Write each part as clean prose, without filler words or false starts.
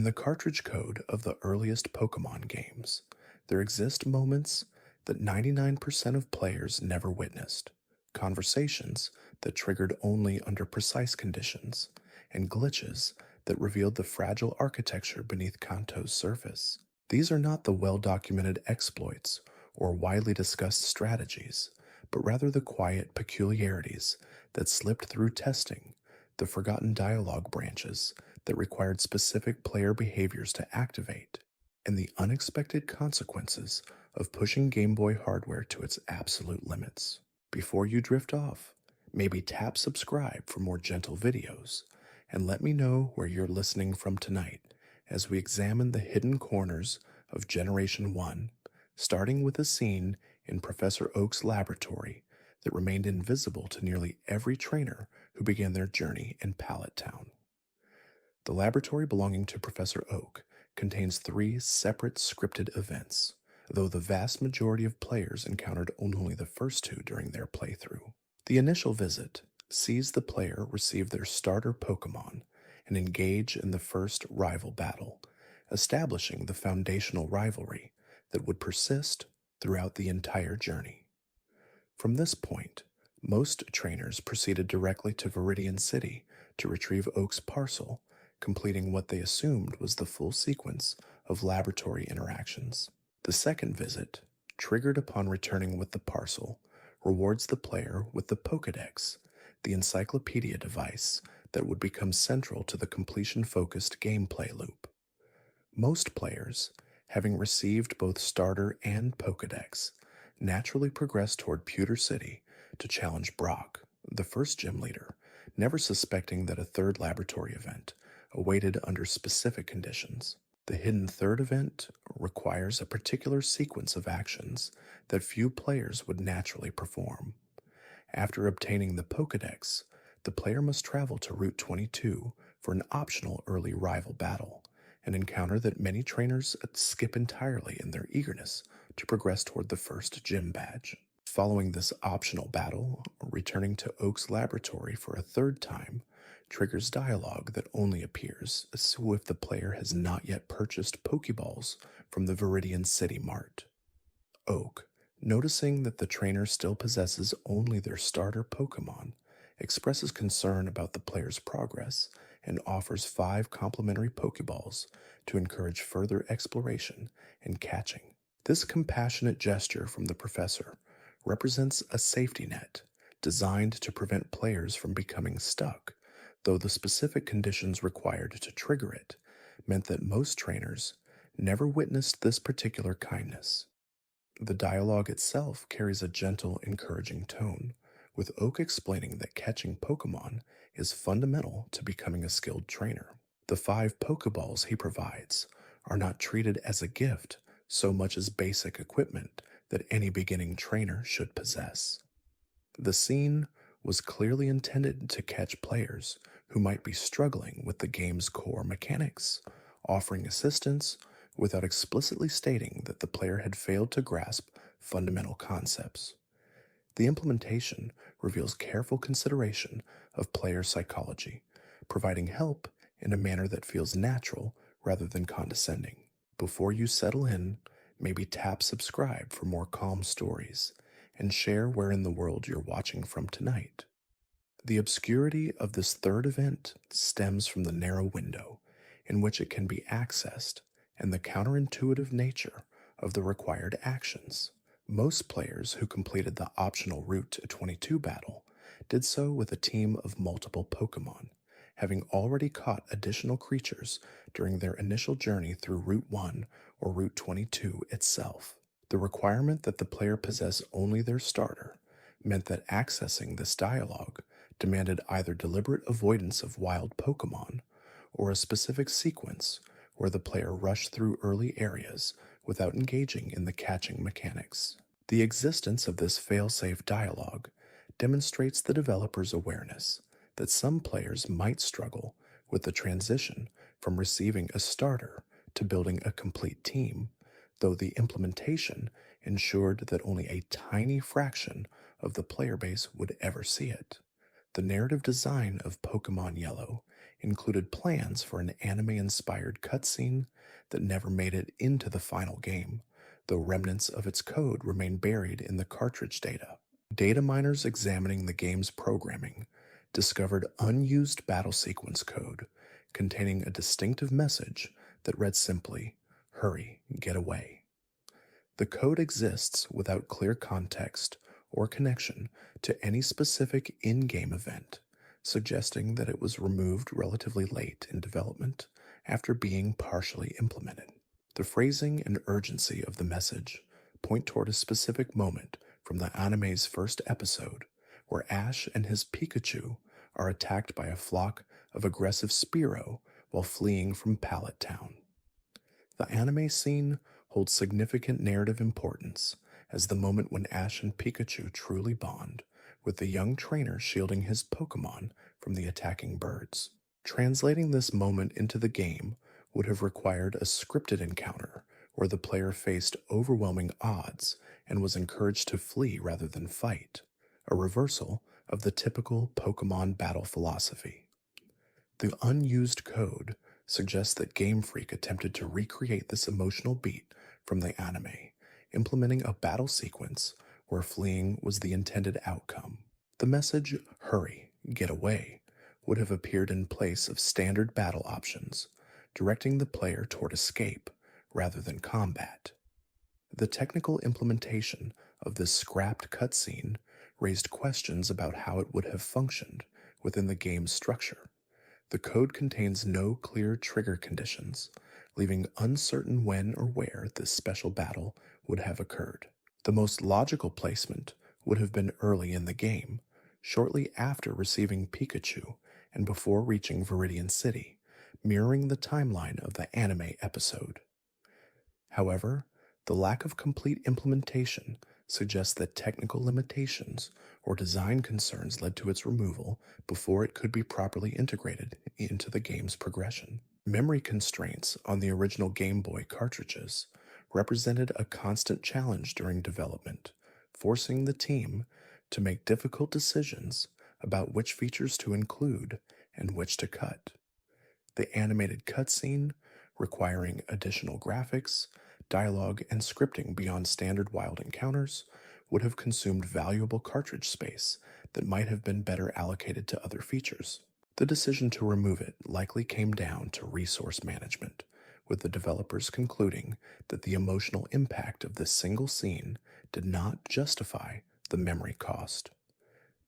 the cartridge code of the earliest Pokémon games, there exist moments that 99% of players never witnessed, conversations that triggered only under precise conditions, and glitches that revealed the fragile architecture beneath Kanto's surface. These are not the well-documented exploits or widely discussed strategies, but rather the quiet peculiarities that slipped through testing, the forgotten dialogue branches that required specific player behaviors to activate, and the unexpected consequences of pushing Game Boy hardware to its absolute limits. Before you drift off, maybe tap subscribe for more gentle videos, and let me know where you're listening from tonight as we examine the hidden corners of Generation 1, starting with a scene in Professor Oak's laboratory that remained invisible to nearly every trainer who began their journey in Pallet Town. The laboratory belonging to Professor Oak contains 3 separate scripted events, though the vast majority of players encountered only the first 2 during their playthrough. The initial visit sees the player receive their starter Pokémon and engage in the first rival battle, establishing the foundational rivalry that would persist throughout the entire journey. From this point, most trainers proceeded directly to Viridian City to retrieve Oak's parcel, completing what they assumed was the full sequence of laboratory interactions. The second visit, triggered upon returning with the parcel, rewards the player with the Pokédex, the encyclopedia device that would become central to the completion-focused gameplay loop. Most players, having received both starter and Pokédex, naturally progress toward Pewter City to challenge Brock, the first gym leader, never suspecting that a third laboratory event awaited under specific conditions. The hidden third event requires a particular sequence of actions that few players would naturally perform. After obtaining the Pokédex, the player must travel to Route 22 for an optional early rival battle, an encounter that many trainers skip entirely in their eagerness to progress toward the first gym badge. Following this optional battle, returning to Oak's laboratory for a third time triggers dialogue that only appears if the player has not yet purchased Pokeballs from the Viridian City Mart. Oak, noticing that the trainer still possesses only their starter Pokemon, expresses concern about the player's progress and offers 5 complimentary Pokeballs to encourage further exploration and catching. This compassionate gesture from the professor represents a safety net designed to prevent players from becoming stuck, though the specific conditions required to trigger it meant that most trainers never witnessed this particular kindness. The dialogue itself carries a gentle, encouraging tone, with Oak explaining that catching Pokemon is fundamental to becoming a skilled trainer. The 5 Pokeballs he provides are not treated as a gift so much as basic equipment that any beginning trainer should possess. The scene was clearly intended to catch players who might be struggling with the game's core mechanics, offering assistance without explicitly stating that the player had failed to grasp fundamental concepts. The implementation reveals careful consideration of player psychology, providing help in a manner that feels natural rather than condescending. Before you settle in, maybe tap subscribe for more calm stories, and share where in the world you're watching from tonight. The obscurity of this third event stems from the narrow window in which it can be accessed and the counterintuitive nature of the required actions. Most players who completed the optional Route 22 battle did so with a team of multiple Pokémon, having already caught additional creatures during their initial journey through Route 1 or Route 22 itself. The requirement that the player possess only their starter meant that accessing this dialogue demanded either deliberate avoidance of wild Pokémon or a specific sequence where the player rushed through early areas without engaging in the catching mechanics. The existence of this fail-safe dialogue demonstrates the developer's awareness that some players might struggle with the transition from receiving a starter to building a complete team, though the implementation ensured that only a tiny fraction of the player base would ever see it. The narrative design of Pokémon Yellow included plans for an anime-inspired cutscene that never made it into the final game, though remnants of its code remain buried in the cartridge data. Data miners examining the game's programming discovered unused battle sequence code containing a distinctive message that read simply, "Hurry, get away." The code exists without clear context or connection to any specific in-game event, suggesting that it was removed relatively late in development after being partially implemented. The phrasing and urgency of the message point toward a specific moment from the anime's first episode, where Ash and his Pikachu are attacked by a flock of aggressive Spearow while fleeing from Pallet Town. The anime scene holds significant narrative importance as the moment when Ash and Pikachu truly bond, with the young trainer shielding his Pokémon from the attacking birds. Translating this moment into the game would have required a scripted encounter where the player faced overwhelming odds and was encouraged to flee rather than fight, a reversal of the typical Pokémon battle philosophy. The unused code suggests that Game Freak attempted to recreate this emotional beat from the anime, implementing a battle sequence where fleeing was the intended outcome. The message, "Hurry, get away," would have appeared in place of standard battle options, directing the player toward escape rather than combat. The technical implementation of this scrapped cutscene raised questions about how it would have functioned within the game's structure. The code contains no clear trigger conditions, leaving uncertain when or where this special battle would have occurred. The most logical placement would have been early in the game, shortly after receiving Pikachu and before reaching Viridian City, mirroring the timeline of the anime episode. However, the lack of complete implementation suggests that technical limitations or design concerns led to its removal before it could be properly integrated into the game's progression. Memory constraints on the original Game Boy cartridges represented a constant challenge during development, forcing the team to make difficult decisions about which features to include and which to cut. The animated cutscene, requiring additional graphics, dialogue, and scripting beyond standard wild encounters, would have consumed valuable cartridge space that might have been better allocated to other features. The decision to remove it likely came down to resource management, with the developers concluding that the emotional impact of this single scene did not justify the memory cost.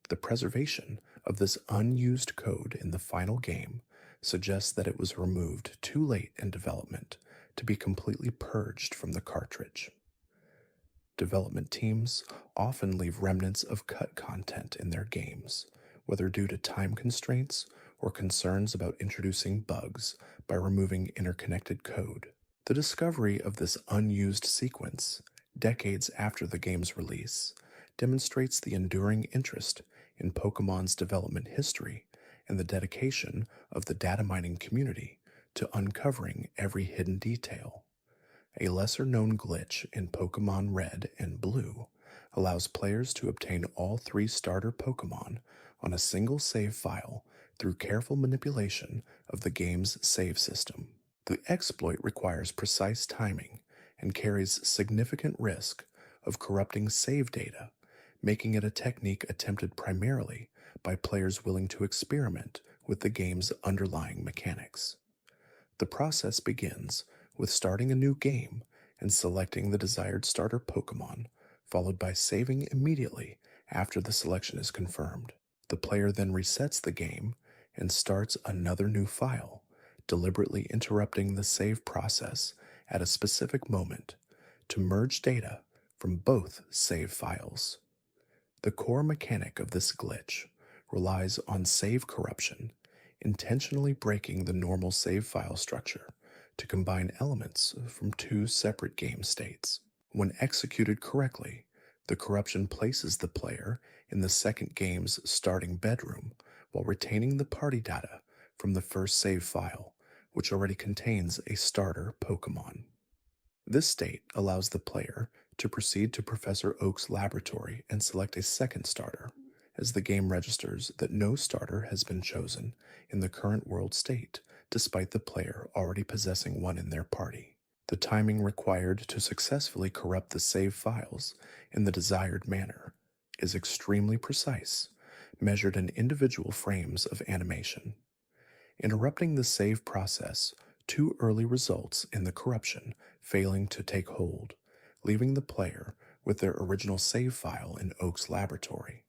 The preservation of this unused code in the final game suggests that it was removed too late in development to be completely purged from the cartridge. Development teams often leave remnants of cut content in their games, whether due to time constraints or concerns about introducing bugs by removing interconnected code. The discovery of this unused sequence, decades after the game's release, demonstrates the enduring interest in Pokemon's development history and the dedication of the data mining community to uncovering every hidden detail. A lesser-known glitch in Pokémon Red and Blue allows players to obtain all 3 starter Pokémon on a single save file through careful manipulation of the game's save system. The exploit requires precise timing and carries significant risk of corrupting save data, making it a technique attempted primarily by players willing to experiment with the game's underlying mechanics. The process begins with starting a new game and selecting the desired starter Pokémon, followed by saving immediately after the selection is confirmed. The player then resets the game and starts another new file, deliberately interrupting the save process at a specific moment to merge data from both save files. The core mechanic of this glitch relies on save corruption, intentionally breaking the normal save file structure to combine elements from 2 separate game states. When executed correctly, the corruption places the player in the second game's starting bedroom while retaining the party data from the first save file, which already contains a starter Pokémon. This state allows the player to proceed to Professor Oak's laboratory and select a second starter, as the game registers that no starter has been chosen in the current world state, despite the player already possessing one in their party. The timing required to successfully corrupt the save files in the desired manner is extremely precise, measured in individual frames of animation. Interrupting the save process too early results in the corruption failing to take hold, leaving the player with their original save file in Oak's laboratory.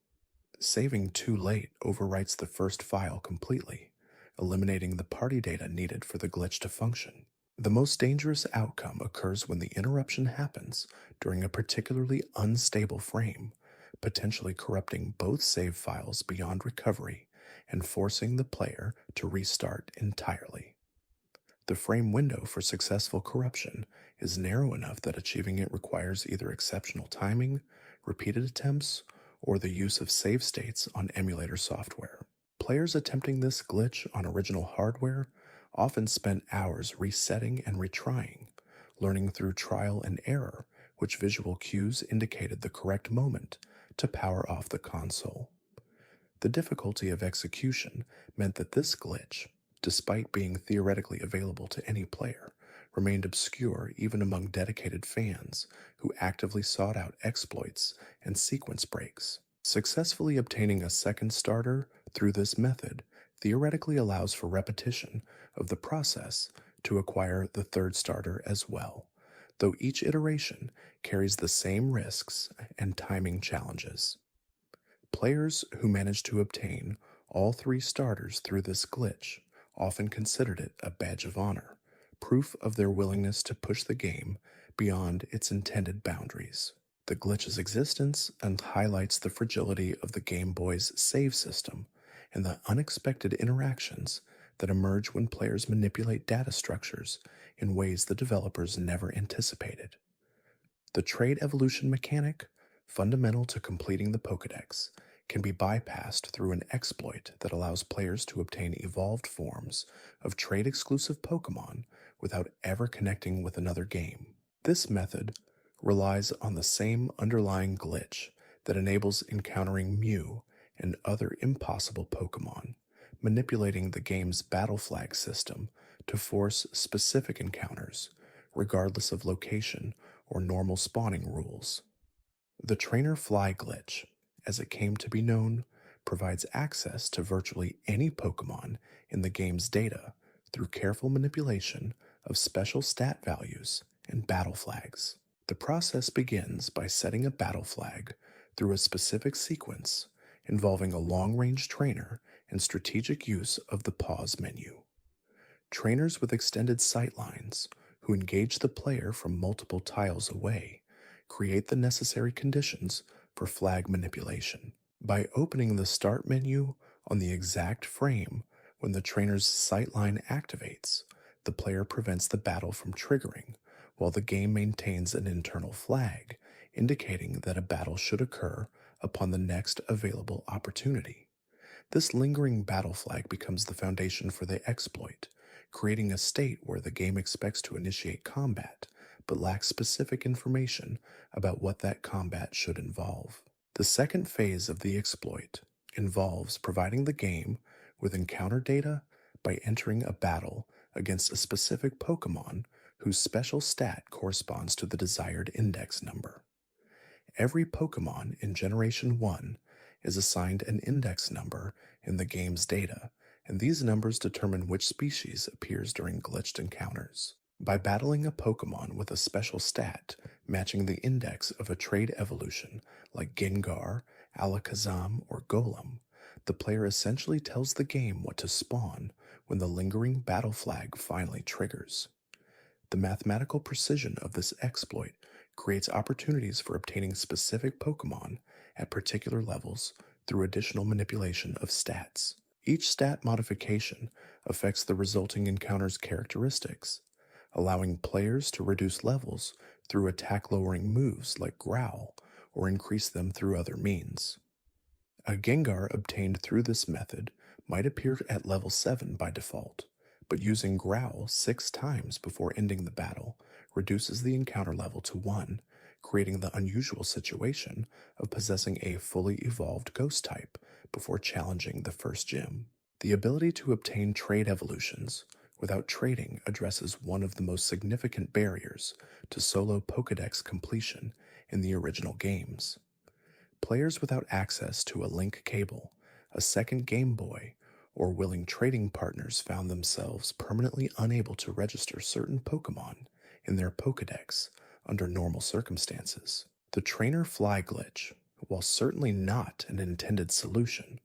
Saving too late overwrites the first file completely, eliminating the party data needed for the glitch to function. The most dangerous outcome occurs when the interruption happens during a particularly unstable frame, potentially corrupting both save files beyond recovery and forcing the player to restart entirely. The frame window for successful corruption is narrow enough that achieving it requires either exceptional timing, repeated attempts, or the use of save states on emulator software. Players attempting this glitch on original hardware often spent hours resetting and retrying, learning through trial and error which visual cues indicated the correct moment to power off the console. The difficulty of execution meant that this glitch, despite being theoretically available to any player, remained obscure even among dedicated fans who actively sought out exploits and sequence breaks. Successfully obtaining a second starter through this method theoretically allows for repetition of the process to acquire the third starter as well, though each iteration carries the same risks and timing challenges. Players who managed to obtain all three starters through this glitch often considered it a badge of honor, proof of their willingness to push the game beyond its intended boundaries. The glitch's existence highlights the fragility of the Game Boy's save system and the unexpected interactions that emerge when players manipulate data structures in ways the developers never anticipated. The trait evolution mechanic, fundamental to completing the Pokédex, can be bypassed through an exploit that allows players to obtain evolved forms of trait-exclusive Pokémon without ever connecting with another game. This method relies on the same underlying glitch that enables encountering Mew and other impossible Pokémon, manipulating the game's battle flag system to force specific encounters, regardless of location or normal spawning rules. The Trainer Fly glitch, as it came to be known, provides access to virtually any Pokémon in the game's data through careful manipulation of special stat values and battle flags. The process begins by setting a battle flag through a specific sequence involving a long-range trainer and strategic use of the pause menu. Trainers with extended sight lines, who engage the player from multiple tiles away, create the necessary conditions for flag manipulation. By opening the start menu on the exact frame when the trainer's sightline activates, the player prevents the battle from triggering, while the game maintains an internal flag indicating that a battle should occur upon the next available opportunity. This lingering battle flag becomes the foundation for the exploit, creating a state where the game expects to initiate combat, but lacks specific information about what that combat should involve. The second phase of the exploit involves providing the game with encounter data by entering a battle against a specific Pokémon whose special stat corresponds to the desired index number. Every Pokémon in Generation 1 is assigned an index number in the game's data, and these numbers determine which species appears during glitched encounters. By battling a Pokémon with a special stat matching the index of a trait evolution like Gengar, Alakazam, or Golem, the player essentially tells the game what to spawn when the lingering battle flag finally triggers. The mathematical precision of this exploit creates opportunities for obtaining specific Pokémon at particular levels through additional manipulation of stats. Each stat modification affects the resulting encounter's characteristics, allowing players to reduce levels through attack-lowering moves like Growl, or increase them through other means. A Gengar obtained through this method might appear at level 7 by default, but using Growl 6 times before ending the battle reduces the encounter level to 1, creating the unusual situation of possessing a fully evolved ghost type before challenging the first gym. The ability to obtain trade evolutions without trading addresses one of the most significant barriers to solo Pokédex completion in the original games. Players without access to a link cable, a second Game Boy, or willing trading partners found themselves permanently unable to register certain Pokemon in their Pokédex under normal circumstances. The trainer fly glitch, while certainly not an intended solution,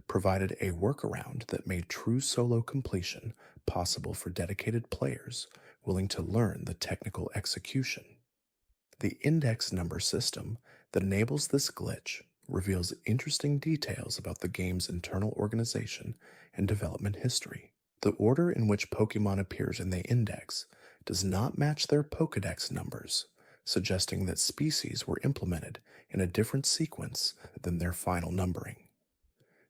provided a workaround that made true solo completion possible for dedicated players willing to learn the technical execution. The index number system that enables this glitch reveals interesting details about the game's internal organization and development history. The order in which Pokemon appears in the index does not match their Pokédex numbers, suggesting that species were implemented in a different sequence than their final numbering.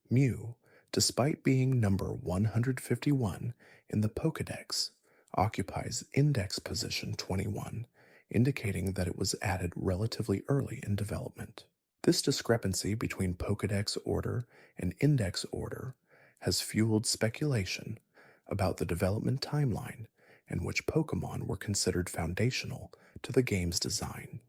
Mew, despite being number 151 in the Pokédex, occupies index position 21, indicating that it was added relatively early in development. This discrepancy between Pokédex order and index order has fueled speculation about the development timeline and which Pokemon were considered foundational to the game's design.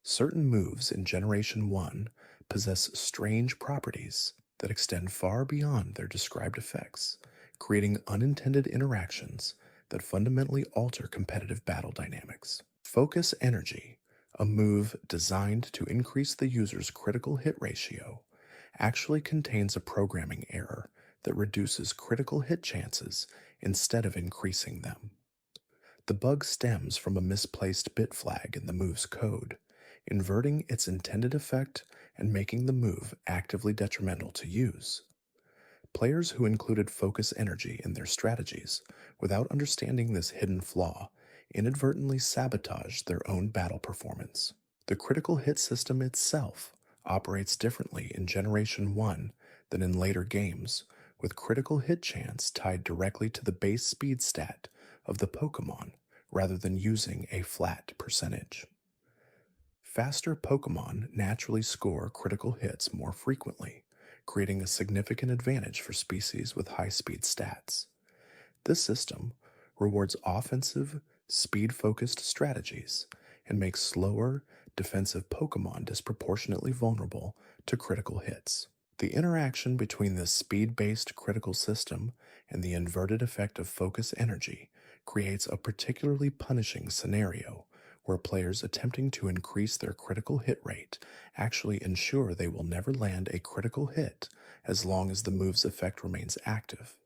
Certain moves in Generation 1 possess strange properties that extend far beyond their described effects, creating unintended interactions that fundamentally alter competitive battle dynamics. Focus Energy, a move designed to increase the user's critical hit ratio, actually contains a programming error that reduces critical hit chances instead of increasing them. The bug stems from a misplaced bit flag in the move's code, inverting its intended effect and making the move actively detrimental to use. Players who included Focus Energy in their strategies without understanding this hidden flaw inadvertently sabotaged their own battle performance. The critical hit system itself operates differently in Generation 1 than in later games, with critical hit chance tied directly to the base speed stat of the Pokemon rather than using a flat percentage. Faster Pokemon naturally score critical hits more frequently, creating a significant advantage for species with high-speed stats. This system rewards offensive, speed-focused strategies and makes slower, defensive Pokemon disproportionately vulnerable to critical hits. The interaction between this speed-based critical system and the inverted effect of Focus Energy creates a particularly punishing scenario where players attempting to increase their critical hit rate actually ensure they will never land a critical hit as long as the move's effect remains active.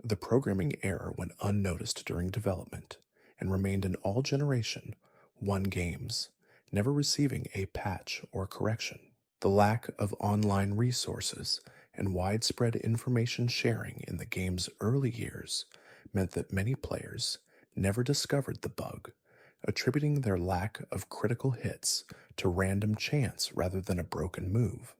The programming error went unnoticed during development and remained in all Generation 1 games, never receiving a patch or correction. The lack of online resources and widespread information sharing in the game's early years meant that many players never discovered the bug, attributing their lack of critical hits to random chance rather than a broken move.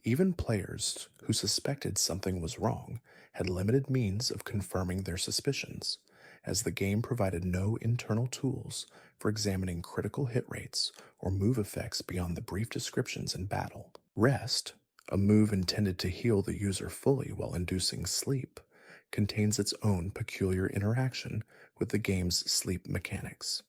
Even players who suspected something was wrong had limited means of confirming their suspicions, as the game provided no internal tools for examining critical hit rates or move effects beyond the brief descriptions in battle. Rest, a move intended to heal the user fully while inducing sleep, contains its own peculiar interaction with the game's sleep mechanics.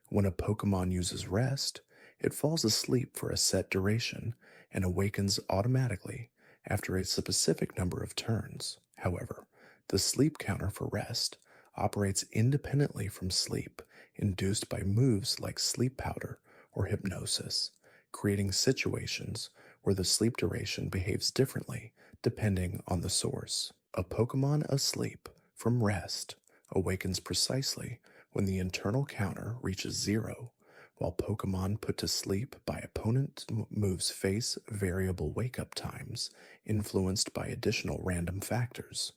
When a Pokemon uses Rest, it falls asleep for a set duration and awakens automatically after a specific number of turns. However, the sleep counter for Rest operates independently from sleep induced by moves like Sleep Powder or Hypnosis, creating situations where the sleep duration behaves differently depending on the source. A Pokemon asleep from Rest awakens precisely when the internal counter reaches 0, while Pokemon put to sleep by opponent moves face variable wake-up times influenced by additional random factors.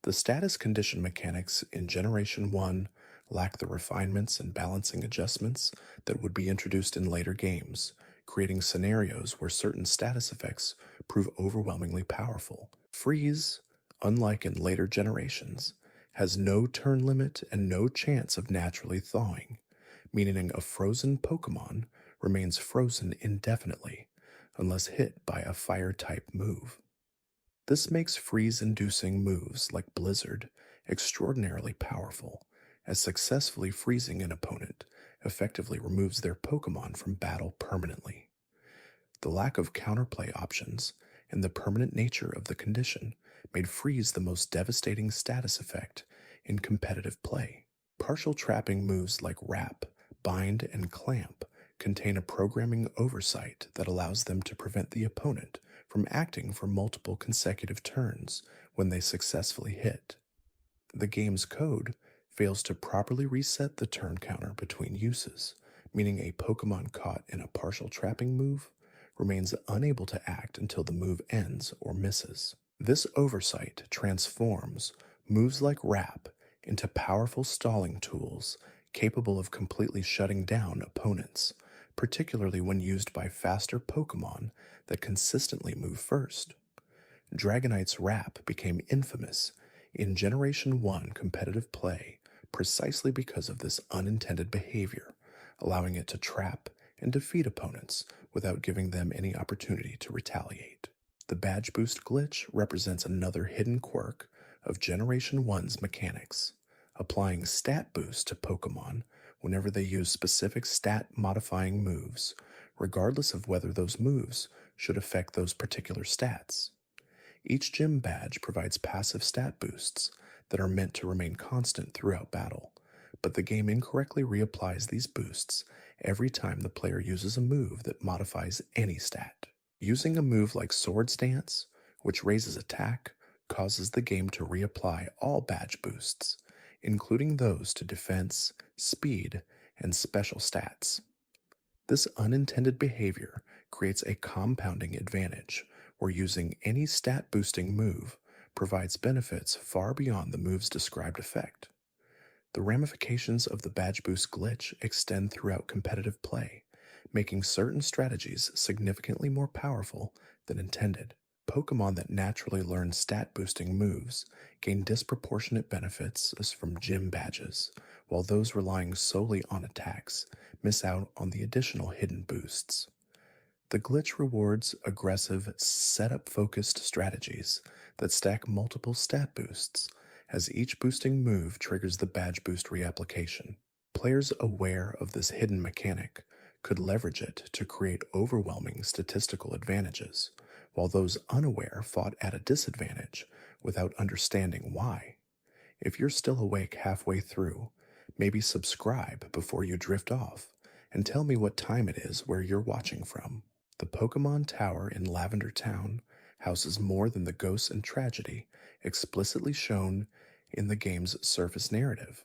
The status condition mechanics in Generation 1 lack the refinements and balancing adjustments that would be introduced in later games, creating scenarios where certain status effects prove overwhelmingly powerful. Freeze, unlike in later generations, has no turn limit and no chance of naturally thawing, meaning a frozen Pokemon remains frozen indefinitely unless hit by a fire type move. This makes freeze inducing moves like Blizzard extraordinarily powerful, as successfully freezing an opponent effectively removes their Pokemon from battle permanently. The lack of counterplay options and the permanent nature of the condition made freeze the most devastating status effect in competitive play. Partial trapping moves like Wrap, Bind, and Clamp contain a programming oversight that allows them to prevent the opponent from acting for multiple consecutive turns when they successfully hit. The game's code fails to properly reset the turn counter between uses, meaning a Pokemon caught in a partial trapping move remains unable to act until the move ends or misses. This oversight transforms moves like Wrap into powerful stalling tools capable of completely shutting down opponents, particularly when used by faster Pokemon that consistently move first. Dragonite's Wrap became infamous in Generation 1 competitive play precisely because of this unintended behavior, allowing it to trap and defeat opponents without giving them any opportunity to retaliate. The Badge Boost glitch represents another hidden quirk of Generation 1's mechanics, applying stat boost to Pokemon whenever they use specific stat modifying moves, regardless of whether those moves should affect those particular stats. Each gym badge provides passive stat boosts that are meant to remain constant throughout battle, but the game incorrectly reapplies these boosts every time the player uses a move that modifies any stat. Using a move like Swords Dance, which raises attack, causes the game to reapply all badge boosts, including those to defense, speed, and special stats. This unintended behavior creates a compounding advantage where using any stat boosting move provides benefits far beyond the move's described effect. The ramifications of the badge boost glitch extend throughout competitive play, making certain strategies significantly more powerful than intended. Pokemon that naturally learn stat boosting moves gain disproportionate benefits as from gym badges, while those relying solely on attacks miss out on the additional hidden boosts. The glitch rewards aggressive, setup focused strategies that stack multiple stat boosts, as each boosting move triggers the badge boost reapplication. Players aware of this hidden mechanic could leverage it to create overwhelming statistical advantages, while those unaware fought at a disadvantage without understanding why. If you're still awake halfway through, maybe subscribe before you drift off and tell me what time it is where you're watching from. The Pokemon Tower in Lavender Town houses more than the ghosts and tragedy explicitly shown in the game's surface narrative,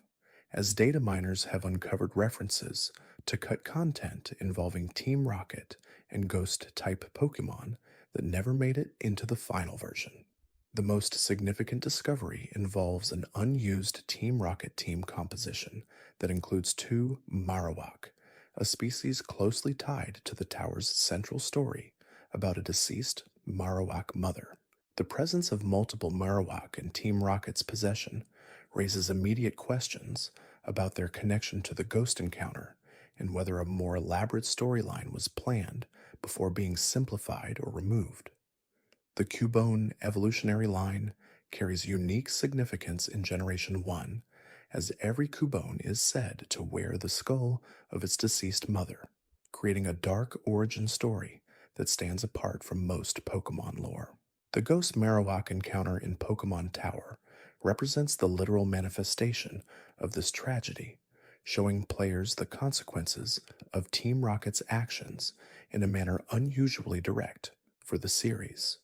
as data miners have uncovered references to cut content involving Team Rocket and Ghost-type Pokemon that never made it into the final version. The most significant discovery involves an unused Team Rocket team composition that includes two Marowak, a species closely tied to the tower's central story about a deceased Marowak mother. The presence of multiple Marowak in Team Rocket's possession raises immediate questions about their connection to the ghost encounter and whether a more elaborate storyline was planned before being simplified or removed. The Cubone evolutionary line carries unique significance in Generation 1, as every Cubone is said to wear the skull of its deceased mother, creating a dark origin story that stands apart from most Pokemon lore. The Ghost Marowak encounter in Pokemon Tower represents the literal manifestation of this tragedy, showing players the consequences of Team Rocket's actions in a manner unusually direct for the series.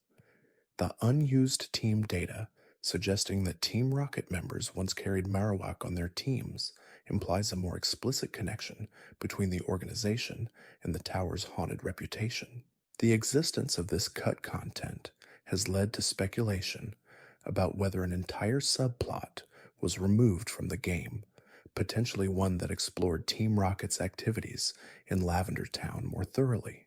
The unused team data suggesting that Team Rocket members once carried Marowak on their teams implies a more explicit connection between the organization and the tower's haunted reputation. The existence of this cut content has led to speculation about whether an entire subplot was removed from the game, potentially one that explored Team Rocket's activities in Lavender Town more thoroughly.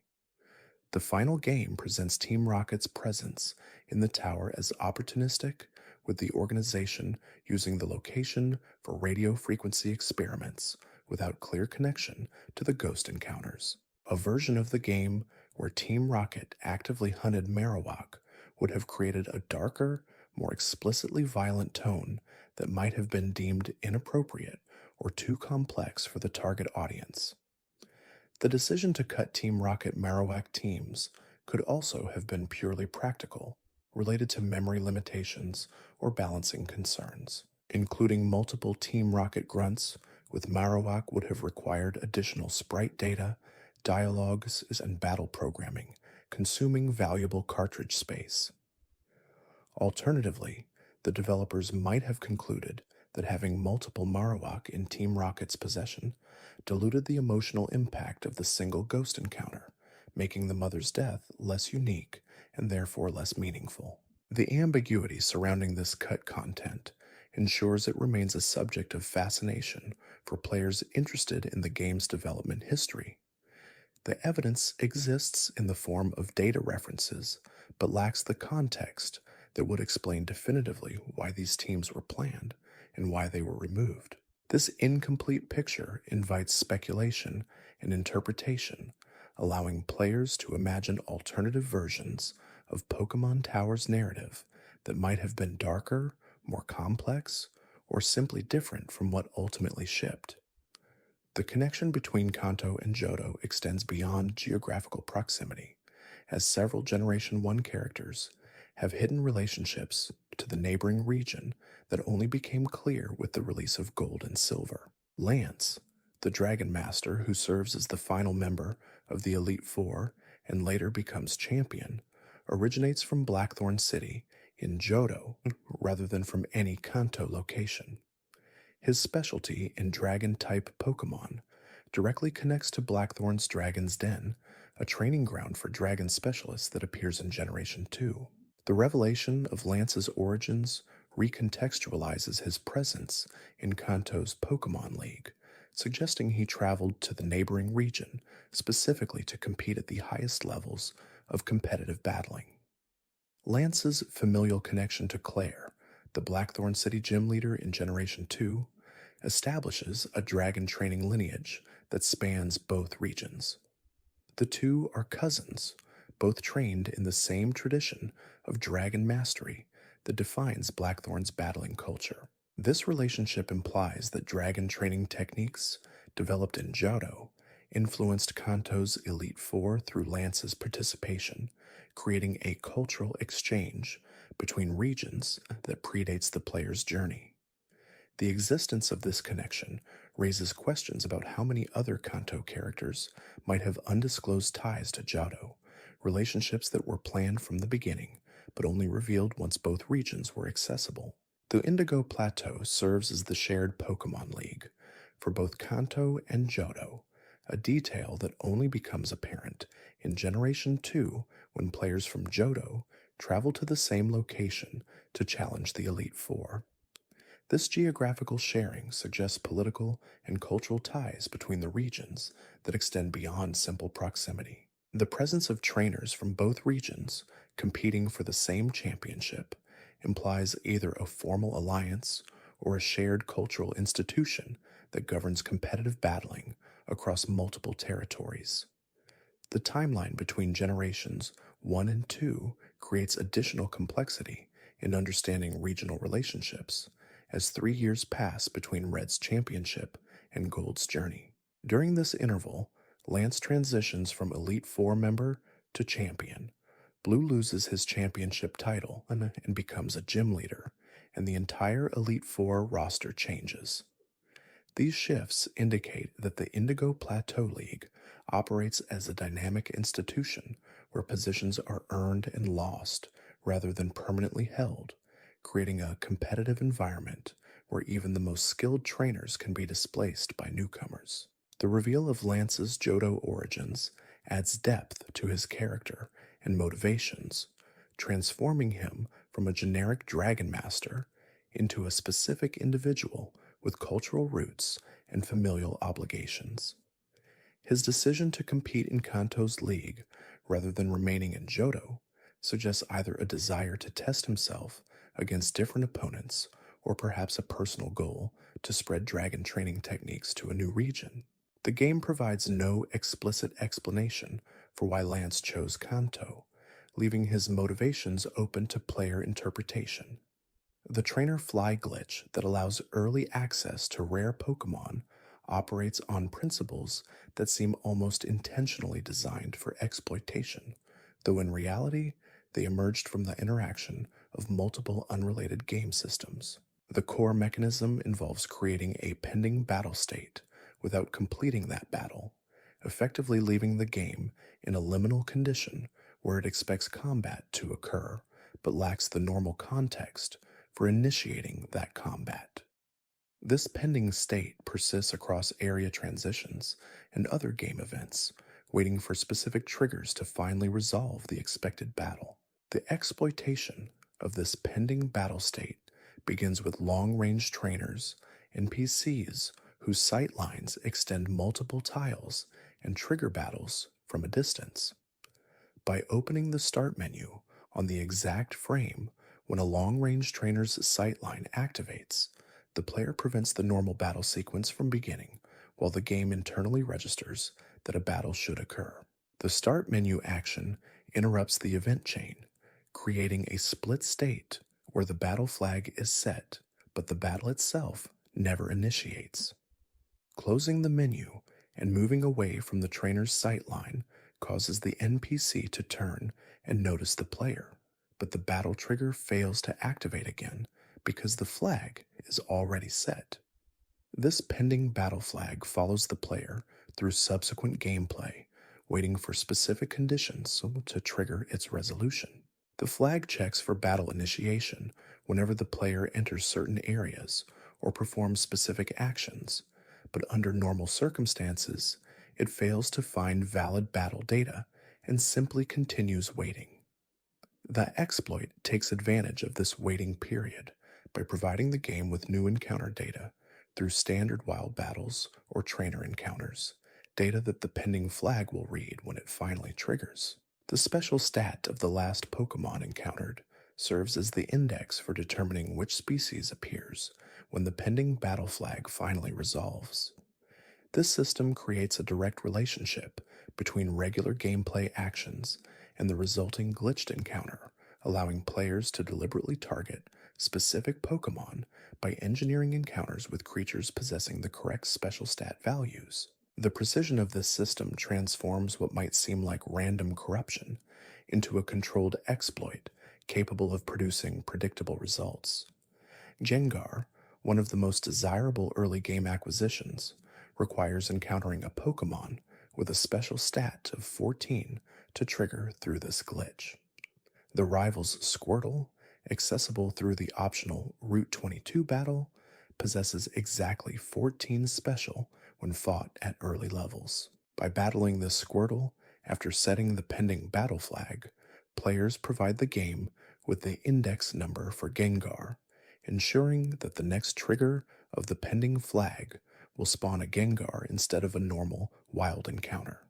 The final game presents Team Rocket's presence in the tower as opportunistic, with the organization using the location for radio frequency experiments without clear connection to the ghost encounters. A version of the game where Team Rocket actively hunted Marowak would have created a darker, more explicitly violent tone that might have been deemed inappropriate or too complex for the target audience. The decision to cut Team Rocket Marowak teams could also have been purely practical, related to memory limitations or balancing concerns. Including multiple Team Rocket grunts with Marowak would have required additional sprite data, dialogues, and battle programming, consuming valuable cartridge space. Alternatively, the developers might have concluded that having multiple Marowak in Team Rocket's possession diluted the emotional impact of the single ghost encounter, making the mother's death less unique and therefore less meaningful. The ambiguity surrounding this cut content ensures it remains a subject of fascination for players interested in the game's development history. The evidence exists in the form of data references, but lacks the context that would explain definitively why these teams were planned and why they were removed. This incomplete picture invites speculation and interpretation, allowing players to imagine alternative versions of Pokémon Tower's narrative that might have been darker, more complex, or simply different from what ultimately shipped. The connection between Kanto and Johto extends beyond geographical proximity, as several Generation 1 characters have hidden relationships to the neighboring region that only became clear with the release of Gold and Silver. Lance, the Dragon Master who serves as the final member of the Elite Four and later becomes champion, originates from Blackthorn City in Johto rather than from any Kanto location. His specialty in dragon-type Pokémon directly connects to Blackthorn's Dragon's Den, a training ground for dragon specialists that appears in Generation 2. The revelation of Lance's origins recontextualizes his presence in Kanto's Pokémon League, suggesting he traveled to the neighboring region specifically to compete at the highest levels of competitive battling. Lance's familial connection to Claire, the Blackthorn City gym leader in Generation 2, establishes a dragon training lineage that spans both regions. The two are cousins, both trained in the same tradition of dragon mastery that defines Blackthorn's battling culture. This relationship implies that dragon training techniques developed in Johto influenced Kanto's Elite Four through Lance's participation, creating a cultural exchange between regions that predates the player's journey. The existence of this connection raises questions about how many other Kanto characters might have undisclosed ties to Johto, relationships that were planned from the beginning, but only revealed once both regions were accessible. The Indigo Plateau serves as the shared Pokémon League for both Kanto and Johto, a detail that only becomes apparent in Generation 2 when players from Johto travel to the same location to challenge the Elite Four. This geographical sharing suggests political and cultural ties between the regions that extend beyond simple proximity. The presence of trainers from both regions competing for the same championship implies either a formal alliance or a shared cultural institution that governs competitive battling across multiple territories. The timeline between Generations 1 and 2 creates additional complexity in understanding regional relationships, as 3 years pass between Red's championship and Gold's journey. During this interval, Lance transitions from Elite Four member to champion. Blue loses his championship title and becomes a gym leader, and the entire Elite Four roster changes. These shifts indicate that the Indigo Plateau League operates as a dynamic institution where positions are earned and lost rather than permanently held, creating a competitive environment where even the most skilled trainers can be displaced by newcomers. The reveal of Lance's Johto origins adds depth to his character and motivations, transforming him from a generic dragon master into a specific individual with cultural roots and familial obligations. His decision to compete in Kanto's league rather than remaining in Johto suggests either a desire to test himself against different opponents or perhaps a personal goal to spread dragon training techniques to a new region. The game provides no explicit explanation for why Lance chose Kanto, leaving his motivations open to player interpretation. The trainer fly glitch that allows early access to rare Pokemon operates on principles that seem almost intentionally designed for exploitation, though in reality, they emerged from the interaction of multiple unrelated game systems. The core mechanism involves creating a pending battle state without completing that battle, effectively leaving the game in a liminal condition where it expects combat to occur but lacks the normal context for initiating that combat. This pending state persists across area transitions and other game events, waiting for specific triggers to finally resolve the expected battle. The exploitation of this pending battle state begins with long-range trainers, NPCs whose sight lines extend multiple tiles and trigger battles from a distance. By opening the start menu on the exact frame when a long-range trainer's sightline activates, the player prevents the normal battle sequence from beginning, while the game internally registers that a battle should occur. The start menu action interrupts the event chain, creating a split state where the battle flag is set, but the battle itself never initiates. Closing the menu and moving away from the trainer's sightline causes the NPC to turn and notice the player, but the battle trigger fails to activate again because the flag is already set. This pending battle flag follows the player through subsequent gameplay, waiting for specific conditions to trigger its resolution. The flag checks for battle initiation whenever the player enters certain areas or performs specific actions, but under normal circumstances, it fails to find valid battle data and simply continues waiting. The exploit takes advantage of this waiting period by providing the game with new encounter data through standard wild battles or trainer encounters, data that the pending flag will read when it finally triggers. The special stat of the last Pokemon encountered serves as the index for determining which species appears when the pending battle flag finally resolves. This system creates a direct relationship between regular gameplay actions and the resulting glitched encounter, allowing players to deliberately target specific Pokemon by engineering encounters with creatures possessing the correct special stat values. The precision of this system transforms what might seem like random corruption into a controlled exploit capable of producing predictable results. Gengar, one of the most desirable early game acquisitions, requires encountering a Pokemon with a special stat of 14 to trigger through this glitch. The rival's Squirtle, accessible through the optional Route 22 battle, possesses exactly 14 special when fought at early levels. By battling this Squirtle after setting the pending battle flag, players provide the game with the index number for Gengar, ensuring that the next trigger of the pending flag will spawn a Gengar instead of a normal wild encounter.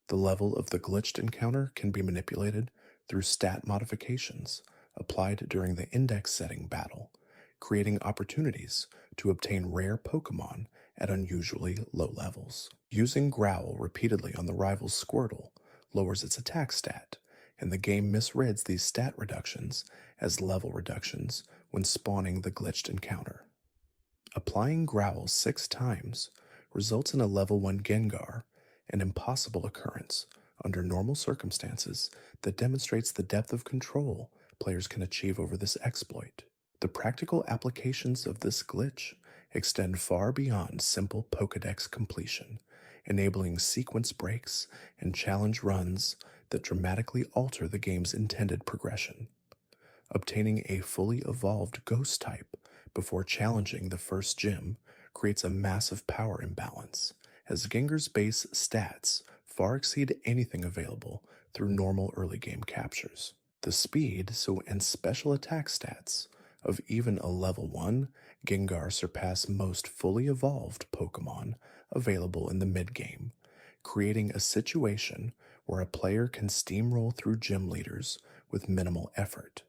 The level of the glitched encounter can be manipulated through stat modifications applied during the index setting battle, creating opportunities to obtain rare Pokemon at unusually low levels. Using Growl repeatedly on the rival's Squirtle lowers its attack stat, and the game misreads these stat reductions as level reductions when spawning the glitched encounter. Applying Growl 6 times results in a level 1 Gengar, an impossible occurrence under normal circumstances that demonstrates the depth of control players can achieve over this exploit. The practical applications of this glitch extend far beyond simple Pokédex completion, enabling sequence breaks and challenge runs that dramatically alter the game's intended progression. Obtaining a fully evolved ghost type before challenging the first gym creates a massive power imbalance, as Gengar's base stats far exceed anything available through normal early game captures. The speed and special attack stats of even a level 1 Gengar surpass most fully evolved Pokemon available in the mid-game, creating a situation where a player can steamroll through gym leaders with minimal effort.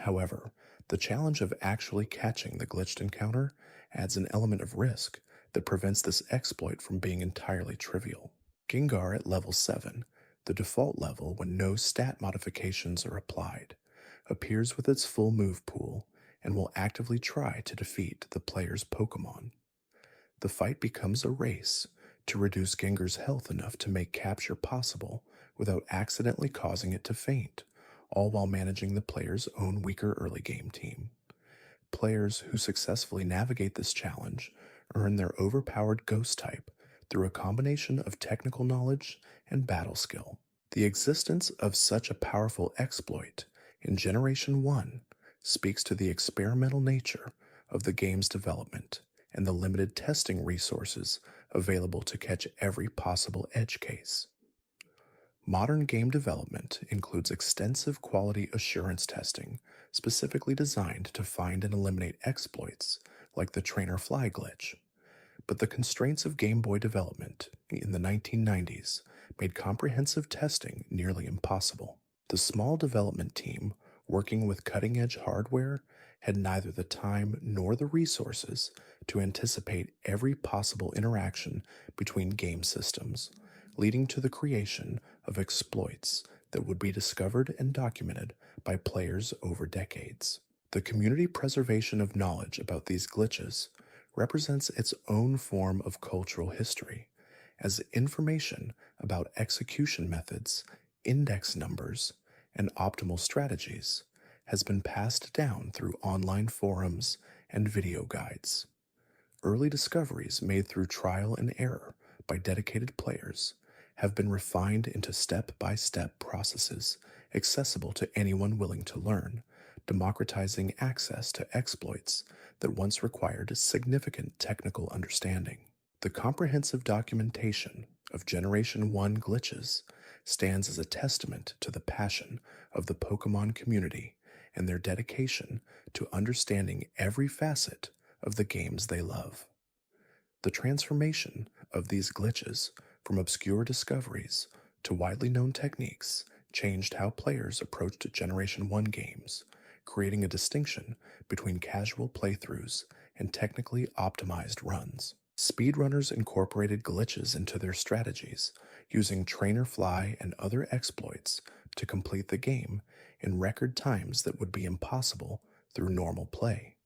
However, The challenge of actually catching the glitched encounter adds an element of risk that prevents this exploit from being entirely trivial. Gengar at level 7, the default level when no stat modifications are applied, appears with its full move pool and will actively try to defeat the player's Pokémon. The fight becomes a race to reduce Gengar's health enough to make capture possible without accidentally causing it to faint, all while managing the player's own weaker early game team. Players who successfully navigate this challenge earn their overpowered ghost type through a combination of technical knowledge and battle skill. The existence of such a powerful exploit in Generation 1 speaks to the experimental nature of the game's development and the limited testing resources available to catch every possible edge case. Modern game development includes extensive quality assurance testing specifically designed to find and eliminate exploits like the trainer fly glitch. But the constraints of Game Boy development in the 1990s made comprehensive testing nearly impossible. The small development team working with cutting-edge hardware had neither the time nor the resources to anticipate every possible interaction between game systems, leading to the creation of exploits that would be discovered and documented by players over decades. The community preservation of knowledge about these glitches represents its own form of cultural history, as information about execution methods, index numbers, and optimal strategies has been passed down through online forums and video guides. Early discoveries made through trial and error by dedicated players have been refined into step-by-step processes accessible to anyone willing to learn, democratizing access to exploits that once required significant technical understanding. The comprehensive documentation of Generation 1 glitches stands as a testament to the passion of the Pokémon community and their dedication to understanding every facet of the games they love. The transformation of these glitches from obscure discoveries to widely known techniques changed how players approached Generation 1 games, creating a distinction between casual playthroughs and technically optimized runs. Speedrunners incorporated glitches into their strategies, using trainer fly and other exploits to complete the game in record times that would be impossible through normal play.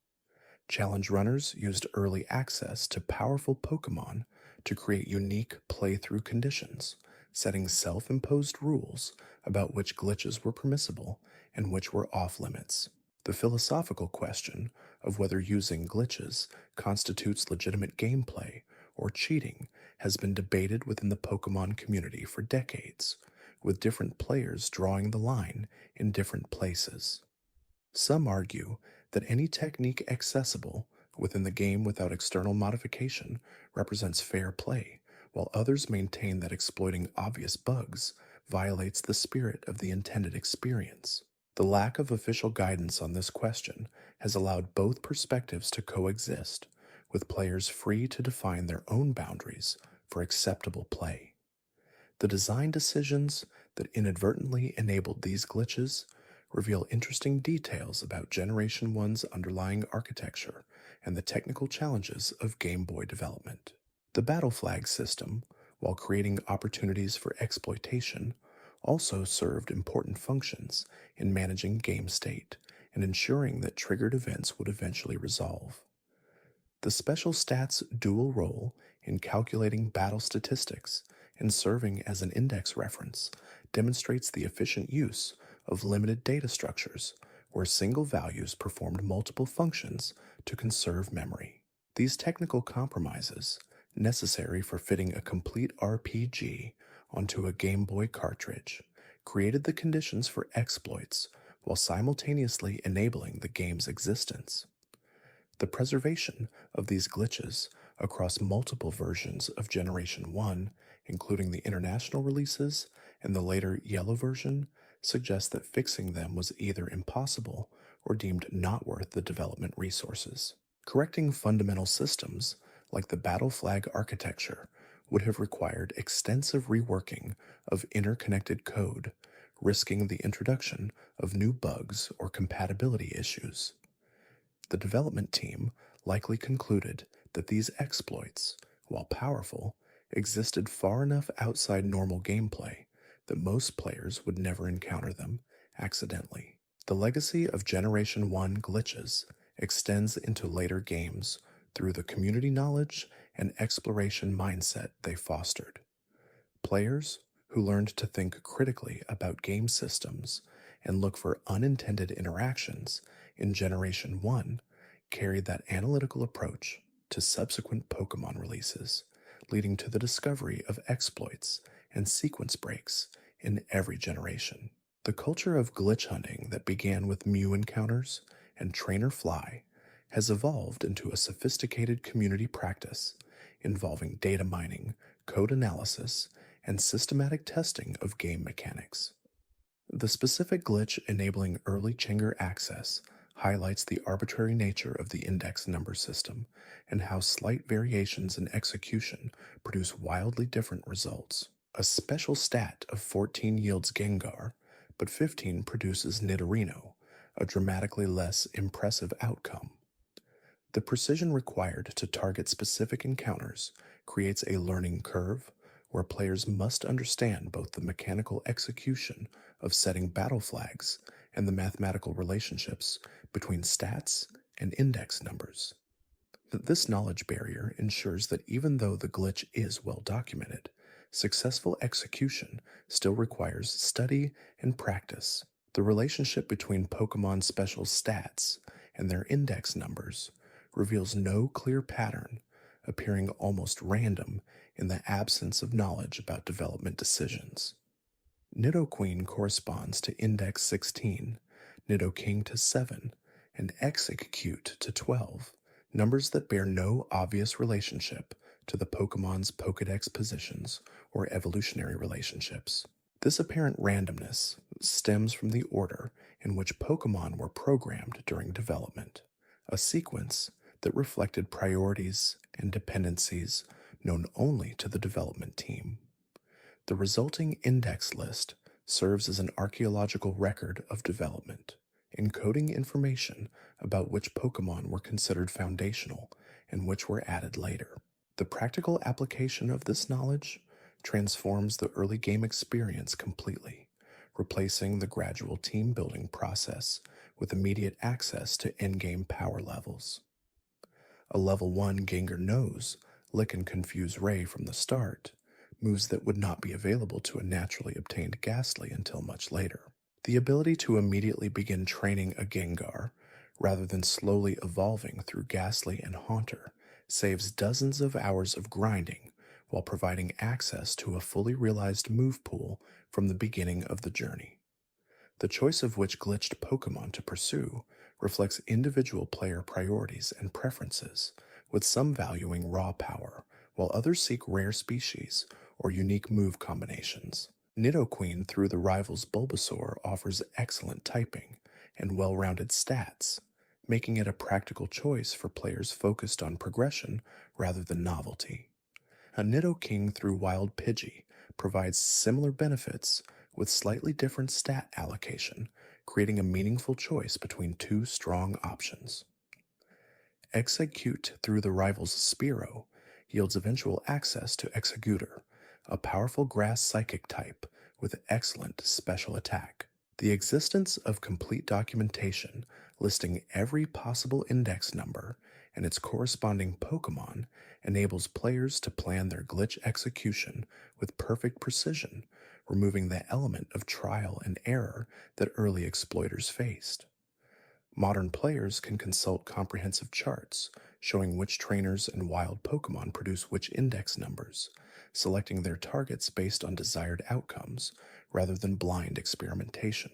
Challenge runners used early access to powerful Pokémon to create unique playthrough conditions, setting self-imposed rules about which glitches were permissible and which were off-limits. The philosophical question of whether using glitches constitutes legitimate gameplay or cheating has been debated within the Pokémon community for decades, with different players drawing the line in different places. Some argue that any technique accessible within the game without external modification represents fair play, while others maintain that exploiting obvious bugs violates the spirit of the intended experience. The lack of official guidance on this question has allowed both perspectives to coexist, with players free to define their own boundaries for acceptable play. The design decisions that inadvertently enabled these glitches reveal interesting details about Generation 1's underlying architecture and the technical challenges of Game Boy development. The battle flag system, while creating opportunities for exploitation, also served important functions in managing game state and ensuring that triggered events would eventually resolve. The special stats' dual role in calculating battle statistics and serving as an index reference demonstrates the efficient use of limited data structures where single values performed multiple functions to conserve memory. These technical compromises, necessary for fitting a complete RPG onto a Game Boy cartridge, created the conditions for exploits while simultaneously enabling the game's existence. The preservation of these glitches across multiple versions of Generation 1, including the international releases and the later Yellow version, suggests that fixing them was either impossible or deemed not worth the development resources. Correcting fundamental systems, like the battle flag architecture, would have required extensive reworking of interconnected code, risking the introduction of new bugs or compatibility issues. The development team likely concluded that these exploits, while powerful, existed far enough outside normal gameplay that most players would never encounter them accidentally. The legacy of Generation 1 glitches extends into later games through the community knowledge and exploration mindset they fostered. Players who learned to think critically about game systems and look for unintended interactions in Generation 1 carried that analytical approach to subsequent Pokemon releases, leading to the discovery of exploits and sequence breaks in every generation. The culture of glitch hunting that began with Mew encounters and Trainer Fly has evolved into a sophisticated community practice involving data mining, code analysis, and systematic testing of game mechanics. The specific glitch enabling early Chinger access highlights the arbitrary nature of the index number system and how slight variations in execution produce wildly different results. A special stat of 14 yields Gengar, but 15 produces Nidorino, a dramatically less impressive outcome. The precision required to target specific encounters creates a learning curve where players must understand both the mechanical execution of setting battle flags and the mathematical relationships between stats and index numbers. This knowledge barrier ensures that even though the glitch is well documented, successful execution still requires study and practice. The relationship between Pokemon special stats and their index numbers reveals no clear pattern, appearing almost random in the absence of knowledge about development decisions. Nidoqueen corresponds to Index 16, Nidoking to 7, and Execute to 12, numbers that bear no obvious relationship to the Pokemon's Pokedex positions or evolutionary relationships. This apparent randomness stems from the order in which Pokemon were programmed during development, a sequence that reflected priorities and dependencies known only to the development team. The resulting index list serves as an archaeological record of development, encoding information about which Pokemon were considered foundational and which were added later. The practical application of this knowledge transforms the early game experience completely, replacing the gradual team building process with immediate access to endgame power levels. A level 1 Gengar knows Lick and Confuse Ray from the start, moves that would not be available to a naturally obtained Ghastly until much later. The ability to immediately begin training a Gengar, rather than slowly evolving through Ghastly and Haunter, saves dozens of hours of grinding while providing access to a fully realized move pool from the beginning of the journey. The choice of which glitched Pokemon to pursue reflects individual player priorities and preferences, with some valuing raw power, while others seek rare species or unique move combinations. Nidoqueen through the rival's Bulbasaur offers excellent typing and well-rounded stats, making it a practical choice for players focused on progression rather than novelty. A Nidoking through Wild Pidgey provides similar benefits with slightly different stat allocation, creating a meaningful choice between two strong options. Execute through the rival's Spearow yields eventual access to Executor, a powerful grass psychic type with excellent special attack. The existence of complete documentation listing every possible index number and its corresponding Pokemon enables players to plan their glitch execution with perfect precision, removing the element of trial and error that early exploiters faced. Modern players can consult comprehensive charts showing which trainers and wild Pokemon produce which index numbers, selecting their targets based on desired outcomes rather than blind experimentation.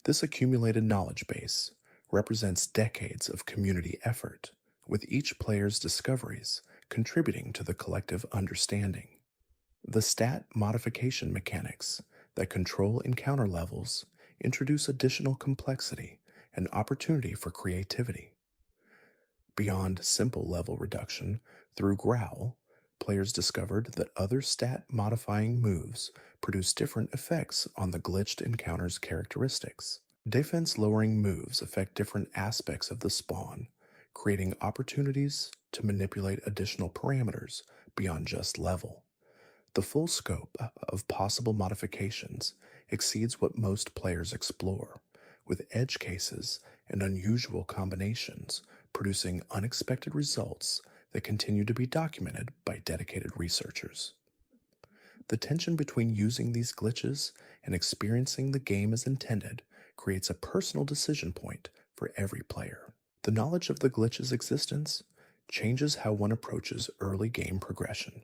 This accumulated knowledge base represents decades of community effort, with each player's discoveries contributing to the collective understanding. The stat modification mechanics that control encounter levels introduce additional complexity and opportunity for creativity. Beyond simple level reduction, through Growl, players discovered that other stat-modifying moves produce different effects on the glitched encounter's characteristics. Defense-lowering moves affect different aspects of the spawn, creating opportunities to manipulate additional parameters beyond just level. The full scope of possible modifications exceeds what most players explore, with edge cases and unusual combinations producing unexpected results that continue to be documented by dedicated researchers. The tension between using these glitches and experiencing the game as intended creates a personal decision point for every player. The knowledge of the glitch's existence changes how one approaches early game progression,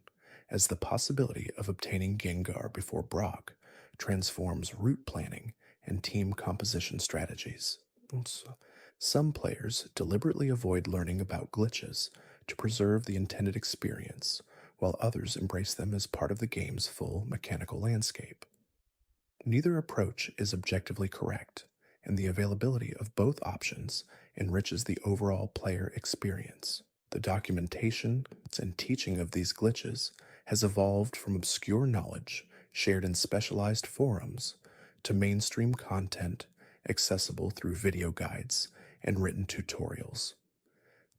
as the possibility of obtaining Gengar before Brock transforms route planning and team composition strategies. Some players deliberately avoid learning about glitches to preserve the intended experience, while others embrace them as part of the game's full mechanical landscape. Neither approach is objectively correct, and the availability of both options enriches the overall player experience. The documentation and teaching of these glitches has evolved from obscure knowledge shared in specialized forums to mainstream content accessible through video guides and written tutorials.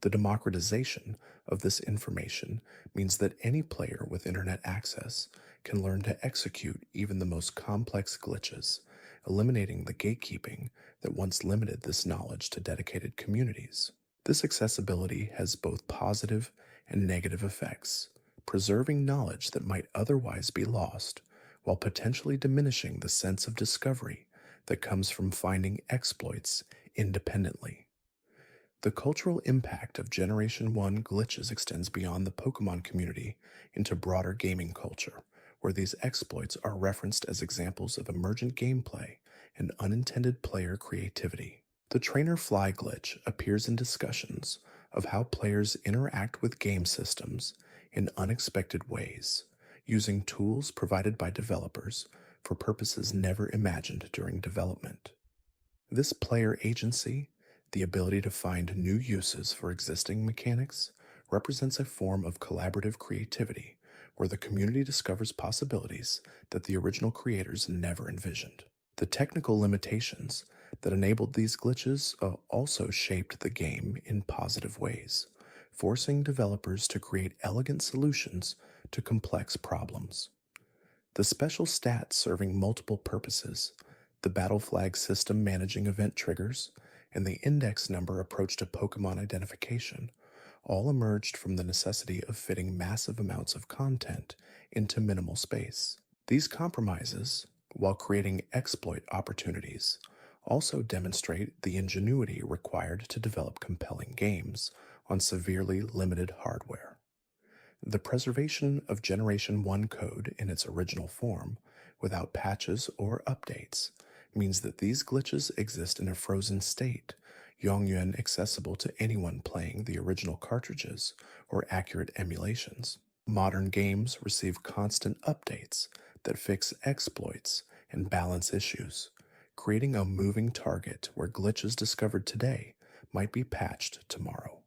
The democratization of this information means that any player with internet access can learn to execute even the most complex glitches, eliminating the gatekeeping that once limited this knowledge to dedicated communities. This accessibility has both positive and negative effects, preserving knowledge that might otherwise be lost, while potentially diminishing the sense of discovery that comes from finding exploits independently. The cultural impact of Generation 1 glitches extends beyond the Pokemon community into broader gaming culture, where these exploits are referenced as examples of emergent gameplay and unintended player creativity. The trainer fly glitch appears in discussions of how players interact with game systems in unexpected ways, using tools provided by developers for purposes never imagined during development. This player agency, the ability to find new uses for existing mechanics, represents a form of collaborative creativity where the community discovers possibilities that the original creators never envisioned. The technical limitations that enabled these glitches also shaped the game in positive ways, forcing developers to create elegant solutions to complex problems. The special stats serving multiple purposes, the battle flag system managing event triggers, and the index number approach to Pokemon identification all emerged from the necessity of fitting massive amounts of content into minimal space. These compromises, while creating exploit opportunities, also demonstrate the ingenuity required to develop compelling games on severely limited hardware. The preservation of Generation 1 code in its original form, without patches or updates, means that these glitches exist in a frozen state, Yongyuan accessible to anyone playing the original cartridges or accurate emulations. Modern games receive constant updates that fix exploits and balance issues, creating a moving target where glitches discovered today might be patched tomorrow.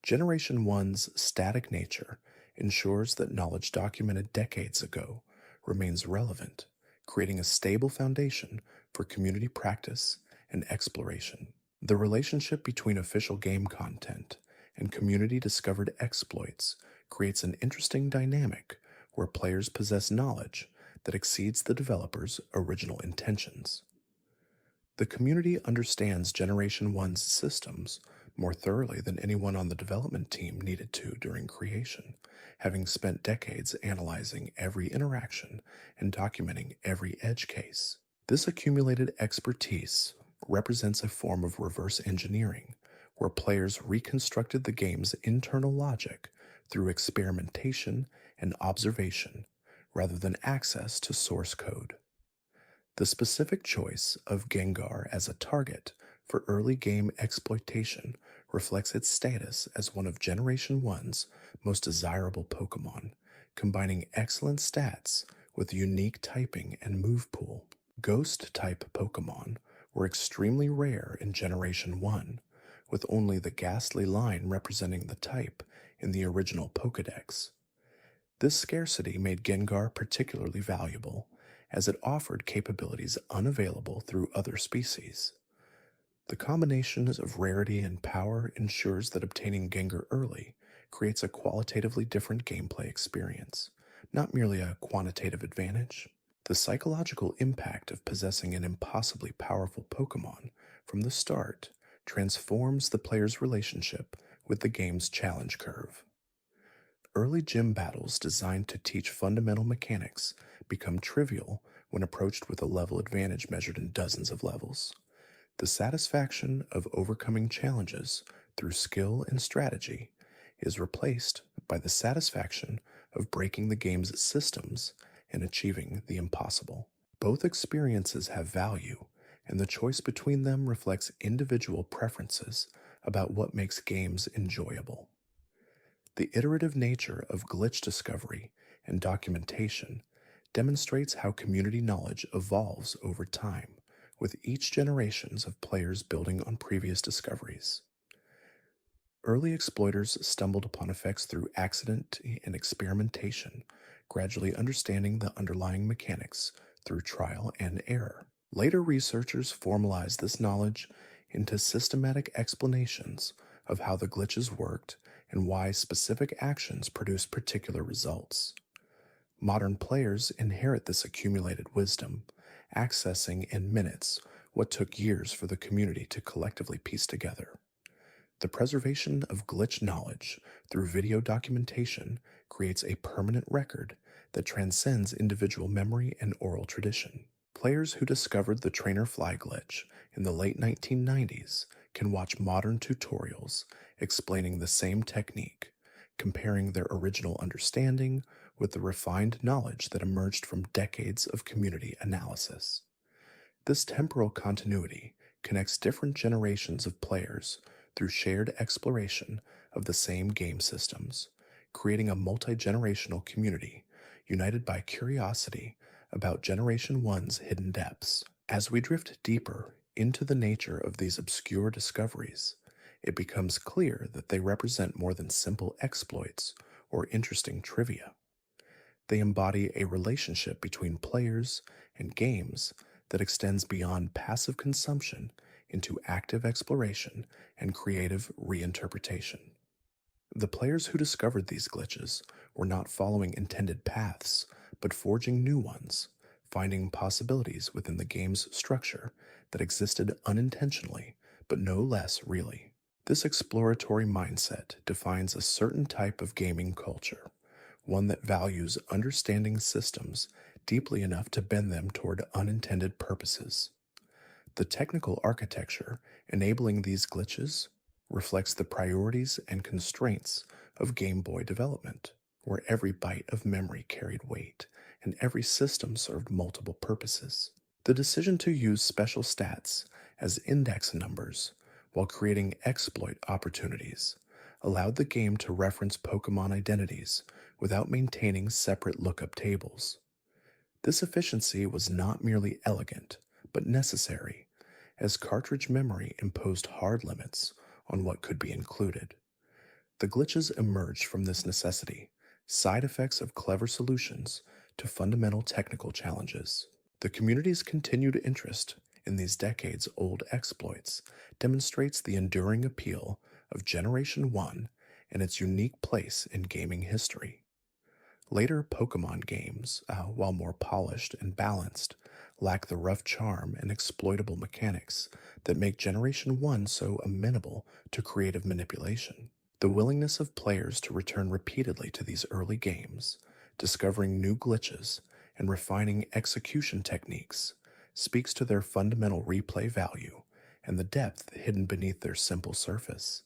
Generation 1's static nature ensures that knowledge documented decades ago remains relevant, creating a stable foundation for community practice and exploration. The relationship between official game content and community-discovered exploits creates an interesting dynamic where players possess knowledge that exceeds the developer's original intentions. The community understands Generation 1's systems more thoroughly than anyone on the development team needed to during creation, having spent decades analyzing every interaction and documenting every edge case. This accumulated expertise represents a form of reverse engineering, where players reconstructed the game's internal logic through experimentation and observation, rather than access to source code. The specific choice of Gengar as a target for early game exploitation reflects its status as one of Generation 1's most desirable Pokemon, combining excellent stats with unique typing and move pool. Ghost-type Pokemon were extremely rare in Generation 1, with only the ghastly line representing the type in the original Pokédex. This scarcity made Gengar particularly valuable, as it offered capabilities unavailable through other species. The combinations of rarity and power ensures that obtaining Gengar early creates a qualitatively different gameplay experience, not merely a quantitative advantage. The psychological impact of possessing an impossibly powerful Pokemon from the start transforms the player's relationship with the game's challenge curve. Early gym battles designed to teach fundamental mechanics become trivial when approached with a level advantage measured in dozens of levels. The satisfaction of overcoming challenges through skill and strategy is replaced by the satisfaction of breaking the game's systems and achieving the impossible. Both experiences have value, and the choice between them reflects individual preferences about what makes games enjoyable. The iterative nature of glitch discovery and documentation demonstrates how community knowledge evolves over time, with each generations of players building on previous discoveries. Early exploiters stumbled upon effects through accident and experimentation, gradually understanding the underlying mechanics through trial and error. Later researchers formalized this knowledge into systematic explanations of how the glitches worked and why specific actions produced particular results. Modern players inherit this accumulated wisdom, accessing in minutes what took years for the community to collectively piece together. The preservation of glitch knowledge through video documentation creates a permanent record that transcends individual memory and oral tradition. Players who discovered the trainer fly glitch in the late 1990s can watch modern tutorials explaining the same technique, comparing their original understanding with the refined knowledge that emerged from decades of community analysis. This temporal continuity connects different generations of players through shared exploration of the same game systems, creating a multi-generational community united by curiosity about Generation 1's hidden depths. As we drift deeper into the nature of these obscure discoveries, it becomes clear that they represent more than simple exploits or interesting trivia. They embody a relationship between players and games that extends beyond passive consumption into active exploration and creative reinterpretation. The players who discovered these glitches were not following intended paths, but forging new ones, finding possibilities within the game's structure that existed unintentionally, but no less really. This exploratory mindset defines a certain type of gaming culture, one that values understanding systems deeply enough to bend them toward unintended purposes. The technical architecture enabling these glitches reflects the priorities and constraints of Game Boy development, where every byte of memory carried weight and every system served multiple purposes. The decision to use special stats as index numbers while creating exploit opportunities allowed the game to reference Pokemon identities without maintaining separate lookup tables. This efficiency was not merely elegant, but necessary, as cartridge memory imposed hard limits on what could be included. The glitches emerged from this necessity, side effects of clever solutions to fundamental technical challenges. The community's continued interest in these decades-old exploits demonstrates the enduring appeal of Generation 1 and its unique place in gaming history. Later Pokemon games, while more polished and balanced, lack the rough charm and exploitable mechanics that make Generation 1 so amenable to creative manipulation. The willingness of players to return repeatedly to these early games, discovering new glitches, and refining execution techniques speaks to their fundamental replay value and the depth hidden beneath their simple surface.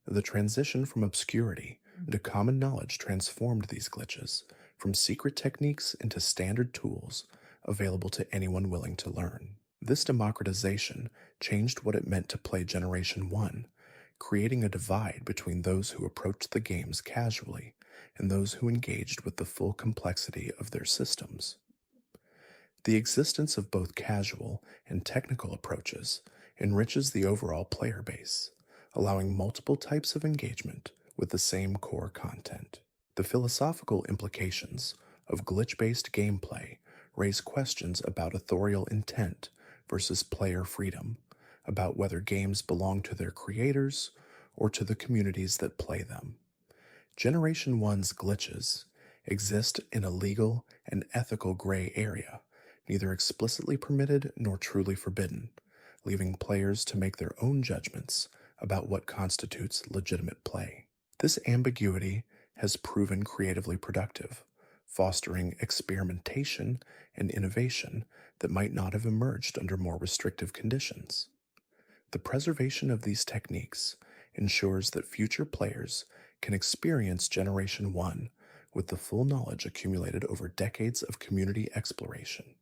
The transition from obscurity to common knowledge transformed these glitches from secret techniques into standard tools available to anyone willing to learn. This democratization changed what it meant to play Generation 1, creating a divide between those who approached the games casually and those who engaged with the full complexity of their systems. The existence of both casual and technical approaches enriches the overall player base, allowing multiple types of engagement with the same core content. The philosophical implications of glitch-based gameplay raise questions about authorial intent versus player freedom, about whether games belong to their creators or to the communities that play them. Generation 1's glitches exist in a legal and ethical gray area, neither explicitly permitted nor truly forbidden, leaving players to make their own judgments about what constitutes legitimate play. This ambiguity has proven creatively productive, fostering experimentation and innovation that might not have emerged under more restrictive conditions. The preservation of these techniques ensures that future players can experience Generation 1 with the full knowledge accumulated over decades of community exploration.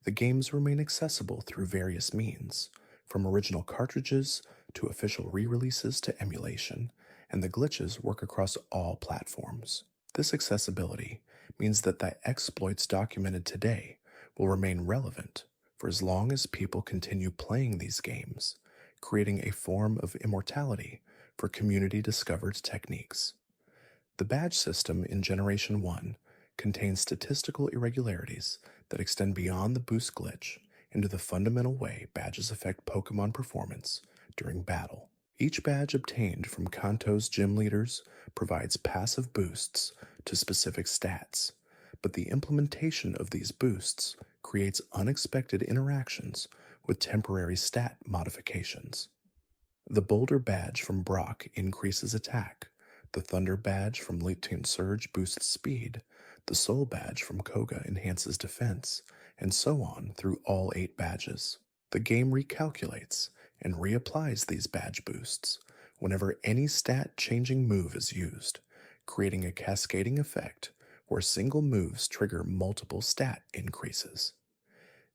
The games remain accessible through various means, from original cartridges to official re-releases to emulation, and the glitches work across all platforms. This accessibility means that the exploits documented today will remain relevant for as long as people continue playing these games, creating a form of immortality for community-discovered techniques. The badge system in Generation 1 contains statistical irregularities that extend beyond the boost glitch into the fundamental way badges affect Pokémon performance during battle. Each badge obtained from Kanto's gym leaders provides passive boosts to specific stats, but the implementation of these boosts creates unexpected interactions with temporary stat modifications. The Boulder badge from Brock increases attack, the Thunder badge from Lipton Surge boosts speed, the Soul badge from Koga enhances defense, and so on through all 8 badges. The game recalculates and reapplies these badge boosts whenever any stat-changing move is used, creating a cascading effect where single moves trigger multiple stat increases.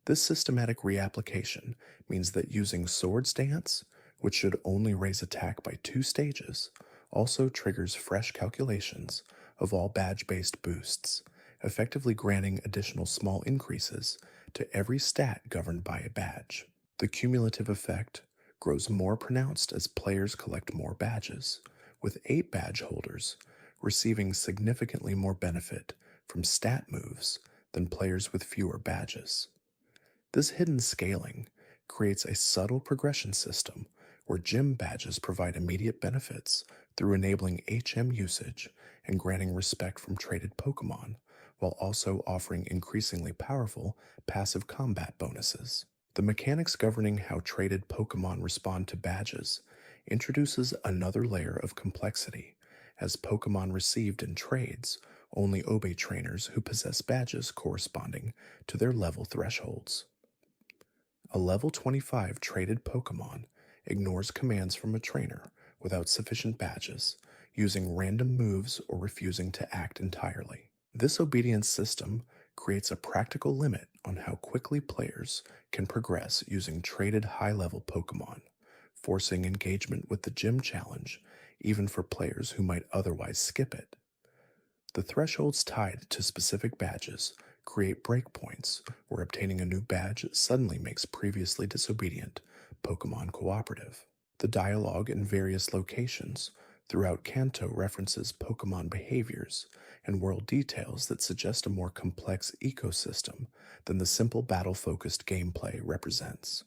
This systematic reapplication means that using Sword's Dance, which should only raise attack by 2 stages, also triggers fresh calculations of all badge-based boosts, effectively granting additional small increases to every stat governed by a badge. The cumulative effect grows more pronounced as players collect more badges, with 8 badge holders receiving significantly more benefit from stat moves than players with fewer badges. This hidden scaling creates a subtle progression system where gym badges provide immediate benefits through enabling HM usage and granting respect from traded Pokémon, while also offering increasingly powerful passive combat bonuses. The mechanics governing how traded Pokémon respond to badges introduces another layer of complexity, as Pokémon received in trades only obey trainers who possess badges corresponding to their level thresholds. A level 25 traded Pokémon ignores commands from a trainer without sufficient badges, using random moves or refusing to act entirely. This obedience system creates a practical limit on how quickly players can progress using traded high-level Pokémon, forcing engagement with the gym challenge even for players who might otherwise skip it. The thresholds tied to specific badges create breakpoints where obtaining a new badge suddenly makes previously disobedient Pokémon cooperative. The dialogue in various locations throughout Kanto references Pokémon behaviors and world details that suggest a more complex ecosystem than the simple battle-focused gameplay represents.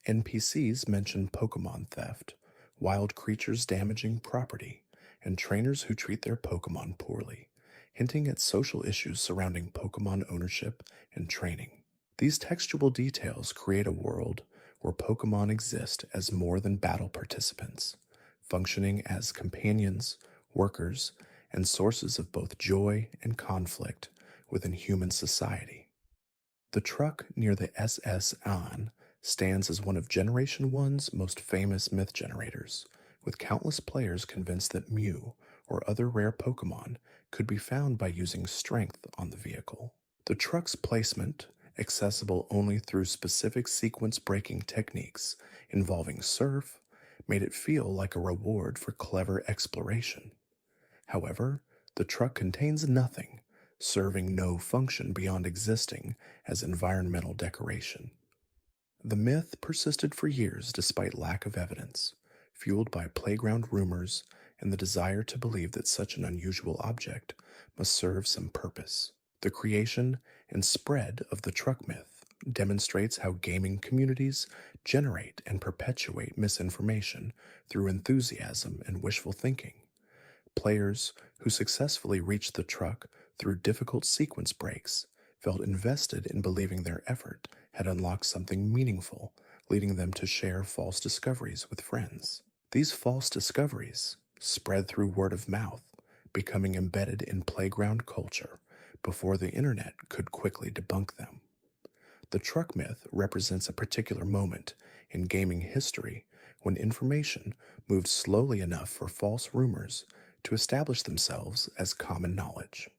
NPCs mention Pokémon theft, wild creatures damaging property, and trainers who treat their Pokémon poorly, hinting at social issues surrounding Pokémon ownership and training. These textual details create a world where Pokémon exist as more than battle participants, functioning as companions, workers, and sources of both joy and conflict within human society. The truck near the SS An stands as one of Generation 1's most famous myth generators, with countless players convinced that Mew or other rare Pokémon could be found by using strength on the vehicle. The truck's placement, accessible only through specific sequence-breaking techniques involving surf, made it feel like a reward for clever exploration. However, the truck contains nothing, serving no function beyond existing as environmental decoration. The myth persisted for years despite lack of evidence, fueled by playground rumors and the desire to believe that such an unusual object must serve some purpose. The creation and spread of the truck myth demonstrates how gaming communities generate and perpetuate misinformation through enthusiasm and wishful thinking. Players who successfully reached the truck through difficult sequence breaks felt invested in believing their effort had unlocked something meaningful, leading them to share false discoveries with friends. These false discoveries spread through word of mouth, becoming embedded in playground culture before the internet could quickly debunk them. The truck myth represents a particular moment in gaming history when information moved slowly enough for false rumors to establish themselves as common knowledge.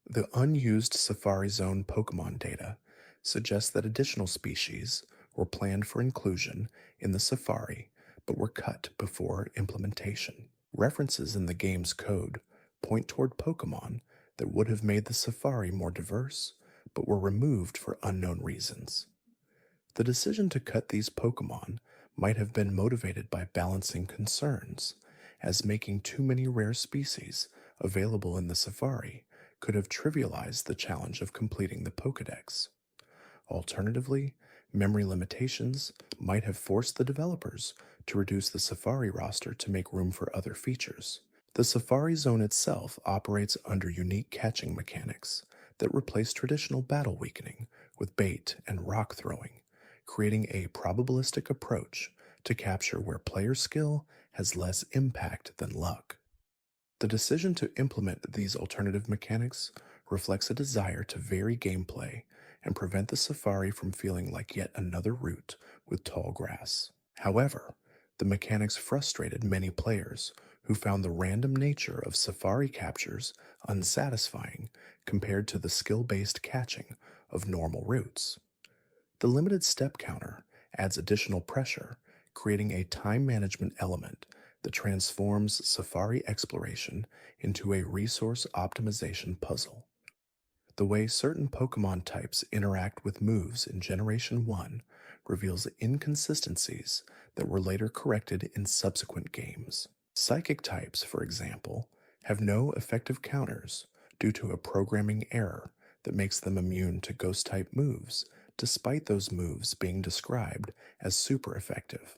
The unused Safari Zone Pokemon data suggests that additional species were planned for inclusion in the Safari but were cut before implementation. References in the game's code point toward Pokemon that would have made the Safari more diverse but were removed for unknown reasons. The decision to cut these Pokemon might have been motivated by balancing concerns, as making too many rare species available in the Safari could have trivialized the challenge of completing the Pokédex. Alternatively, memory limitations might have forced the developers to reduce the Safari roster to make room for other features. The Safari Zone itself operates under unique catching mechanics that replace traditional battle weakening with bait and rock throwing, creating a probabilistic approach to capture where player skill has less impact than luck. The decision to implement these alternative mechanics reflects a desire to vary gameplay and prevent the Safari from feeling like yet another route with tall grass. However, the mechanics frustrated many players who found the random nature of Safari captures unsatisfying compared to the skill-based catching of normal routes. The limited step counter adds additional pressure, creating a time management element that transforms Safari exploration into a resource optimization puzzle. The way certain Pokemon types interact with moves in Generation 1 reveals inconsistencies that were later corrected in subsequent games. Psychic types, for example, have no effective counters due to a programming error that makes them immune to Ghost-type moves, despite those moves being described as super effective.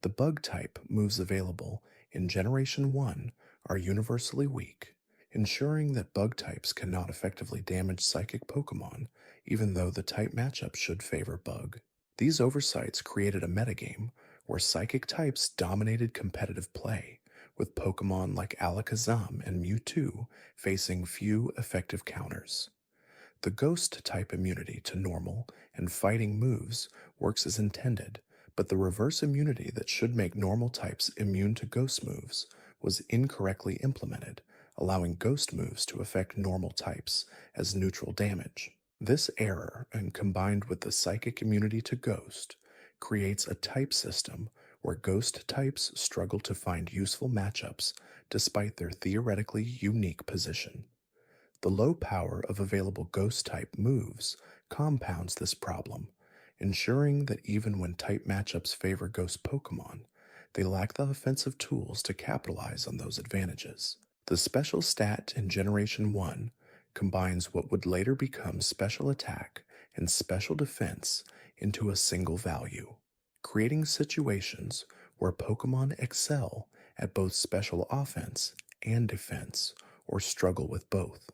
The Bug-type moves available in Generation 1 are universally weak, ensuring that Bug types cannot effectively damage Psychic Pokemon, even though the type matchup should favor Bug. These oversights created a metagame where Psychic types dominated competitive play, with Pokemon like Alakazam and Mewtwo facing few effective counters. The Ghost-type immunity to normal and fighting moves works as intended, but the reverse immunity that should make normal types immune to Ghost moves was incorrectly implemented, allowing Ghost moves to affect normal types as neutral damage. This error, and combined with the Psychic immunity to Ghost, creates a type system where Ghost types struggle to find useful matchups despite their theoretically unique position. The low power of available Ghost-type moves compounds this problem, ensuring that even when type matchups favor Ghost Pokemon, they lack the offensive tools to capitalize on those advantages. The special stat in Generation 1 combines what would later become special attack and special defense into a single value, creating situations where Pokemon excel at both special offense and defense, or struggle with both.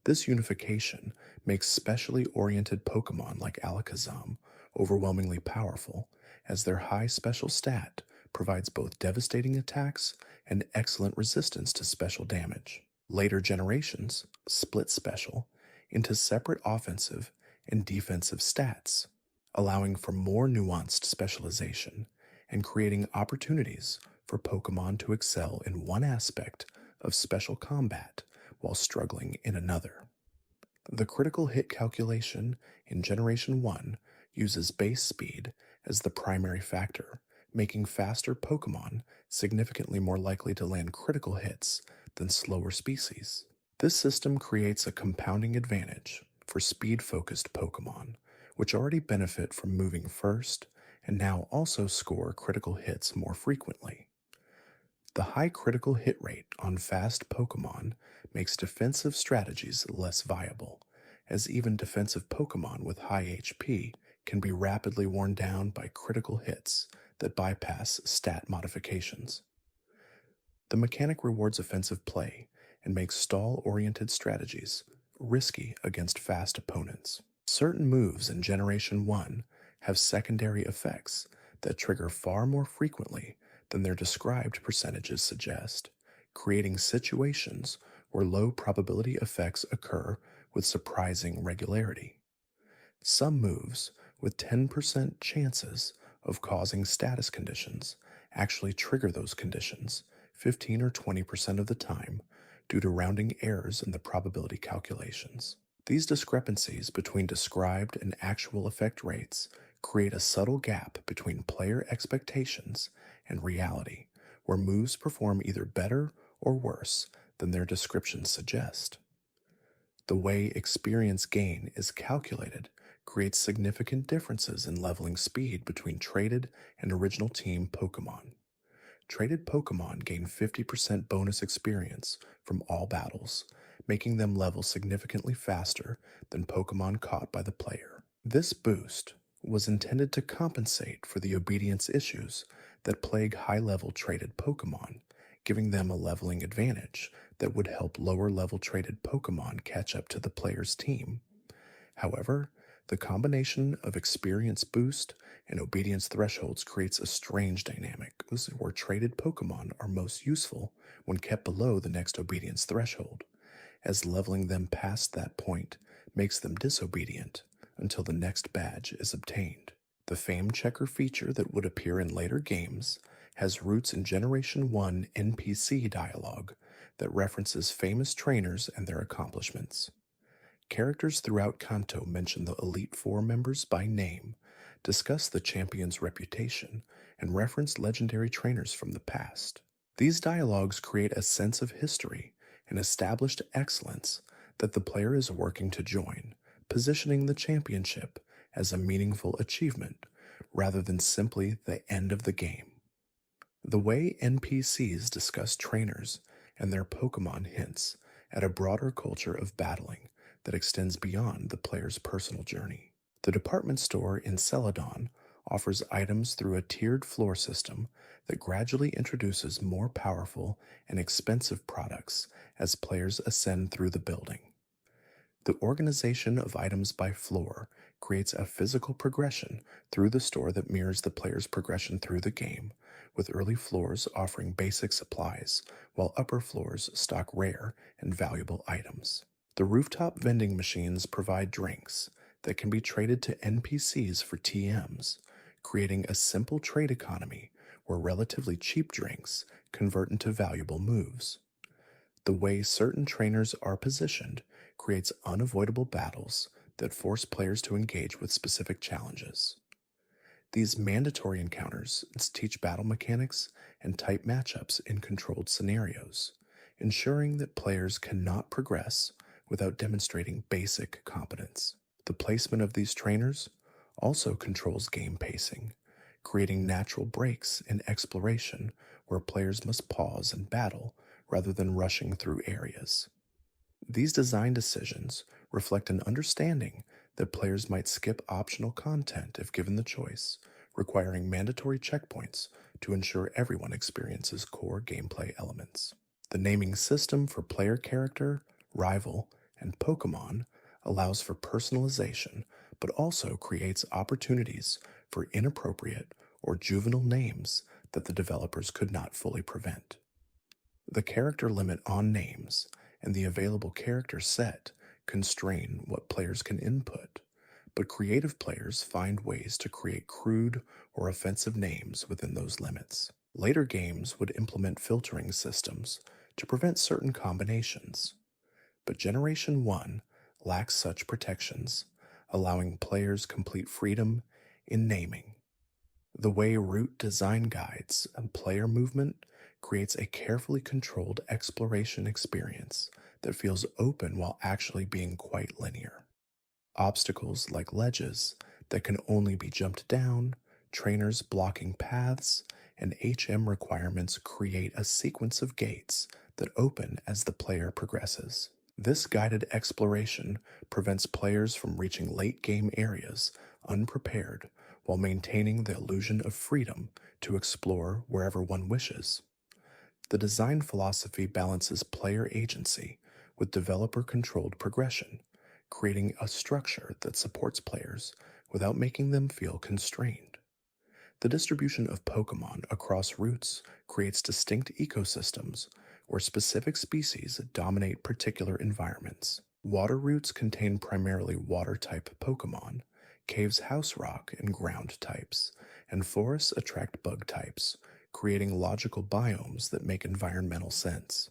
This unification makes specially oriented Pokemon like Alakazam overwhelmingly powerful, as their high special stat provides both devastating attacks and excellent resistance to special damage. Later generations split special into separate offensive and defensive stats, allowing for more nuanced specialization and creating opportunities for Pokemon to excel in one aspect of special combat while struggling in another. The critical hit calculation in Generation 1 uses base speed as the primary factor, making faster Pokemon significantly more likely to land critical hits than slower species. This system creates a compounding advantage for speed-focused Pokemon, which already benefit from moving first and now also score critical hits more frequently. The high critical hit rate on fast Pokemon makes defensive strategies less viable, as even defensive Pokemon with high HP can be rapidly worn down by critical hits that bypass stat modifications. The mechanic rewards offensive play and makes stall-oriented strategies risky against fast opponents. Certain moves in Generation 1 have secondary effects that trigger far more frequently than their described percentages suggest, creating situations where low probability effects occur with surprising regularity. Some moves with 10% chances of causing status conditions actually trigger those conditions 15 or 20% of the time due to rounding errors in the probability calculations. These discrepancies between described and actual effect rates create a subtle gap between player expectations and reality, where moves perform either better or worse than their descriptions suggest. The way experience gain is calculated creates significant differences in leveling speed between traded and original team Pokemon. Traded Pokemon gain 50% bonus experience from all battles, making them level significantly faster than Pokemon caught by the player. This boost was intended to compensate for the obedience issues that plague high-level traded Pokemon, giving them a leveling advantage that would help lower-level traded Pokemon catch up to the player's team. However, the combination of experience boost and obedience thresholds creates a strange dynamic where traded Pokemon are most useful when kept below the next obedience threshold, as leveling them past that point makes them disobedient until the next badge is obtained. The Fame Checker feature that would appear in later games has roots in Generation 1 NPC dialogue that references famous trainers and their accomplishments. Characters throughout Kanto mention the Elite Four members by name, discuss the champion's reputation, and reference legendary trainers from the past. These dialogues create a sense of history and established excellence that the player is working to join, positioning the championship as a meaningful achievement rather than simply the end of the game. The way NPCs discuss trainers and their Pokemon hints at a broader culture of battling that extends beyond the player's personal journey. The department store in Celadon offers items through a tiered floor system that gradually introduces more powerful and expensive products as players ascend through the building. The organization of items by floor creates a physical progression through the store that mirrors the player's progression through the game, with early floors offering basic supplies, while upper floors stock rare and valuable items. The rooftop vending machines provide drinks that can be traded to NPCs for TMs, creating a simple trade economy where relatively cheap drinks convert into valuable moves. The way certain trainers are positioned creates unavoidable battles that force players to engage with specific challenges. These mandatory encounters teach battle mechanics and type matchups in controlled scenarios, ensuring that players cannot progress without demonstrating basic competence. The placement of these trainers also controls game pacing, creating natural breaks in exploration where players must pause and battle rather than rushing through areas. These design decisions reflect an understanding that players might skip optional content if given the choice, requiring mandatory checkpoints to ensure everyone experiences core gameplay elements. The naming system for player character, rival, and Pokemon allows for personalization, but also creates opportunities for inappropriate or juvenile names that the developers could not fully prevent. The character limit on names and the available character set constrain what players can input, but creative players find ways to create crude or offensive names within those limits. Later games would implement filtering systems to prevent certain combinations, but Generation 1 lacks such protections, allowing players complete freedom in naming. The way route design guides and player movement creates a carefully controlled exploration experience that feels open while actually being quite linear. Obstacles like ledges that can only be jumped down, trainers blocking paths, and HM requirements create a sequence of gates that open as the player progresses. This guided exploration prevents players from reaching late game areas unprepared while maintaining the illusion of freedom to explore wherever one wishes. The design philosophy balances player agency with developer controlled progression, creating a structure that supports players without making them feel constrained. The distribution of Pokemon across routes creates distinct ecosystems where specific species dominate particular environments. Water routes contain primarily water-type Pokemon, caves house rock and ground types, and forests attract bug types, creating logical biomes that make environmental sense.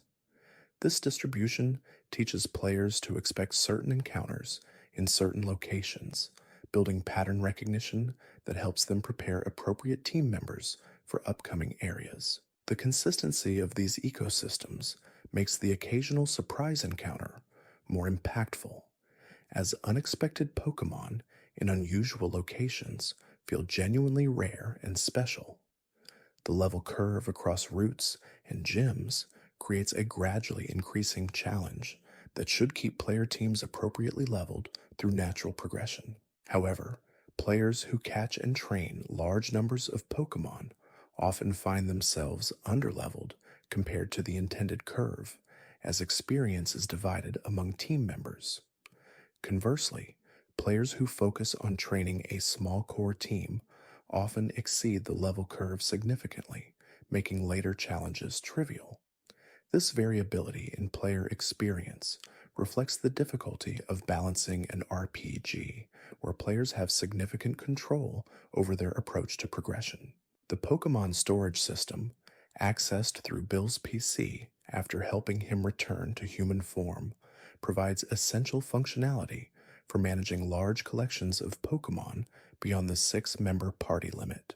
This distribution teaches players to expect certain encounters in certain locations, building pattern recognition that helps them prepare appropriate team members for upcoming areas. The consistency of these ecosystems makes the occasional surprise encounter more impactful, as unexpected Pokemon in unusual locations feel genuinely rare and special. The level curve across routes and gyms creates a gradually increasing challenge that should keep player teams appropriately leveled through natural progression. However, players who catch and train large numbers of Pokemon often find themselves underleveled compared to the intended curve, as experience is divided among team members. Conversely, players who focus on training a small core team often exceed the level curve significantly, making later challenges trivial. This variability in player experience reflects the difficulty of balancing an RPG where players have significant control over their approach to progression. The Pokemon storage system, accessed through Bill's PC after helping him return to human form, provides essential functionality for managing large collections of Pokemon beyond the 6-member party limit.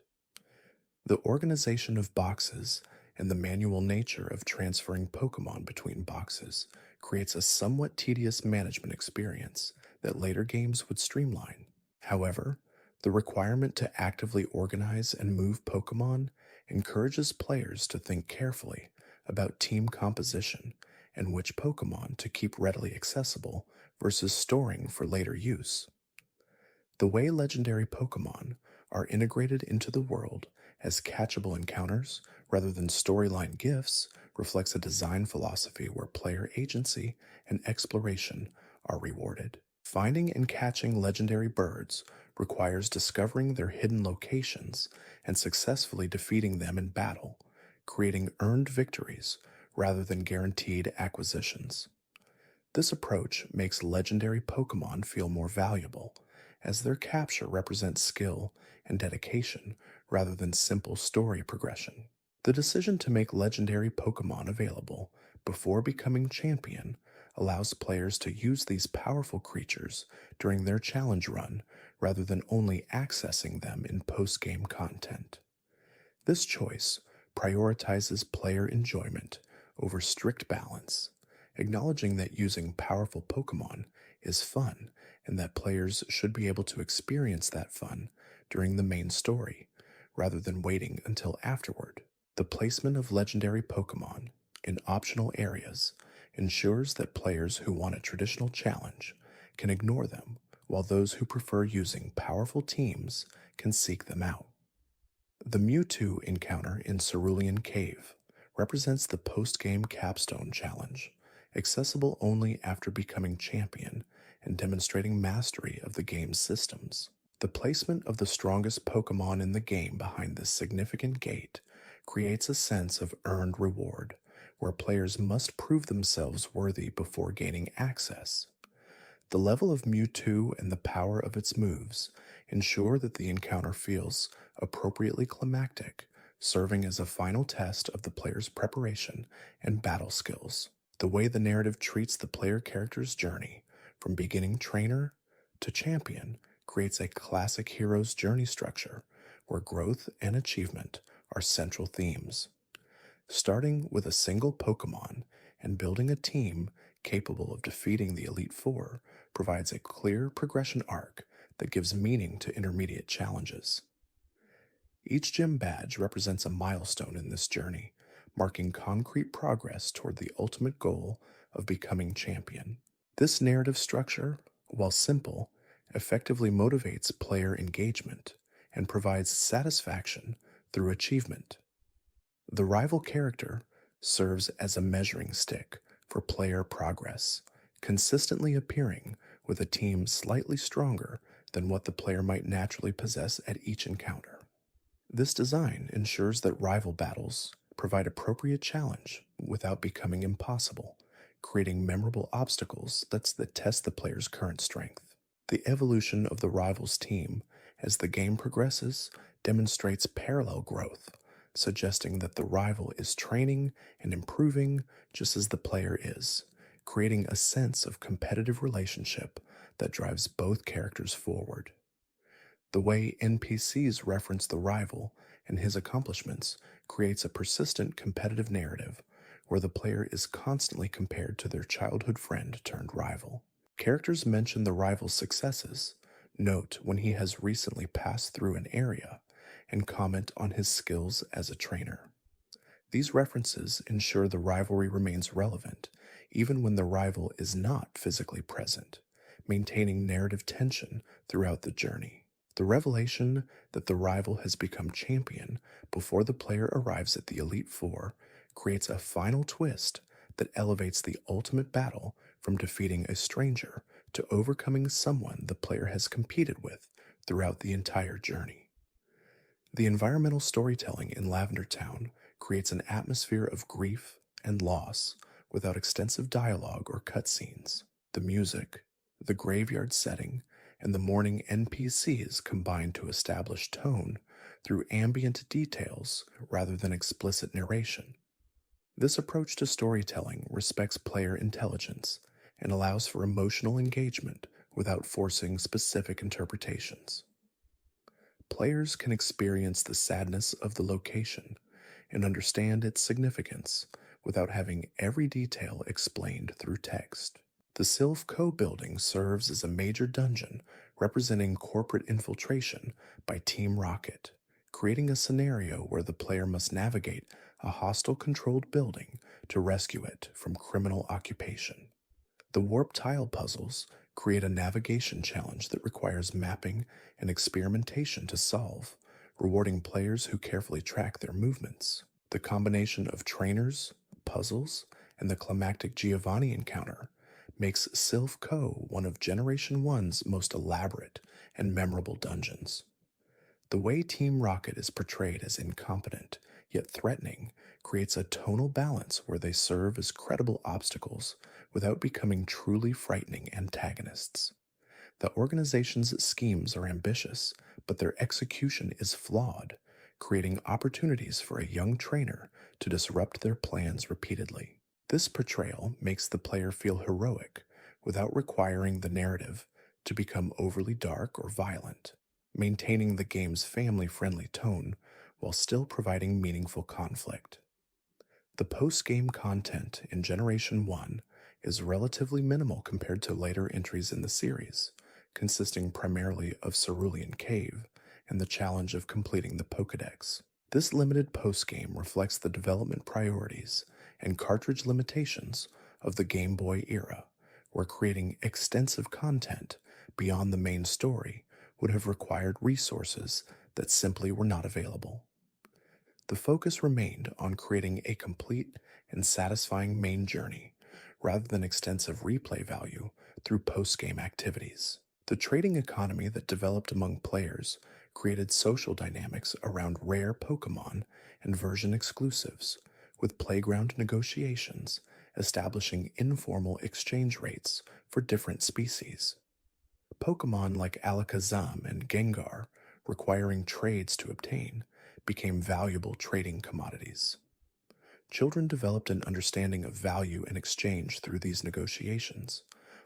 The organization of boxes and the manual nature of transferring Pokemon between boxes creates a somewhat tedious management experience that later games would streamline. However, the requirement to actively organize and move Pokemon encourages players to think carefully about team composition and which Pokemon to keep readily accessible versus storing for later use. The way legendary Pokemon are integrated into the world as catchable encounters rather than storyline gifts reflects a design philosophy where player agency and exploration are rewarded. Finding and catching legendary birds requires discovering their hidden locations and successfully defeating them in battle, creating earned victories rather than guaranteed acquisitions. This approach makes legendary Pokemon feel more valuable, as their capture represents skill and dedication rather than simple story progression. The decision to make legendary Pokemon available before becoming champion allows players to use these powerful creatures during their challenge run rather than only accessing them in post-game content. This choice prioritizes player enjoyment over strict balance, acknowledging that using powerful Pokemon is fun and that players should be able to experience that fun during the main story, rather than waiting until afterward. The placement of legendary Pokemon in optional areas ensures that players who want a traditional challenge can ignore them, while those who prefer using powerful teams can seek them out. The Mewtwo encounter in Cerulean Cave represents the post-game capstone challenge, accessible only after becoming champion and demonstrating mastery of the game's systems. The placement of the strongest Pokemon in the game behind this significant gate creates a sense of earned reward, where players must prove themselves worthy before gaining access. The level of Mewtwo and the power of its moves ensure that the encounter feels appropriately climactic, serving as a final test of the player's preparation and battle skills. The way the narrative treats the player character's journey, from beginning trainer to champion, creates a classic hero's journey structure where growth and achievement are central themes. Starting with a single Pokemon and building a team capable of defeating the Elite Four provides a clear progression arc that gives meaning to intermediate challenges. Each gym badge represents a milestone in this journey, marking concrete progress toward the ultimate goal of becoming champion. This narrative structure, while simple, effectively motivates player engagement and provides satisfaction through achievement. The rival character serves as a measuring stick for player progress, consistently appearing with a team slightly stronger than what the player might naturally possess at each encounter. This design ensures that rival battles provide appropriate challenge without becoming impossible, creating memorable obstacles that test the player's current strength. The evolution of the rival's team as the game progresses demonstrates parallel growth, suggesting that the rival is training and improving just as the player is, creating a sense of competitive relationship that drives both characters forward. The way NPCs reference the rival and his accomplishments creates a persistent competitive narrative where the player is constantly compared to their childhood friend turned rival. Characters mention the rival's successes, note when he has recently passed through an area, and comment on his skills as a trainer. These references ensure the rivalry remains relevant even when the rival is not physically present, maintaining narrative tension throughout the journey. The revelation that the rival has become champion before the player arrives at the Elite Four creates a final twist that elevates the ultimate battle from defeating a stranger to overcoming someone the player has competed with throughout the entire journey. The environmental storytelling in Lavender Town creates an atmosphere of grief and loss without extensive dialogue or cutscenes. The music, the graveyard setting, and the mourning NPCs combine to establish tone through ambient details rather than explicit narration. This approach to storytelling respects player intelligence and allows for emotional engagement without forcing specific interpretations. Players can experience the sadness of the location and understand its significance without having every detail explained through text. The Sylph Co building serves as a major dungeon representing corporate infiltration by Team Rocket, creating a scenario where the player must navigate a hostile-controlled building to rescue it from criminal occupation. The warp tile puzzles create a navigation challenge that requires mapping and experimentation to solve, rewarding players who carefully track their movements. The combination of trainers, puzzles, and the climactic Giovanni encounter makes Sylph Co one of Generation 1's most elaborate and memorable dungeons. The way Team Rocket is portrayed as incompetent yet threatening creates a tonal balance where they serve as credible obstacles without becoming truly frightening antagonists. The organization's schemes are ambitious, but their execution is flawed, creating opportunities for a young trainer to disrupt their plans repeatedly. This portrayal makes the player feel heroic without requiring the narrative to become overly dark or violent, maintaining the game's family-friendly tone while still providing meaningful conflict. The post-game content in Generation 1 is relatively minimal compared to later entries in the series, consisting primarily of Cerulean Cave and the challenge of completing the Pokédex. This limited post-game reflects the development priorities and cartridge limitations of the Game Boy era, where creating extensive content beyond the main story would have required resources that simply were not available. The focus remained on creating a complete and satisfying main journey, rather than extensive replay value through post-game activities. The trading economy that developed among players created social dynamics around rare Pokémon and version exclusives, with playground negotiations establishing informal exchange rates for different species. Pokémon like Alakazam and Gengar, requiring trades to obtain, became valuable trading commodities. Children developed an understanding of value and exchange through these negotiations,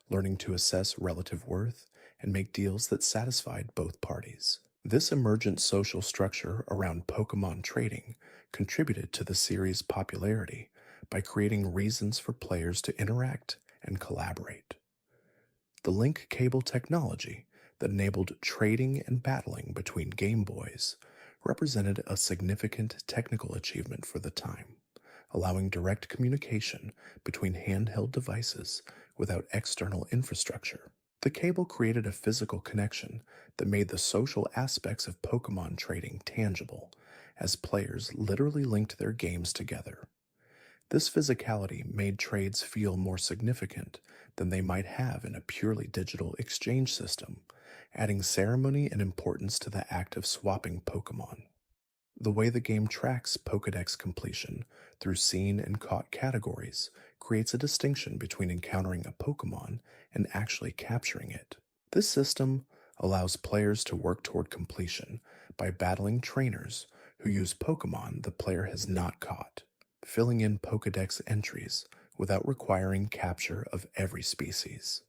learning to assess relative worth and make deals that satisfied both parties. This emergent social structure around Pokémon trading contributed to the series' popularity by creating reasons for players to interact and collaborate. The link cable technology that enabled trading and battling between Game Boys represented a significant technical achievement for the time, allowing direct communication between handheld devices without external infrastructure. The cable created a physical connection that made the social aspects of Pokemon trading tangible, as players literally linked their games together. This physicality made trades feel more significant than they might have in a purely digital exchange system, adding ceremony and importance to the act of swapping Pokemon. The way the game tracks Pokedex completion through seen and caught categories creates a distinction between encountering a Pokemon and actually capturing it. This system allows players to work toward completion by battling trainers who use Pokemon the player has not caught, filling in Pokedex entries without requiring capture of every species.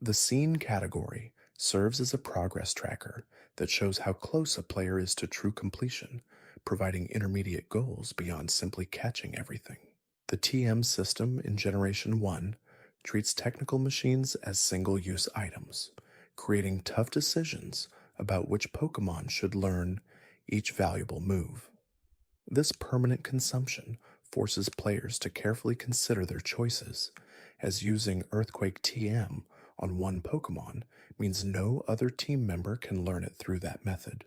The Scene category serves as a progress tracker that shows how close a player is to true completion, providing intermediate goals beyond simply catching everything. The TM system in Generation 1 treats technical machines as single-use items, creating tough decisions about which Pokemon should learn each valuable move. This permanent consumption forces players to carefully consider their choices, as using Earthquake TM on one Pokemon means no other team member can learn it through that method.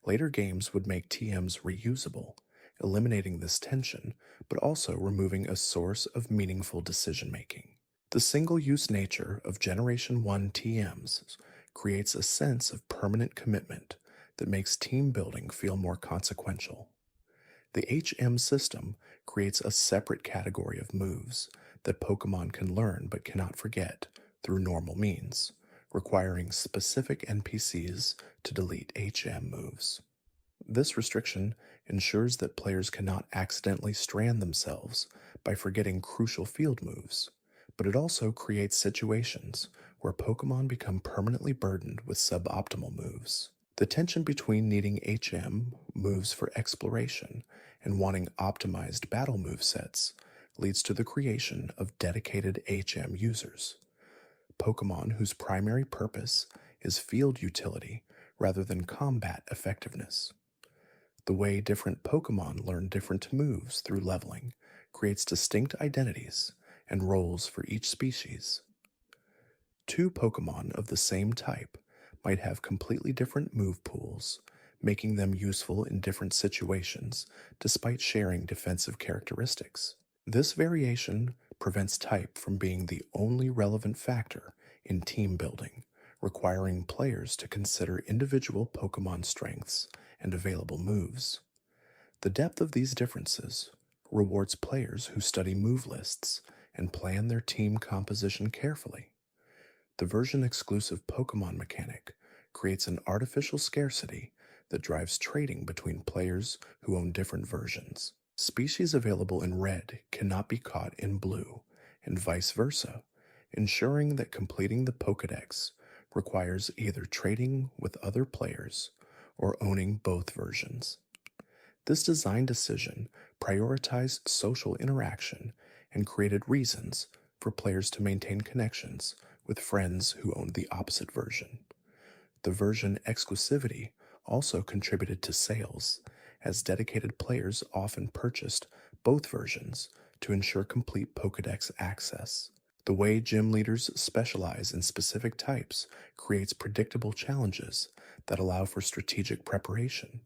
Later games would make TMs reusable, eliminating this tension, but also removing a source of meaningful decision making. The single use nature of Generation 1 TMs creates a sense of permanent commitment that makes team building feel more consequential. The HM system creates a separate category of moves that Pokemon can learn but cannot forget through normal means, requiring specific NPCs to delete HM moves. This restriction ensures that players cannot accidentally strand themselves by forgetting crucial field moves, but it also creates situations where Pokemon become permanently burdened with suboptimal moves. The tension between needing HM moves for exploration and wanting optimized battle movesets leads to the creation of dedicated HM users, Pokemon whose primary purpose is field utility rather than combat effectiveness. The way different Pokemon learn different moves through leveling creates distinct identities and roles for each species. Two Pokemon of the same type might have completely different move pools, making them useful in different situations despite sharing defensive characteristics. This variation prevents type from being the only relevant factor in team building, requiring players to consider individual Pokemon strengths and available moves. The depth of these differences rewards players who study move lists and plan their team composition carefully. The version-exclusive Pokemon mechanic creates an artificial scarcity that drives trading between players who own different versions. Species available in red cannot be caught in blue, and vice versa, ensuring that completing the Pokédex requires either trading with other players or owning both versions. This design decision prioritized social interaction and created reasons for players to maintain connections with friends who owned the opposite version. The version exclusivity also contributed to sales, as dedicated players often purchased both versions to ensure complete Pokédex access. The way gym leaders specialize in specific types creates predictable challenges that allow for strategic preparation.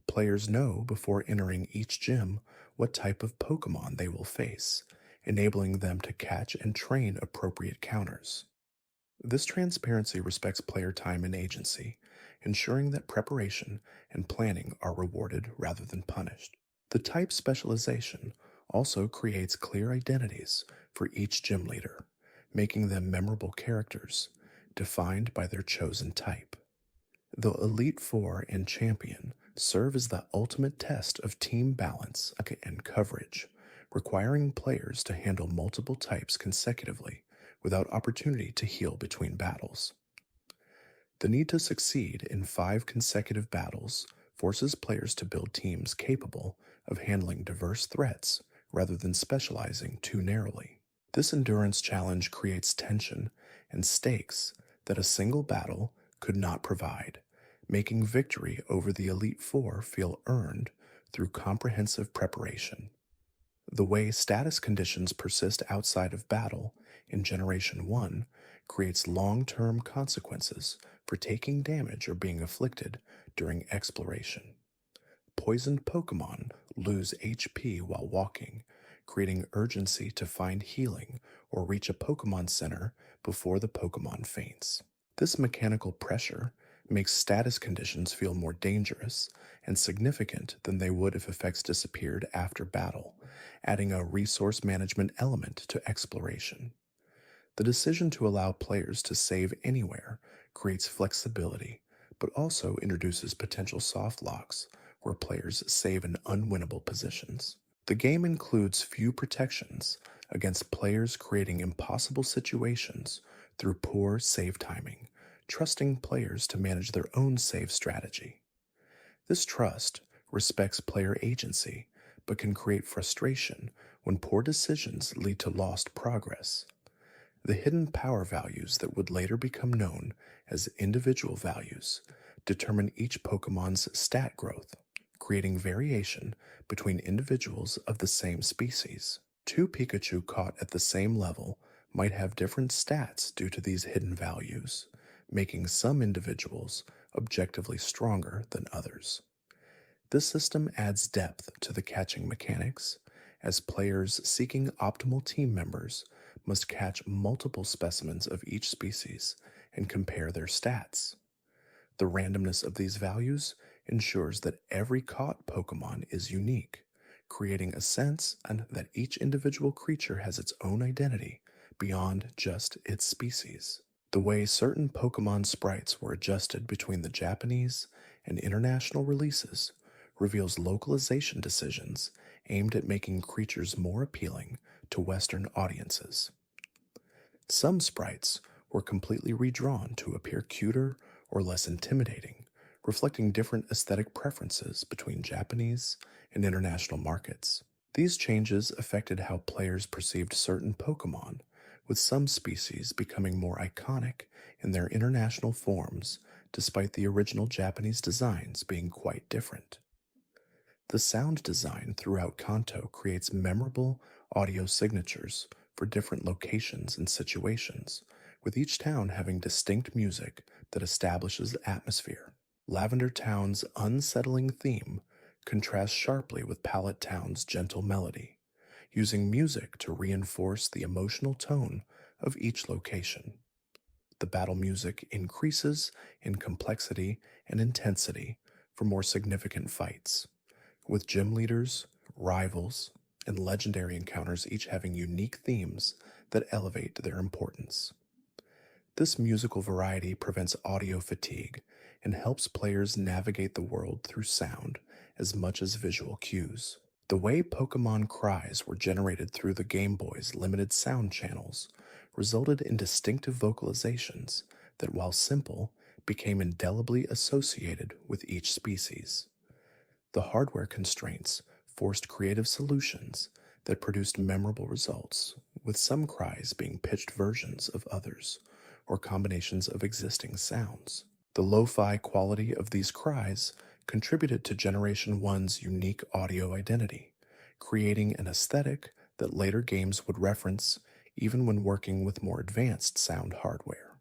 Players know before entering each gym what type of Pokemon they will face, enabling them to catch and train appropriate counters. This transparency respects player time and agency, ensuring that preparation and planning are rewarded rather than punished. The type specialization also creates clear identities for each gym leader, making them memorable characters, defined by their chosen type. The Elite Four and Champion serve as the ultimate test of team balance and coverage, requiring players to handle multiple types consecutively without opportunity to heal between battles. The need to succeed in 5 consecutive battles forces players to build teams capable of handling diverse threats rather than specializing too narrowly. This endurance challenge creates tension and stakes that a single battle could not provide, making victory over the Elite Four feel earned through comprehensive preparation. The way status conditions persist outside of battle in Generation 1 creates long term consequences for taking damage or being afflicted during exploration. Poisoned Pokemon lose HP while walking, creating urgency to find healing or reach a Pokemon Center before the Pokemon faints. This mechanical pressure makes status conditions feel more dangerous and significant than they would if effects disappeared after battle, adding a resource management element to exploration. The decision to allow players to save anywhere creates flexibility, but also introduces potential soft locks where players save in unwinnable positions. The game includes few protections against players creating impossible situations through poor save timing, trusting players to manage their own save strategy. This trust respects player agency, but can create frustration when poor decisions lead to lost progress. The hidden power values that would later become known as individual values determine each Pokemon's stat growth, creating variation between individuals of the same species. Two Pikachu caught at the same level might have different stats due to these hidden values, making some individuals objectively stronger than others. This system adds depth to the catching mechanics, as players seeking optimal team members must catch multiple specimens of each species and compare their stats. The randomness of these values ensures that every caught Pokemon is unique, creating a sense that each individual creature has its own identity beyond just its species. The way certain Pokemon sprites were adjusted between the Japanese and international releases reveals localization decisions aimed at making creatures more appealing to Western audiences. Some sprites were completely redrawn to appear cuter or less intimidating, reflecting different aesthetic preferences between Japanese and international markets. These changes affected how players perceived certain Pokemon, with some species becoming more iconic in their international forms despite the original Japanese designs being quite different. The sound design throughout Kanto creates memorable audio signatures for different locations and situations, with each town having distinct music that establishes atmosphere. Lavender Town's unsettling theme contrasts sharply with Pallet Town's gentle melody, using music to reinforce the emotional tone of each location. The battle music increases in complexity and intensity for more significant fights, with gym leaders, rivals, and legendary encounters each having unique themes that elevate their importance. This musical variety prevents audio fatigue and helps players navigate the world through sound as much as visual cues. The way Pokemon cries were generated through the Game Boy's limited sound channels resulted in distinctive vocalizations that, while simple, became indelibly associated with each species. The hardware constraints forced creative solutions that produced memorable results, with some cries being pitched versions of others, or combinations of existing sounds. The lo-fi quality of these cries contributed to Generation 1's unique audio identity, creating an aesthetic that later games would reference even when working with more advanced sound hardware.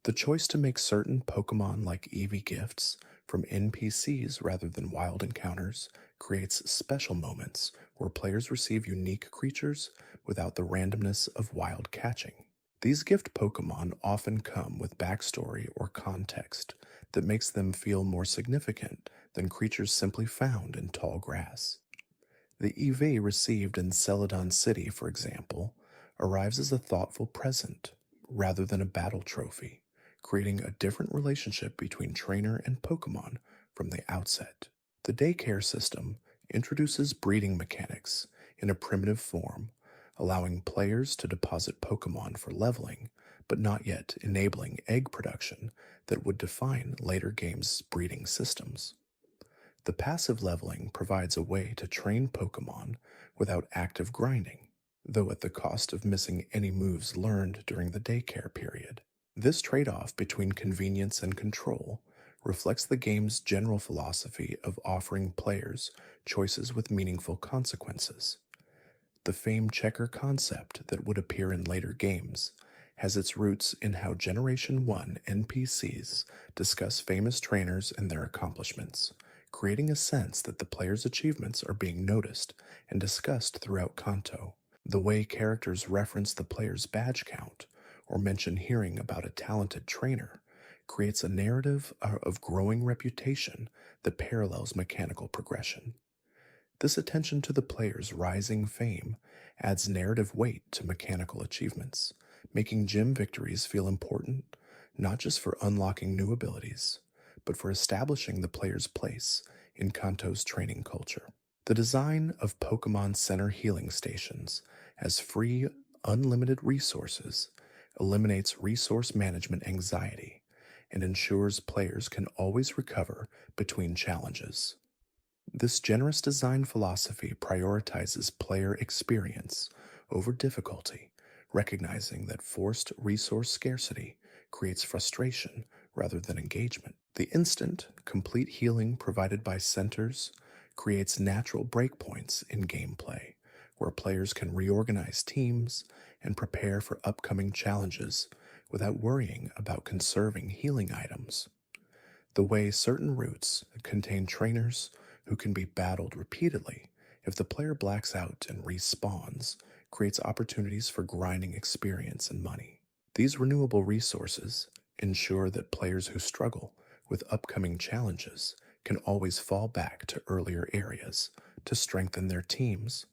The choice to make certain Pokemon like Eevee gifts from NPCs rather than wild encounters creates special moments where players receive unique creatures without the randomness of wild catching. These gift Pokemon often come with backstory or context that makes them feel more significant than creatures simply found in tall grass. The Eevee received in Celadon City, for example, arrives as a thoughtful present rather than a battle trophy, creating a different relationship between trainer and Pokemon from the outset. The daycare system introduces breeding mechanics in a primitive form, allowing players to deposit Pokemon for leveling, but not yet enabling egg production that would define later games' breeding systems. The passive leveling provides a way to train Pokemon without active grinding, though at the cost of missing any moves learned during the daycare period. This trade-off between convenience and control reflects the game's general philosophy of offering players choices with meaningful consequences. The famed checker concept that would appear in later games has its roots in how Generation 1 NPCs discuss famous trainers and their accomplishments, creating a sense that the player's achievements are being noticed and discussed throughout Kanto. The way characters reference the player's badge count or mention hearing about a talented trainer creates a narrative of growing reputation that parallels mechanical progression. This attention to the player's rising fame adds narrative weight to mechanical achievements, making gym victories feel important not just for unlocking new abilities, but for establishing the player's place in Kanto's training culture. The design of Pokemon Center healing stations as free, unlimited resources eliminates resource management anxiety and ensures players can always recover between challenges. This generous design philosophy prioritizes player experience over difficulty, recognizing that forced resource scarcity creates frustration rather than engagement. The instant, complete healing provided by centers creates natural breakpoints in gameplay, where players can reorganize teams and prepare for upcoming challenges without worrying about conserving healing items. The way certain routes contain trainers who can be battled repeatedly if the player blacks out and respawns creates opportunities for grinding experience and money. These renewable resources ensure that players who struggle with upcoming challenges can always fall back to earlier areas to strengthen their teams.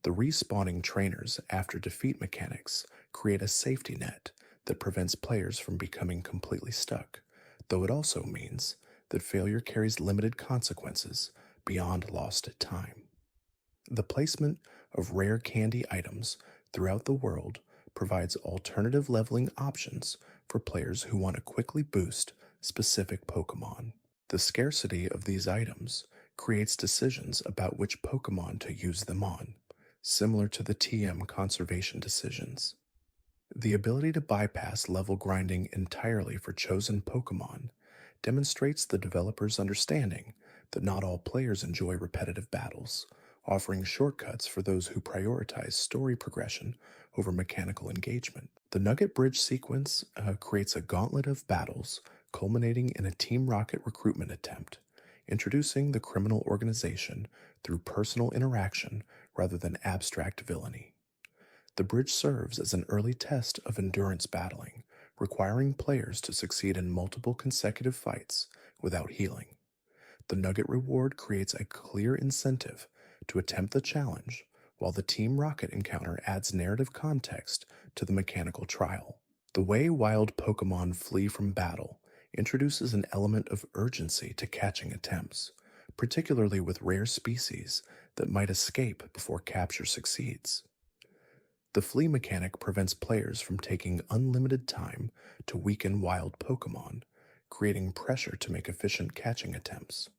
The respawning trainers after defeat mechanics create a safety net that prevents players from becoming completely stuck, though it also means that failure carries limited consequences beyond lost time. The placement of rare candy items throughout the world provides alternative leveling options for players who want to quickly boost specific Pokemon. The scarcity of these items creates decisions about which Pokemon to use them on, similar to the TM conservation decisions. The ability to bypass level grinding entirely for chosen Pokemon demonstrates the developer's understanding that not all players enjoy repetitive battles, offering shortcuts for those who prioritize story progression over mechanical engagement. The Nugget Bridge sequence creates a gauntlet of battles culminating in a Team Rocket recruitment attempt, introducing the criminal organization through personal interaction rather than abstract villainy. The bridge serves as an early test of endurance battling, requiring players to succeed in multiple consecutive fights without healing. The Nugget reward creates a clear incentive to attempt the challenge, while the Team Rocket encounter adds narrative context to the mechanical trial. The way wild Pokemon flee from battle introduces an element of urgency to catching attempts, particularly with rare species that might escape before capture succeeds. The flee mechanic prevents players from taking unlimited time to weaken wild Pokemon, creating pressure to make efficient catching attempts.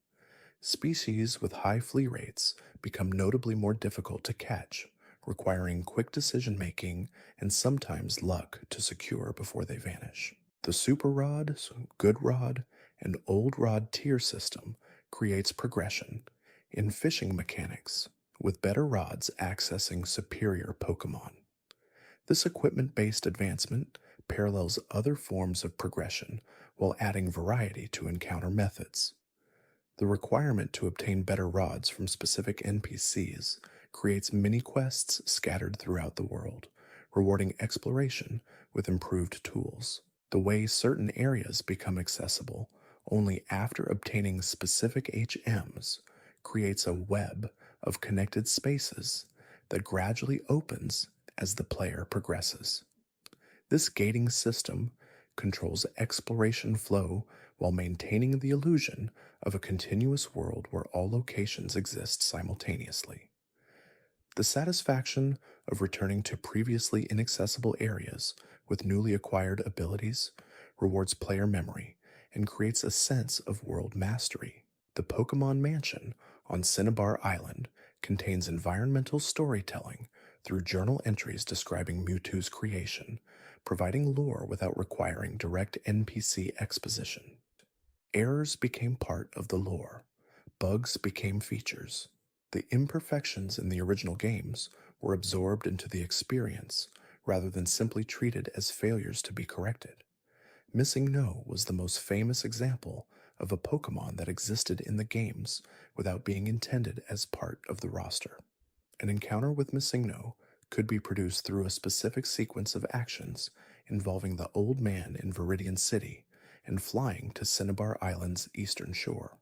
Species with high flee rates become notably more difficult to catch, requiring quick decision-making and sometimes luck to secure before they vanish. The Super Rod, Good Rod, and Old Rod tier system creates progression in fishing mechanics, with better rods accessing superior Pokemon. This equipment-based advancement parallels other forms of progression while adding variety to encounter methods. The requirement to obtain better rods from specific NPCs creates mini-quests scattered throughout the world, rewarding exploration with improved tools. The way certain areas become accessible only after obtaining specific HMs creates a web of connected spaces that gradually opens as the player progresses. This gating system controls exploration flow while maintaining the illusion of a continuous world where all locations exist simultaneously. The satisfaction of returning to previously inaccessible areas with newly acquired abilities rewards player memory and creates a sense of world mastery. The Pokemon Mansion on Cinnabar Island contains environmental storytelling through journal entries describing Mewtwo's creation, providing lore without requiring direct NPC exposition. Errors became part of the lore. Bugs became features. The imperfections in the original games were absorbed into the experience rather than simply treated as failures to be corrected. MissingNo was the most famous example of a Pokemon that existed in the games without being intended as part of the roster. An encounter with MissingNo could be produced through a specific sequence of actions involving the Old Man in Viridian City and flying to Cinnabar Island's eastern shore.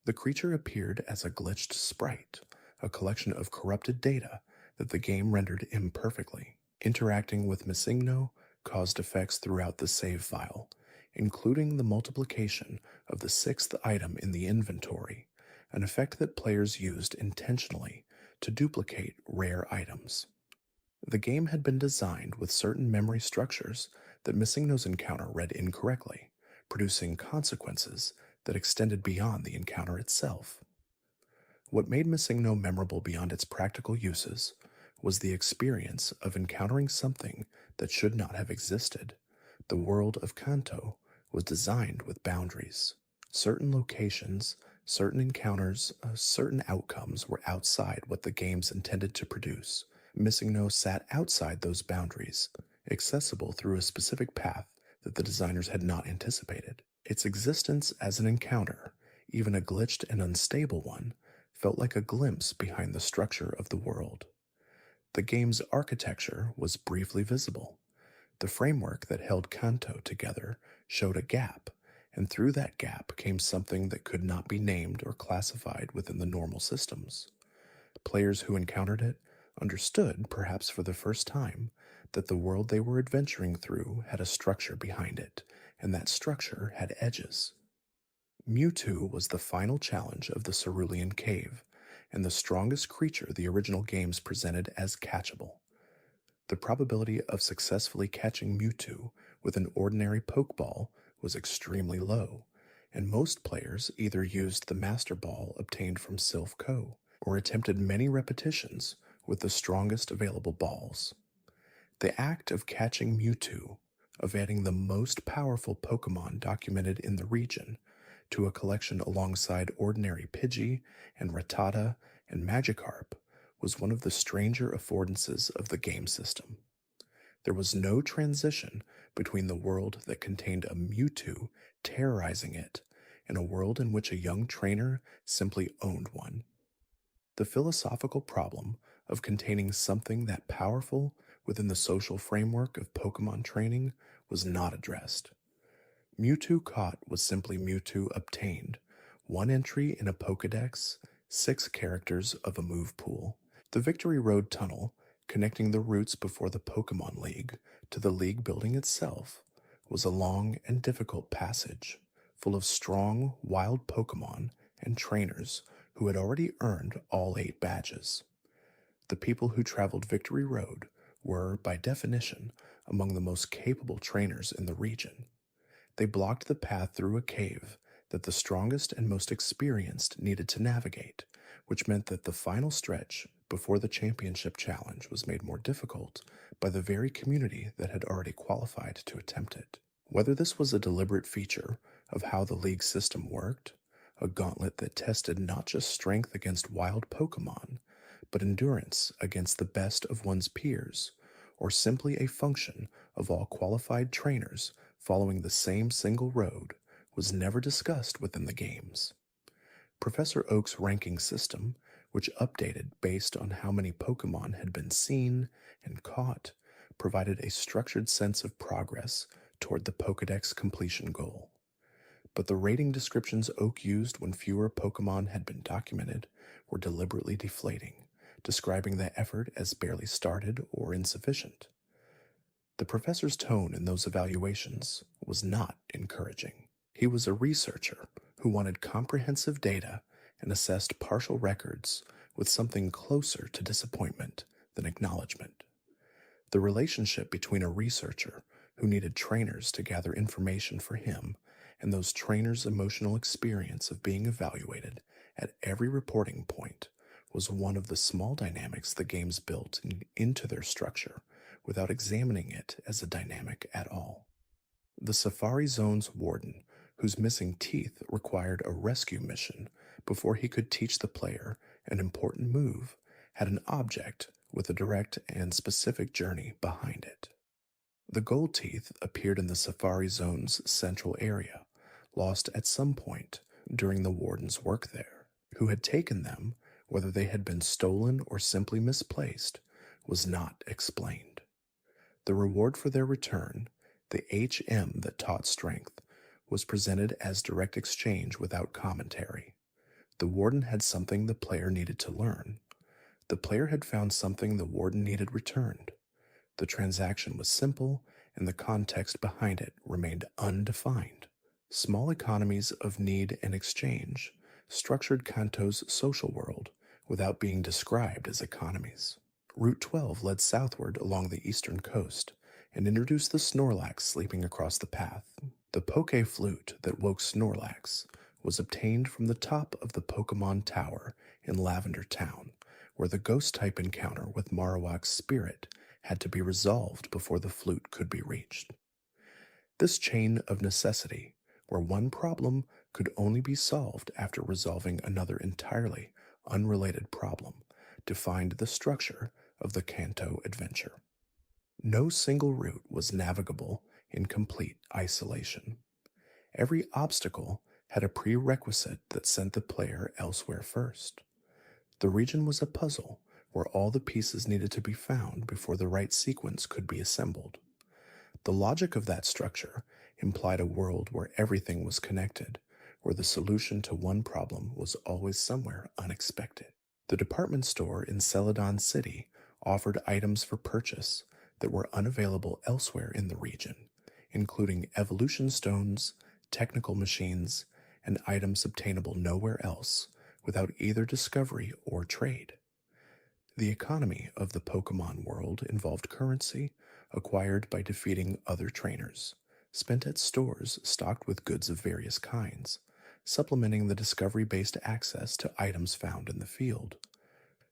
The creature appeared as a glitched sprite, a collection of corrupted data that the game rendered imperfectly. Interacting with MissingNo caused effects throughout the save file, including the multiplication of the sixth item in the inventory, an effect that players used intentionally to duplicate rare items. The game had been designed with certain memory structures that MissingNo's encounter read incorrectly, producing consequences that extended beyond the encounter itself. What made MissingNo memorable beyond its practical uses was the experience of encountering something that should not have existed. The world of Kanto was designed with boundaries. Certain locations, certain encounters, certain outcomes were outside what the games intended to produce. MissingNo sat outside those boundaries, accessible through a specific path that the designers had not anticipated. Its existence as an encounter, even a glitched and unstable one, felt like a glimpse behind the structure of the world. The game's architecture was briefly visible. The framework that held Kanto together showed a gap, and through that gap came something that could not be named or classified within the normal systems. Players who encountered it understood, perhaps for the first time, that the world they were adventuring through had a structure behind it, and that structure had edges. Mewtwo was the final challenge of the Cerulean Cave, and the strongest creature the original games presented as catchable. The probability of successfully catching Mewtwo with an ordinary Pokeball was extremely low, and most players either used the Master Ball obtained from Silph Co. or attempted many repetitions with the strongest available balls. The act of catching Mewtwo, of adding the most powerful Pokemon documented in the region to a collection alongside ordinary Pidgey and Rattata and Magikarp, was one of the stranger affordances of the game system. There was no transition between the world that contained a Mewtwo terrorizing it and a world in which a young trainer simply owned one. The philosophical problem of containing something that powerful within the social framework of Pokemon training was not addressed. Mewtwo caught was simply Mewtwo obtained, one entry in a Pokédex, 6 characters of a move pool. The Victory Road Tunnel, connecting the routes before the Pokemon League to the league building itself, was a long and difficult passage, full of strong, wild Pokemon and trainers who had already earned all 8 badges. The people who traveled Victory Road were, by definition, among the most capable trainers in the region. They blocked the path through a cave that the strongest and most experienced needed to navigate, which meant that the final stretch before the championship challenge was made more difficult by the very community that had already qualified to attempt it. Whether this was a deliberate feature of how the league system worked, a gauntlet that tested not just strength against wild Pokemon, but endurance against the best of one's peers, or simply a function of all qualified trainers following the same single road, was never discussed within the games. Professor Oak's ranking system, which updated based on how many Pokemon had been seen and caught, provided a structured sense of progress toward the Pokédex completion goal. But the rating descriptions Oak used when fewer Pokemon had been documented were deliberately deflating, describing the effort as barely started or insufficient. The professor's tone in those evaluations was not encouraging. He was a researcher who wanted comprehensive data and assessed partial records with something closer to disappointment than acknowledgement. The relationship between a researcher who needed trainers to gather information for him and those trainers' emotional experience of being evaluated at every reporting point was one of the small dynamics the games built into their structure without examining it as a dynamic at all. The Safari Zone's warden, whose missing teeth required a rescue mission before he could teach the player an important move, had an object with a direct and specific journey behind it. The gold teeth appeared in the Safari Zone's central area, lost at some point during the warden's work there. Who had taken them, whether they had been stolen or simply misplaced, was not explained. The reward for their return, the HM that taught strength, was presented as direct exchange without commentary. The warden had something the player needed to learn. The player had found something the warden needed returned. The transaction was simple, and the context behind it remained undefined. Small economies of need and exchange structured Kanto's social world without being described as economies. Route 12 led southward along the eastern coast and introduced the Snorlax sleeping across the path. The Poke Flute that woke Snorlax was obtained from the top of the Pokémon Tower in Lavender Town, where the ghost-type encounter with Marowak's spirit had to be resolved before the flute could be reached. This chain of necessity, where one problem could only be solved after resolving another entirely unrelated problem, defined the structure of the Kanto adventure. No single route was navigable in complete isolation. Every obstacle had a prerequisite that sent the player elsewhere first. The region was a puzzle where all the pieces needed to be found before the right sequence could be assembled. The logic of that structure implied a world where everything was connected, where the solution to one problem was always somewhere unexpected. The department store in Celadon City offered items for purchase that were unavailable elsewhere in the region, including evolution stones, technical machines, and items obtainable nowhere else without either discovery or trade. The economy of the Pokemon world involved currency acquired by defeating other trainers, spent at stores stocked with goods of various kinds, supplementing the discovery-based access to items found in the field.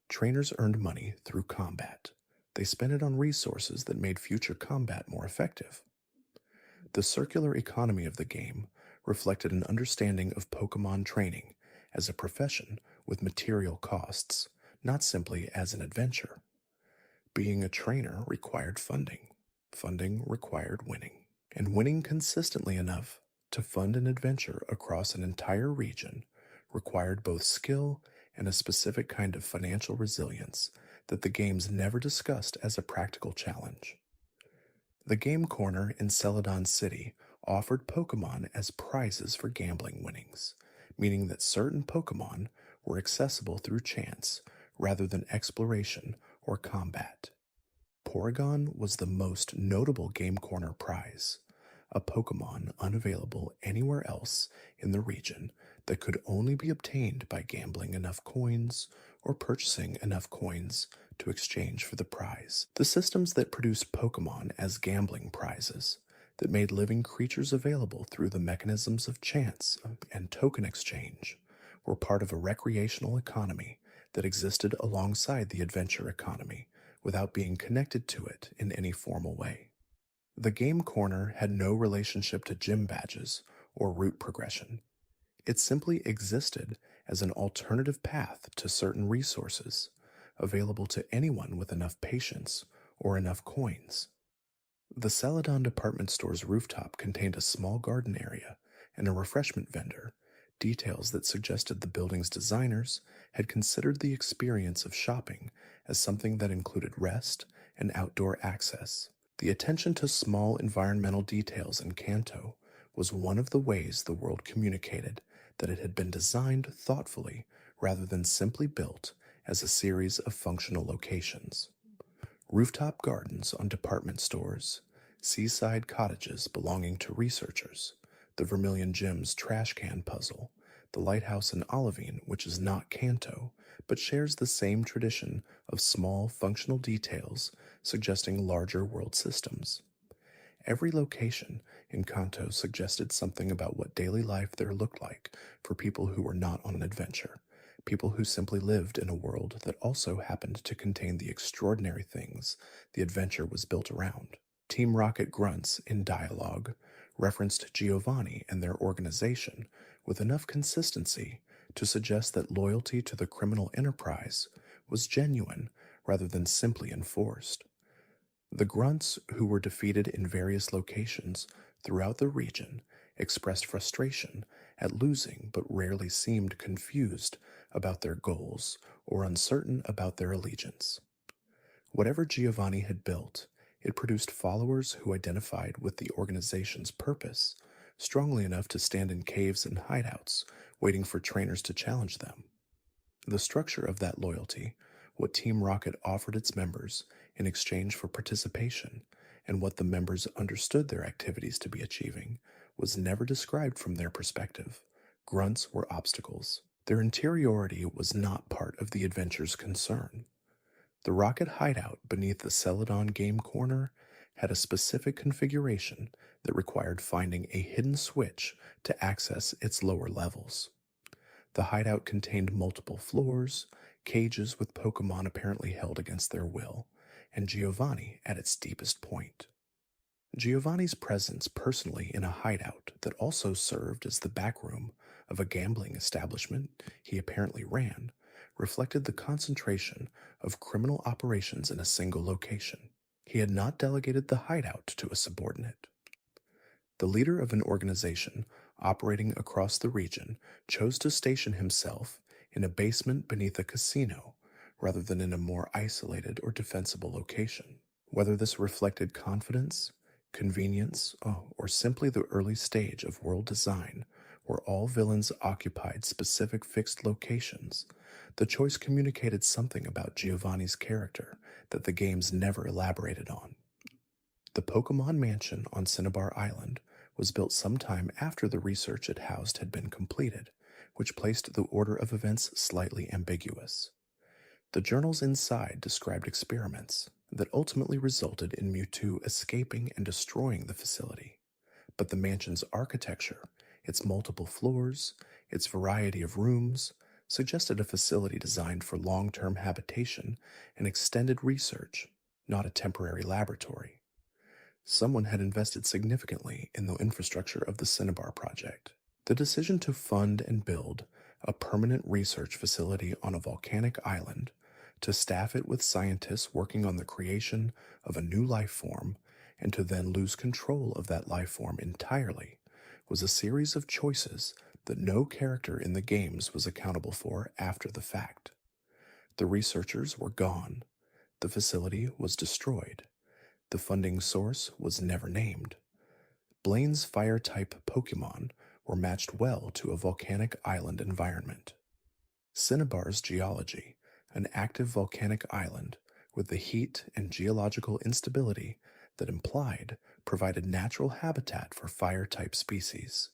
Trainers earned money through combat. They spent it on resources that made future combat more effective. The circular economy of the game reflected an understanding of Pokemon training as a profession with material costs, not simply as an adventure. Being a trainer required funding. Funding required winning. And winning consistently enough to fund an adventure across an entire region required both skill and a specific kind of financial resilience that the games never discussed as a practical challenge. The Game Corner in Celadon City offered Pokemon as prizes for gambling winnings, meaning that certain Pokemon were accessible through chance rather than exploration or combat. Porygon was the most notable Game Corner prize, a Pokemon unavailable anywhere else in the region that could only be obtained by gambling enough coins or purchasing enough coins to exchange for the prize. The systems that produced Pokemon as gambling prizes, that made living creatures available through the mechanisms of chance and token exchange, were part of a recreational economy that existed alongside the adventure economy without being connected to it in any formal way. The Game Corner had no relationship to gym badges or route progression. It simply existed as an alternative path to certain resources, available to anyone with enough patience or enough coins. The Celadon department store's rooftop contained a small garden area and a refreshment vendor, details that suggested the building's designers had considered the experience of shopping as something that included rest and outdoor access. The attention to small environmental details in Kanto was one of the ways the world communicated that it had been designed thoughtfully rather than simply built as a series of functional locations. Rooftop gardens on department stores, seaside cottages belonging to researchers, the Vermilion Gym's trash can puzzle, the lighthouse in Olivine, which is not Kanto, but shares the same tradition of small functional details suggesting larger world systems. Every location in Kanto suggested something about what daily life there looked like for people who were not on an adventure, people who simply lived in a world that also happened to contain the extraordinary things the adventure was built around. Team Rocket grunts in dialogue referenced Giovanni and their organization with enough consistency to suggest that loyalty to the criminal enterprise was genuine rather than simply enforced. The grunts, who were defeated in various locations throughout the region, expressed frustration at losing but rarely seemed confused about their goals or uncertain about their allegiance. Whatever Giovanni had built, it produced followers who identified with the organization's purpose strongly enough to stand in caves and hideouts, waiting for trainers to challenge them. The structure of that loyalty, what Team Rocket offered its members in exchange for participation, and what the members understood their activities to be achieving, was never described from their perspective. Grunts were obstacles. Their interiority was not part of the adventure's concern. The rocket hideout beneath the Celadon game corner had a specific configuration that required finding a hidden switch to access its lower levels. The hideout contained multiple floors, cages with Pokemon apparently held against their will, and Giovanni at its deepest point. Giovanni's presence personally in a hideout that also served as the backroom of a gambling establishment he apparently ran reflected the concentration of criminal operations in a single location. He had not delegated the hideout to a subordinate. The leader of an organization operating across the region chose to station himself in a basement beneath a casino rather than in a more isolated or defensible location. Whether this reflected confidence, convenience, or simply the early stage of world design where all villains occupied specific fixed locations, the choice communicated something about Giovanni's character that the games never elaborated on. The Pokemon Mansion on Cinnabar Island was built sometime after the research it housed had been completed, which placed the order of events slightly ambiguous. The journals inside described experiments that ultimately resulted in Mewtwo escaping and destroying the facility, but the mansion's architecture, its multiple floors, its variety of rooms, suggested a facility designed for long-term habitation and extended research, not a temporary laboratory. Someone had invested significantly in the infrastructure of the Cinnabar project. The decision to fund and build a permanent research facility on a volcanic island, to staff it with scientists working on the creation of a new life form, and to then lose control of that life form entirely, was a series of choices that no character in the games was accountable for after the fact. The researchers were gone. The facility was destroyed. The funding source was never named. Blaine's fire-type Pokemon were matched well to a volcanic island environment. Cinnabar's geology, an active volcanic island with the heat and geological instability that implied provided natural habitat for fire-type species.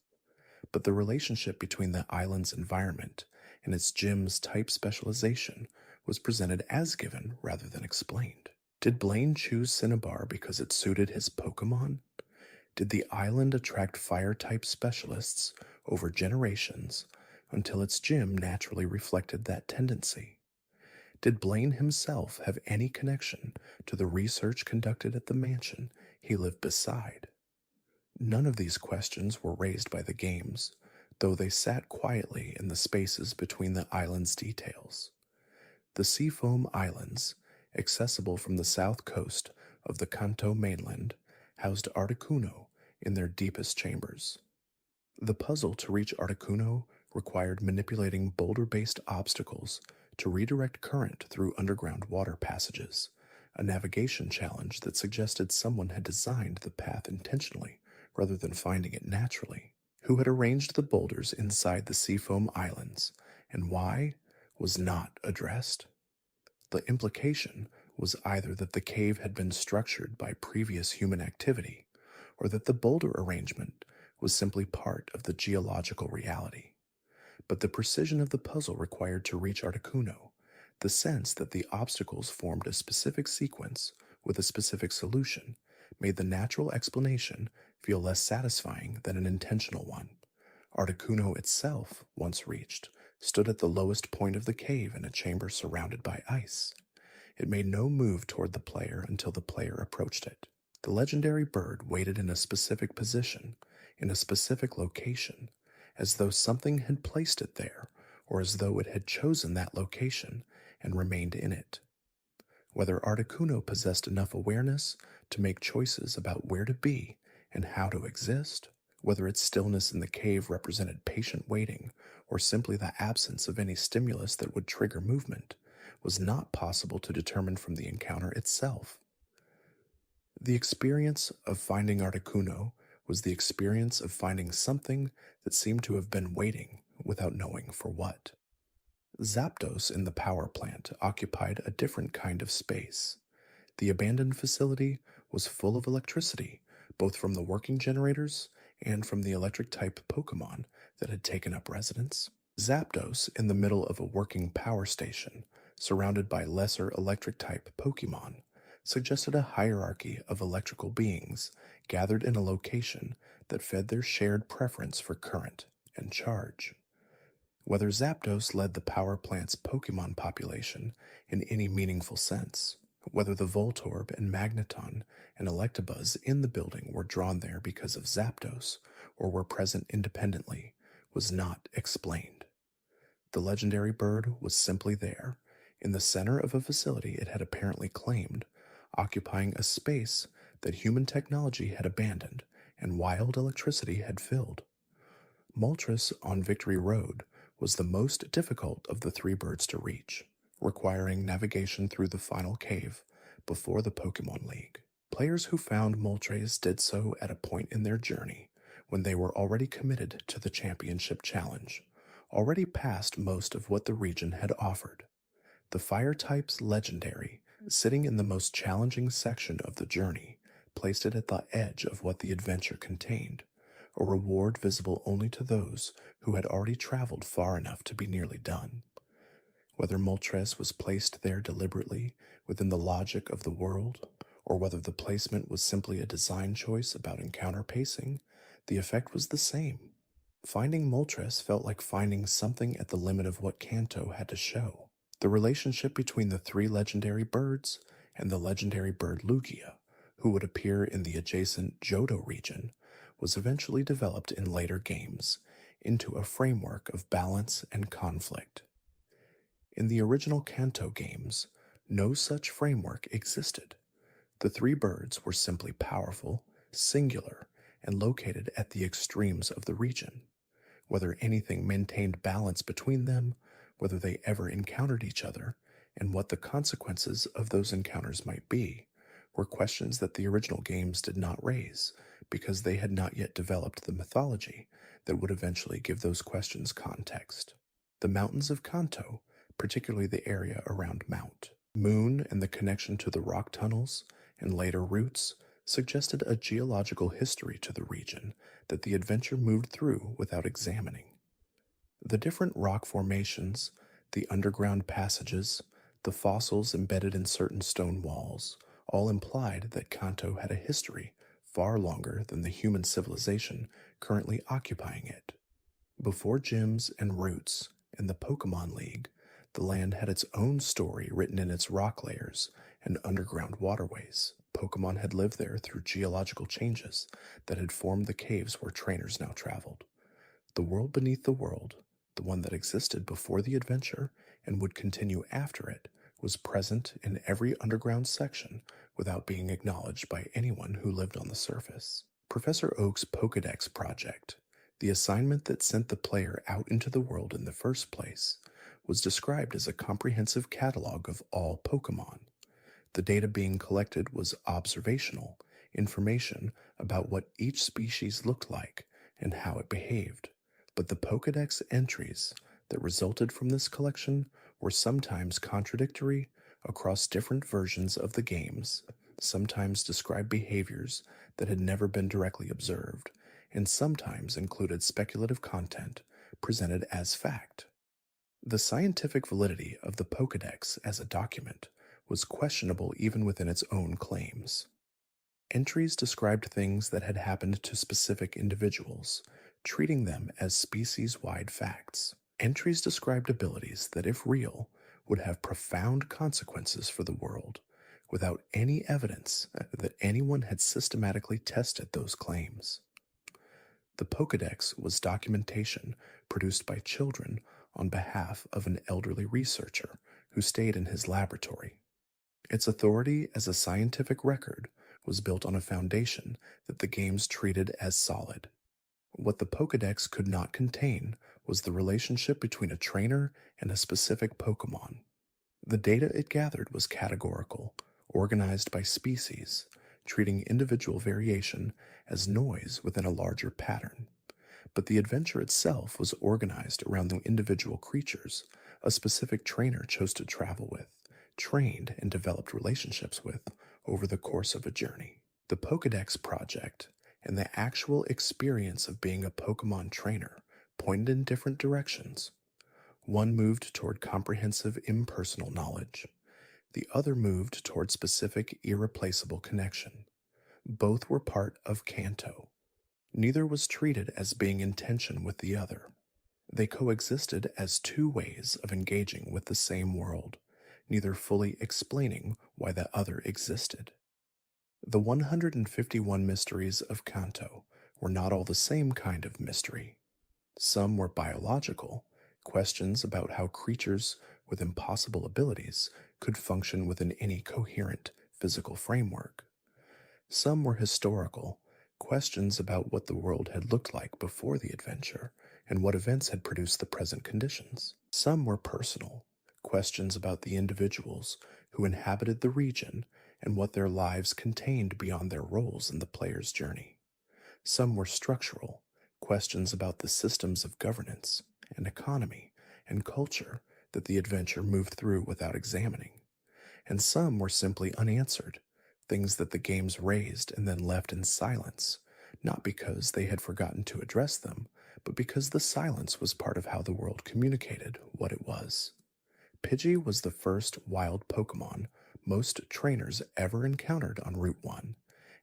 But the relationship between the island's environment and its gym's type specialization was presented as given rather than explained. Did Blaine choose Cinnabar because it suited his Pokemon? Did the island attract fire-type specialists over generations until its gym naturally reflected that tendency? Did Blaine himself have any connection to the research conducted at the mansion he lived beside? None of these questions were raised by the games, though they sat quietly in the spaces between the island's details. The Seafoam Islands, accessible from the south coast of the Kanto mainland, housed Articuno in their deepest chambers. The puzzle to reach Articuno required manipulating boulder-based obstacles to redirect current through underground water passages, a navigation challenge that suggested someone had designed the path intentionally rather than finding it naturally. Who had arranged the boulders inside the Seafoam Islands, and why, was not addressed. The implication was either that the cave had been structured by previous human activity, or that the boulder arrangement was simply part of the geological reality. But the precision of the puzzle required to reach Articuno, the sense that the obstacles formed a specific sequence with a specific solution, made the natural explanation feel less satisfying than an intentional one. Articuno itself, once reached, stood at the lowest point of the cave in a chamber surrounded by ice. It made no move toward the player until the player approached it. The legendary bird waited in a specific position, in a specific location, as though something had placed it there, or as though it had chosen that location and remained in it. whether Articuno possessed enough awareness to make choices about where to be and how to exist, whether its stillness in the cave represented patient waiting or simply the absence of any stimulus that would trigger movement, was not possible to determine from the encounter itself. The experience of finding Articuno was the experience of finding something that seemed to have been waiting without knowing for what. Zapdos in the power plant occupied a different kind of space. The abandoned facility was full of electricity, both from the working generators and from the electric type Pokemon that had taken up residence. Zapdos in the middle of a working power station, surrounded by lesser electric type Pokemon, suggested a hierarchy of electrical beings gathered in a location that fed their shared preference for current and charge. Whether Zapdos led the power plant's Pokemon population in any meaningful sense, whether the Voltorb and Magneton and Electabuzz in the building were drawn there because of Zapdos or were present independently, was not explained. The legendary bird was simply there, in the center of a facility it had apparently claimed, occupying a space that human technology had abandoned and wild electricity had filled. Moltres on Victory Road was the most difficult of the three birds to reach, requiring navigation through the final cave before the Pokémon League. Players who found Moltres did so at a point in their journey when they were already committed to the championship challenge, already past most of what the region had offered. The fire type's legendary, sitting in the most challenging section of the journey, placed it at the edge of what the adventure contained, a reward visible only to those who had already traveled far enough to be nearly done. Whether Moltres was placed there deliberately within the logic of the world, or whether the placement was simply a design choice about encounter pacing, the effect was the same. Finding Moltres felt like finding something at the limit of what Kanto had to show. The relationship between the three legendary birds and the legendary bird Lugia, who would appear in the adjacent Johto region, was eventually developed in later games into a framework of balance and conflict. In the original Kanto games, no such framework existed. The three birds were simply powerful, singular, and located at the extremes of the region. Whether anything maintained balance between them, whether they ever encountered each other, and what the consequences of those encounters might be, were questions that the original games did not raise, because they had not yet developed the mythology that would eventually give those questions context. The mountains of Kanto, particularly the area around Mount Moon and the connection to the rock tunnels and later routes, suggested a geological history to the region that the adventure moved through without examining. The different rock formations, the underground passages, the fossils embedded in certain stone walls, all implied that Kanto had a history far longer than the human civilization currently occupying it. Before gyms and roots and the Pokémon League, the land had its own story written in its rock layers and underground waterways. Pokémon had lived there through geological changes that had formed the caves where trainers now traveled. The world beneath the world, the one that existed before the adventure and would continue after it, was present in every underground section without being acknowledged by anyone who lived on the surface. Professor Oak's Pokédex project, the assignment that sent the player out into the world in the first place, was described as a comprehensive catalog of all Pokémon. The data being collected was observational, information about what each species looked like and how it behaved. But the Pokédex entries that resulted from this collection were sometimes contradictory across different versions of the games, sometimes described behaviors that had never been directly observed, and sometimes included speculative content presented as fact. The scientific validity of the Pokédex as a document was questionable even within its own claims. Entries described things that had happened to specific individuals, treating them as species-wide facts. Entries described abilities that, if real, would have profound consequences for the world, without any evidence that anyone had systematically tested those claims. The Pokédex was documentation produced by children on behalf of an elderly researcher who stayed in his laboratory. Its authority as a scientific record was built on a foundation that the games treated as solid. What the Pokedex could not contain was the relationship between a trainer and a specific Pokemon. The data it gathered was categorical, organized by species, treating individual variation as noise within a larger pattern. But the adventure itself was organized around the individual creatures a specific trainer chose to travel with, trained, and developed relationships with over the course of a journey. The Pokedex project and the actual experience of being a Pokemon trainer pointed in different directions. One moved toward comprehensive impersonal knowledge, the other moved toward specific irreplaceable connection. Both were part of Kanto. Neither was treated as being in tension with the other. They coexisted as two ways of engaging with the same world, neither fully explaining why the other existed. The 151 mysteries of Kanto were not all the same kind of mystery. Some were biological, questions about how creatures with impossible abilities could function within any coherent physical framework. Some were historical, questions about what the world had looked like before the adventure and what events had produced the present conditions. Some were personal, questions about the individuals who inhabited the region and what their lives contained beyond their roles in the player's journey. Some were structural, questions about the systems of governance and economy and culture that the adventure moved through without examining. And some were simply unanswered, things that the games raised and then left in silence, not because they had forgotten to address them, but because the silence was part of how the world communicated what it was. Pidgey was the first wild Pokemon most trainers ever encountered on Route 1,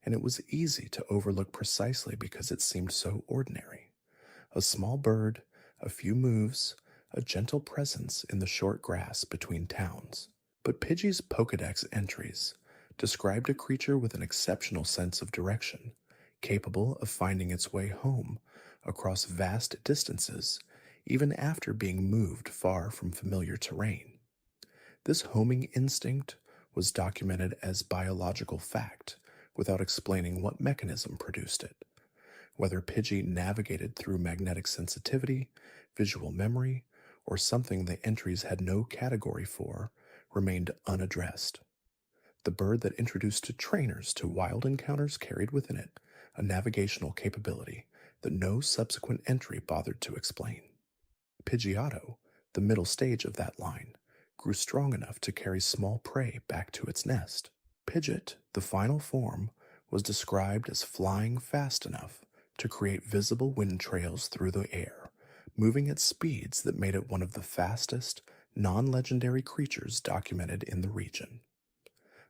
and it was easy to overlook precisely because it seemed so ordinary. A small bird, a few moves, a gentle presence in the short grass between towns. But Pidgey's Pokedex entries described a creature with an exceptional sense of direction, capable of finding its way home across vast distances, even after being moved far from familiar terrain. This homing instinct was documented as biological fact without explaining what mechanism produced it. Whether Pidgey navigated through magnetic sensitivity, visual memory, or something the entries had no category for, remained unaddressed. The bird that introduced trainers to wild encounters carried within it a navigational capability that no subsequent entry bothered to explain. Pidgeotto, the middle stage of that line, grew strong enough to carry small prey back to its nest. Pidgeot, the final form, was described as flying fast enough to create visible wind trails through the air, moving at speeds that made it one of the fastest, non-legendary creatures documented in the region.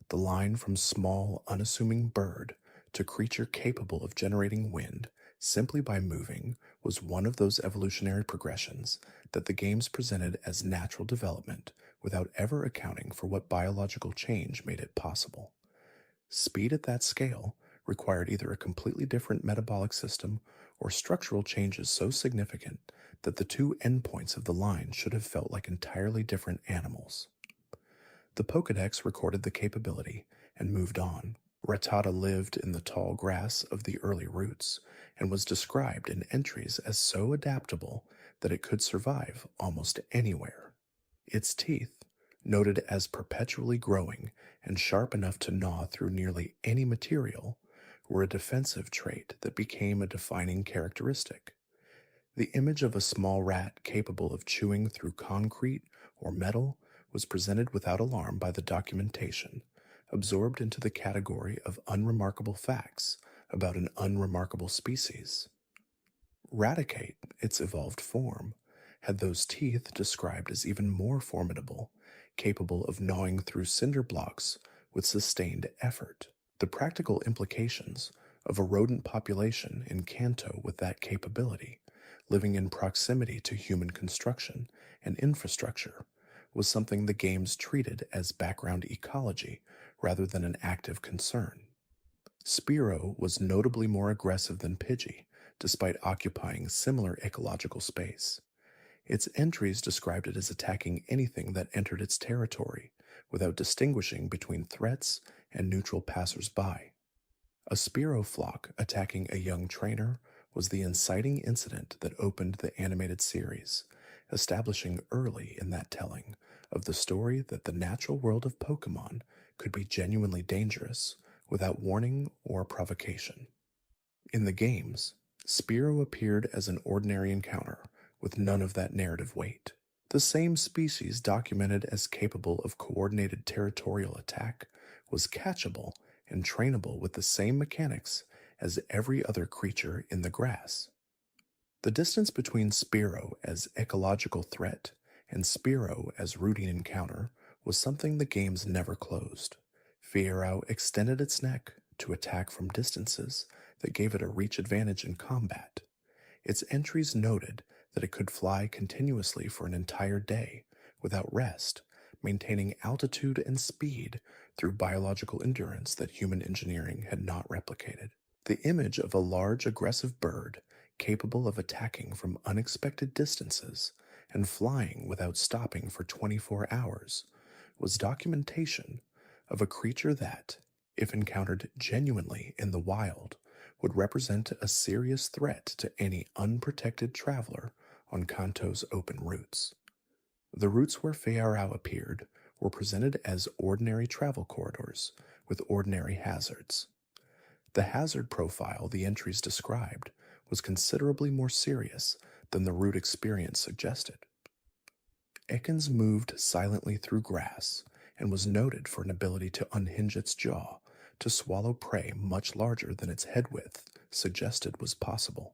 The line from small, unassuming bird to creature capable of generating wind simply by moving was one of those evolutionary progressions that the games presented as natural development without ever accounting for what biological change made it possible. Speed at that scale required either a completely different metabolic system or structural changes so significant that the two endpoints of the line should have felt like entirely different animals. The Pokedex recorded the capability and moved on. Rattata lived in the tall grass of the early routes and was described in entries as so adaptable that it could survive almost anywhere. Its teeth, noted as perpetually growing and sharp enough to gnaw through nearly any material, were a defensive trait that became a defining characteristic. The image of a small rat capable of chewing through concrete or metal was presented without alarm by the documentation, absorbed into the category of unremarkable facts about an unremarkable species. Raticate, its evolved form, had those teeth described as even more formidable, capable of gnawing through cinder blocks with sustained effort. The practical implications of a rodent population in Kanto with that capability, living in proximity to human construction and infrastructure, was something the games treated as background ecology rather than an active concern. Spearow was notably more aggressive than Pidgey, despite occupying similar ecological space. Its entries described it as attacking anything that entered its territory, without distinguishing between threats and neutral passers-by. A Spearow flock attacking a young trainer was the inciting incident that opened the animated series, establishing early in that telling of the story that the natural world of Pokemon could be genuinely dangerous without warning or provocation. In the games, Spearow appeared as an ordinary encounter with none of that narrative weight. The same species documented as capable of coordinated territorial attack was catchable and trainable with the same mechanics as every other creature in the grass. The distance between Spearow as ecological threat and Spearow as routine encounter was something the games never closed. Spearow extended its neck to attack from distances that gave it a reach advantage in combat. Its entries noted that it could fly continuously for an entire day without rest, maintaining altitude and speed through biological endurance that human engineering had not replicated. The image of a large aggressive bird capable of attacking from unexpected distances and flying without stopping for 24 hours was documentation of a creature that, if encountered genuinely in the wild, would represent a serious threat to any unprotected traveler on Kanto's open routes. The routes where Fearow appeared were presented as ordinary travel corridors with ordinary hazards. The hazard profile the entries described was considerably more serious than the route experience suggested. Ekans moved silently through grass and was noted for an ability to unhinge its jaw to swallow prey much larger than its head width suggested was possible.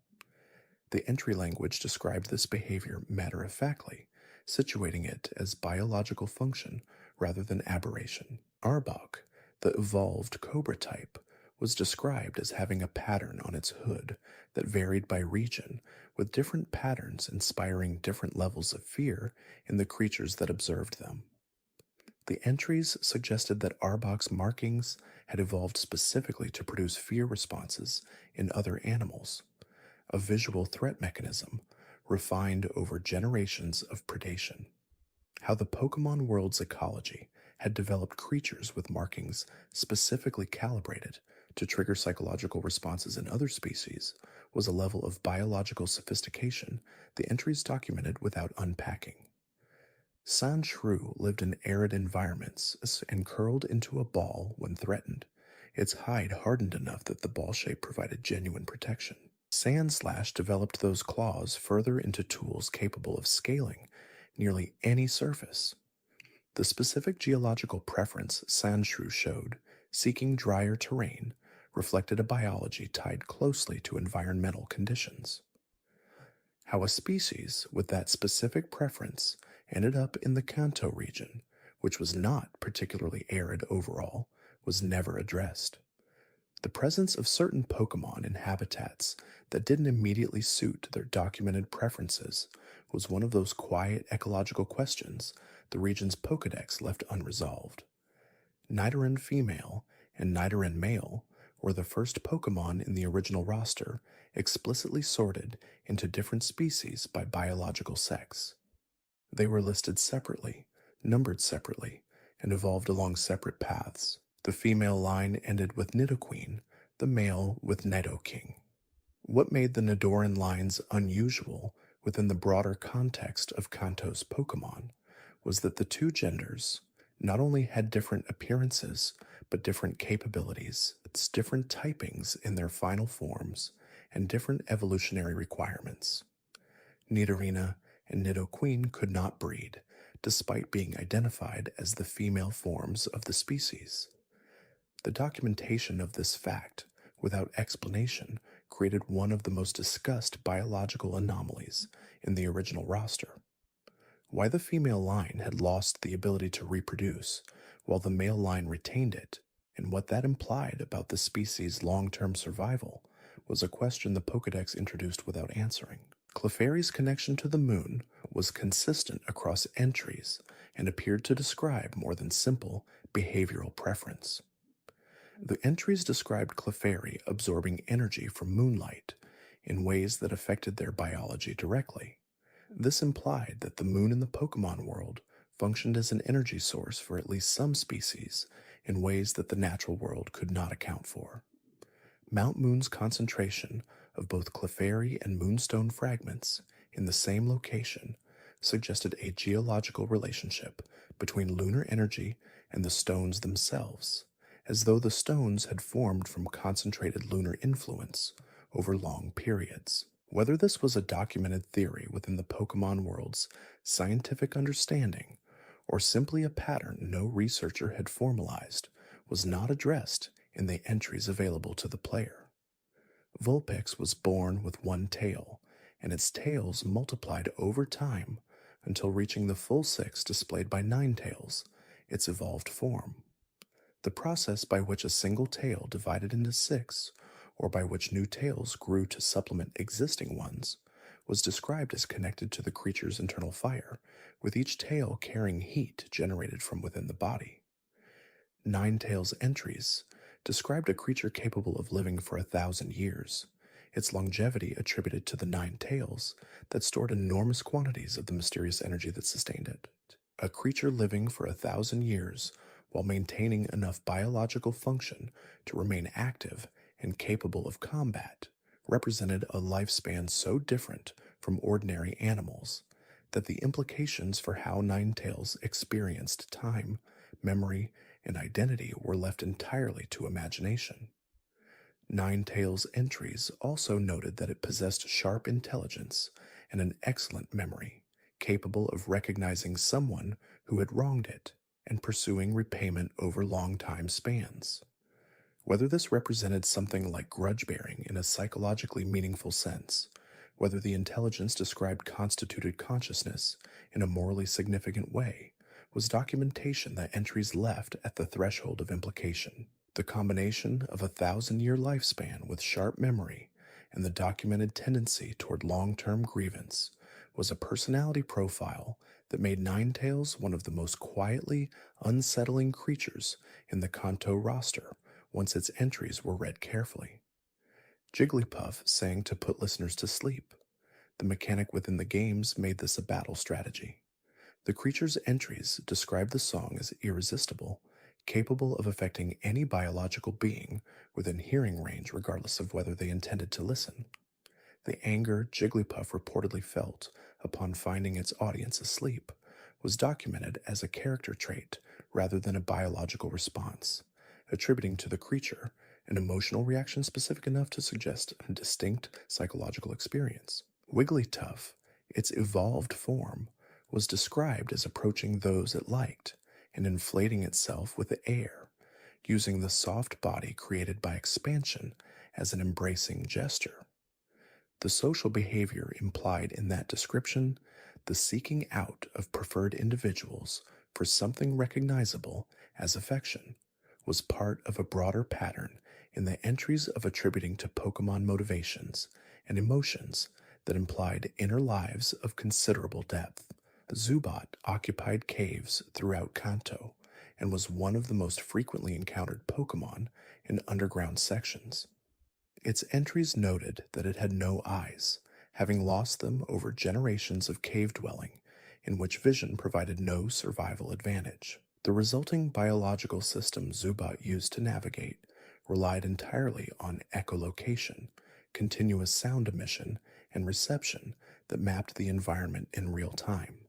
The entry language described this behavior matter-of-factly, situating it as biological function rather than aberration. Arbok, the evolved Cobra type, was described as having a pattern on its hood that varied by region, with different patterns inspiring different levels of fear in the creatures that observed them. The entries suggested that Arbok's markings had evolved specifically to produce fear responses in other animals, a visual threat mechanism refined over generations of predation. How the Pokemon world's ecology had developed creatures with markings specifically calibrated to trigger psychological responses in other species was a level of biological sophistication the entries documented without unpacking. Sandshrew lived in arid environments and curled into a ball when threatened, its hide hardened enough that the ball shape provided genuine protection. Sandslash developed those claws further into tools capable of scaling nearly any surface. The specific geological preference Sandshrew showed, seeking drier terrain, reflected a biology tied closely to environmental conditions. How a species with that specific preference ended up in the Kanto region, which was not particularly arid overall, was never addressed. The presence of certain Pokemon in habitats that didn't immediately suit their documented preferences was one of those quiet ecological questions the region's Pokedex left unresolved. Nidoran female and Nidoran male were the first Pokemon in the original roster explicitly sorted into different species by biological sex. They were listed separately, numbered separately, and evolved along separate paths. The female line ended with Nidoqueen, the male with Nidoking. What made the Nidoran lines unusual within the broader context of Kanto's Pokemon was that the two genders not only had different appearances, but different capabilities, different typings in their final forms, and different evolutionary requirements. Nidorina and Nidoqueen could not breed, despite being identified as the female forms of the species. The documentation of this fact, without explanation, created one of the most discussed biological anomalies in the original roster. Why the female line had lost the ability to reproduce, while the male line retained it, and what that implied about the species' long-term survival, was a question the Pokedex introduced without answering. Clefairy's connection to the moon was consistent across entries and appeared to describe more than simple behavioral preference. The entries described Clefairy absorbing energy from moonlight in ways that affected their biology directly. This implied that the moon in the Pokemon world functioned as an energy source for at least some species in ways that the natural world could not account for. Mount Moon's concentration of both Clefairy and Moonstone fragments in the same location suggested a geological relationship between lunar energy and the stones themselves, as though the stones had formed from concentrated lunar influence over long periods. Whether this was a documented theory within the Pokemon world's scientific understanding or simply a pattern no researcher had formalized was not addressed in the entries available to the player. Vulpix was born with one tail, and its tails multiplied over time until reaching the full six displayed by Ninetales, its evolved form. The process by which a single tail divided into six, or by which new tails grew to supplement existing ones, was described as connected to the creature's internal fire, with each tail carrying heat generated from within the body. Ninetales' entries described a creature capable of living for 1,000 years, its longevity attributed to the nine tails that stored enormous quantities of the mysterious energy that sustained it. A creature living for 1,000 years while maintaining enough biological function to remain active and capable of combat represented a lifespan so different from ordinary animals that the implications for how Ninetales experienced time, memory, and identity were left entirely to imagination. Ninetales' entries also noted that it possessed sharp intelligence and an excellent memory, capable of recognizing someone who had wronged it and pursuing repayment over long time spans. Whether this represented something like grudge bearing in a psychologically meaningful sense, whether the intelligence described constituted consciousness in a morally significant way, was documentation that entries left at the threshold of implication. The combination of 1,000-year lifespan with sharp memory and the documented tendency toward long-term grievance was a personality profile that made Ninetales one of the most quietly unsettling creatures in the Kanto roster once its entries were read carefully. Jigglypuff sang to put listeners to sleep. The mechanic within the games made this a battle strategy. The creature's entries described the song as irresistible, capable of affecting any biological being within hearing range regardless of whether they intended to listen. The anger Jigglypuff reportedly felt upon finding its audience asleep was documented as a character trait rather than a biological response, attributing to the creature an emotional reaction specific enough to suggest a distinct psychological experience. Wigglytuff, its evolved form, was described as approaching those it liked and inflating itself with the air, using the soft body created by expansion as an embracing gesture. The social behavior implied in that description, the seeking out of preferred individuals for something recognizable as affection, was part of a broader pattern in the entries of attributing to Pokemon motivations and emotions that implied inner lives of considerable depth. Zubat occupied caves throughout Kanto and was one of the most frequently encountered Pokemon in underground sections. Its entries noted that it had no eyes, having lost them over generations of cave dwelling, in which vision provided no survival advantage. The resulting biological system Zubat used to navigate relied entirely on echolocation, continuous sound emission, and reception that mapped the environment in real time.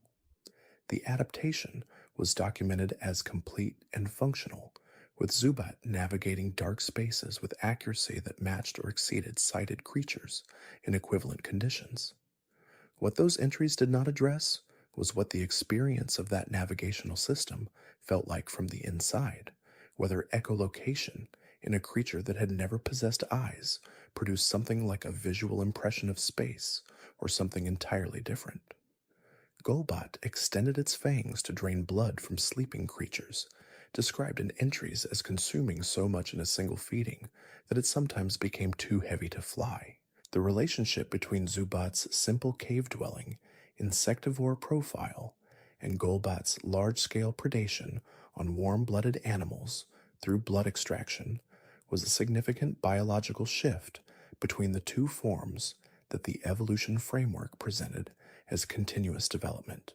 The adaptation was documented as complete and functional, with Zubat navigating dark spaces with accuracy that matched or exceeded sighted creatures in equivalent conditions. What those entries did not address was what the experience of that navigational system felt like from the inside, whether echolocation in a creature that had never possessed eyes produced something like a visual impression of space or something entirely different. Golbat extended its fangs to drain blood from sleeping creatures, described in entries as consuming so much in a single feeding that it sometimes became too heavy to fly. The relationship between Zubat's simple cave-dwelling, insectivore profile and Golbat's large-scale predation on warm-blooded animals through blood extraction was a significant biological shift between the two forms that the evolution framework presented as continuous development.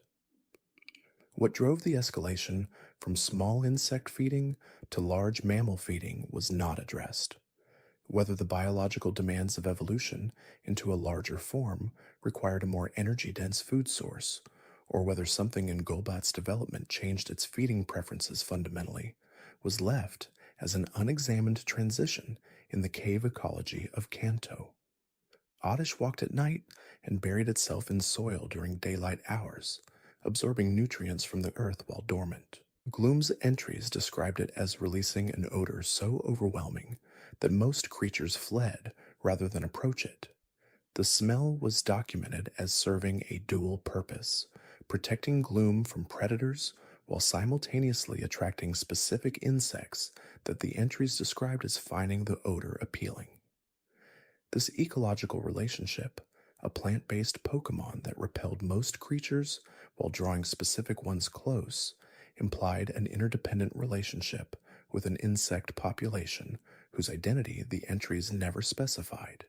What drove the escalation from small insect feeding to large mammal feeding was not addressed. Whether the biological demands of evolution into a larger form required a more energy-dense food source, or whether something in Golbat's development changed its feeding preferences fundamentally, was left as an unexamined transition in the cave ecology of Kanto. Oddish walked at night and buried itself in soil during daylight hours, absorbing nutrients from the earth while dormant. Gloom's entries described it as releasing an odor so overwhelming that most creatures fled rather than approach it. The smell was documented as serving a dual purpose, protecting Gloom from predators while simultaneously attracting specific insects that the entries described as finding the odor appealing. This ecological relationship, a plant-based Pokémon that repelled most creatures while drawing specific ones close, implied an interdependent relationship with an insect population whose identity the entries never specified.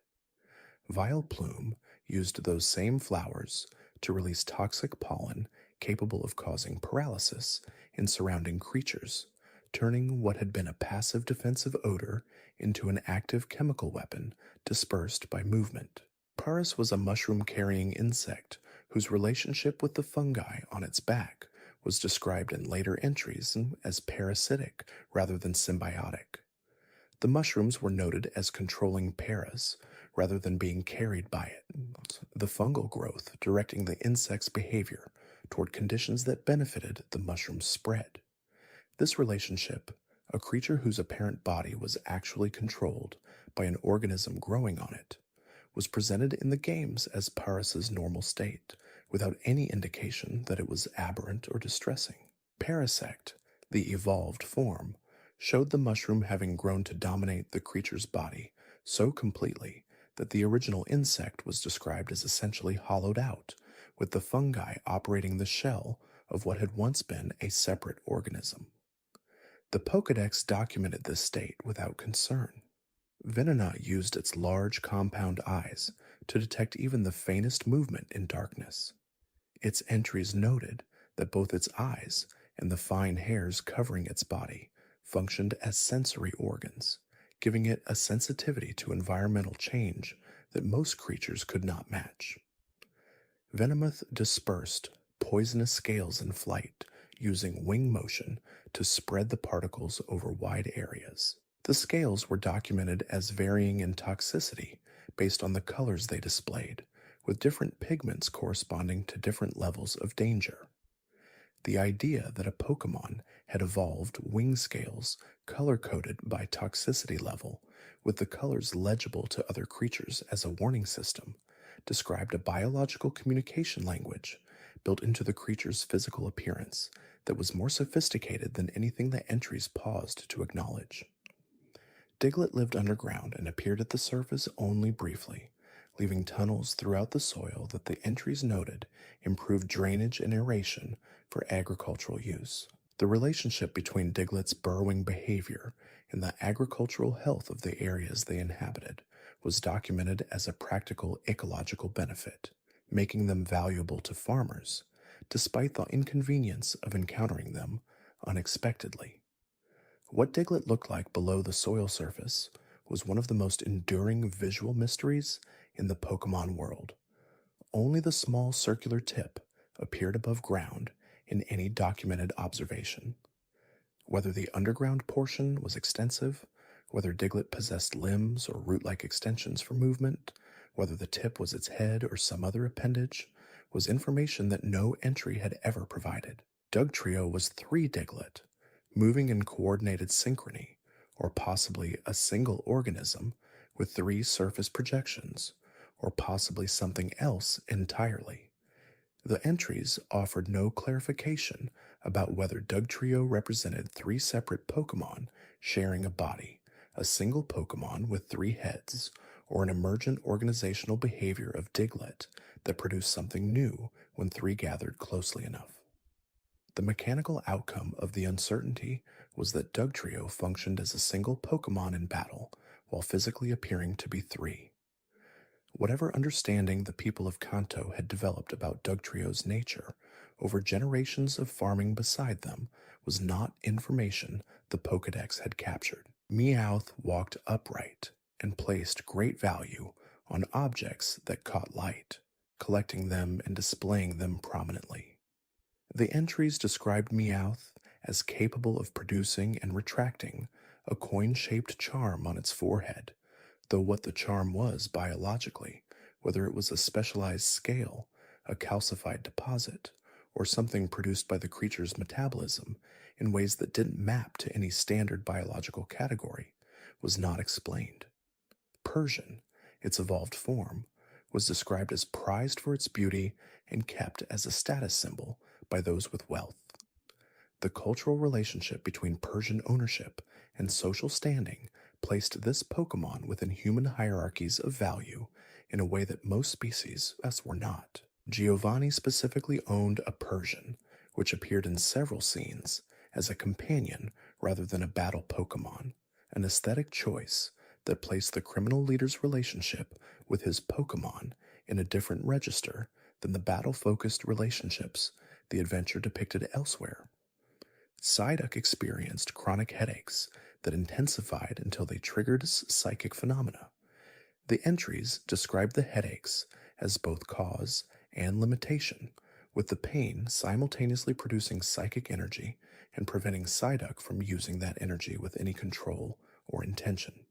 Vileplume used those same flowers to release toxic pollen capable of causing paralysis in surrounding creatures, turning what had been a passive defensive odor into an active chemical weapon dispersed by movement. Paris was a mushroom-carrying insect whose relationship with the fungi on its back was described in later entries as parasitic rather than symbiotic. The mushrooms were noted as controlling Paris rather than being carried by it, the fungal growth directing the insect's behavior toward conditions that benefited the mushroom's spread. This relationship, a creature whose apparent body was actually controlled by an organism growing on it, was presented in the games as Paris's normal state, without any indication that it was aberrant or distressing. Parasect, the evolved form, showed the mushroom having grown to dominate the creature's body so completely that the original insect was described as essentially hollowed out, with the fungi operating the shell of what had once been a separate organism. The Pokédex documented this state without concern. Venonat used its large compound eyes to detect even the faintest movement in darkness. Its entries noted that both its eyes and the fine hairs covering its body functioned as sensory organs, giving it a sensitivity to environmental change that most creatures could not match. Venomoth dispersed poisonous scales in flight, using wing motion to spread the particles over wide areas. The scales were documented as varying in toxicity based on the colors they displayed, with different pigments corresponding to different levels of danger. The idea that a Pokémon had evolved wing scales color-coded by toxicity level, with the colors legible to other creatures as a warning system, described a biological communication language built into the creature's physical appearance that was more sophisticated than anything the entries paused to acknowledge. Diglett lived underground and appeared at the surface only briefly, leaving tunnels throughout the soil that the entries noted improved drainage and aeration for agricultural use. The relationship between Diglett's burrowing behavior and the agricultural health of the areas they inhabited was documented as a practical ecological benefit, making them valuable to farmers, despite the inconvenience of encountering them unexpectedly. What Diglett looked like below the soil surface was one of the most enduring visual mysteries in the Pokémon world. Only the small circular tip appeared above ground in any documented observation. Whether the underground portion was extensive, whether Diglett possessed limbs or root-like extensions for movement, whether the tip was its head or some other appendage, was information that no entry had ever provided. Dugtrio was 3 Diglett, moving in coordinated synchrony, or possibly a single organism with 3 surface projections, or possibly something else entirely. The entries offered no clarification about whether Dugtrio represented 3 separate Pokémon sharing a body, a single Pokémon with 3 heads, or an emergent organizational behavior of Diglett that produced something new when 3 gathered closely enough. The mechanical outcome of the uncertainty was that Dugtrio functioned as a single Pokémon in battle, while physically appearing to be 3. Whatever understanding the people of Kanto had developed about Dugtrio's nature over generations of farming beside them was not information the Pokedex had captured. Meowth walked upright and placed great value on objects that caught light, collecting them and displaying them prominently. The entries described Meowth as capable of producing and retracting a coin-shaped charm on its forehead, though what the charm was biologically, whether it was a specialized scale, a calcified deposit, or something produced by the creature's metabolism in ways that didn't map to any standard biological category, was not explained. Persian, its evolved form, was described as prized for its beauty and kept as a status symbol by those with wealth. The cultural relationship between Persian ownership and social standing placed this Pokemon within human hierarchies of value in a way that most species thus were not. Giovanni specifically owned a Persian, which appeared in several scenes as a companion rather than a battle Pokemon, an aesthetic choice that placed the criminal leader's relationship with his Pokemon in a different register than the battle-focused relationships the adventure depicted elsewhere. Psyduck experienced chronic headaches that intensified until they triggered psychic phenomena. The entries described the headaches as both cause and limitation, with the pain simultaneously producing psychic energy and preventing Psyduck from using that energy with any control or intention.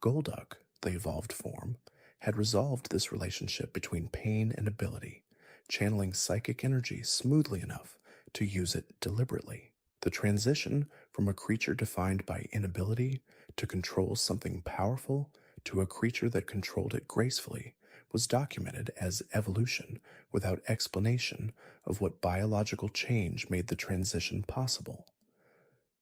Golduck, the evolved form, had resolved this relationship between pain and ability, channeling psychic energy smoothly enough to use it deliberately. The transition from a creature defined by inability to control something powerful to a creature that controlled it gracefully was documented as evolution without explanation of what biological change made the transition possible.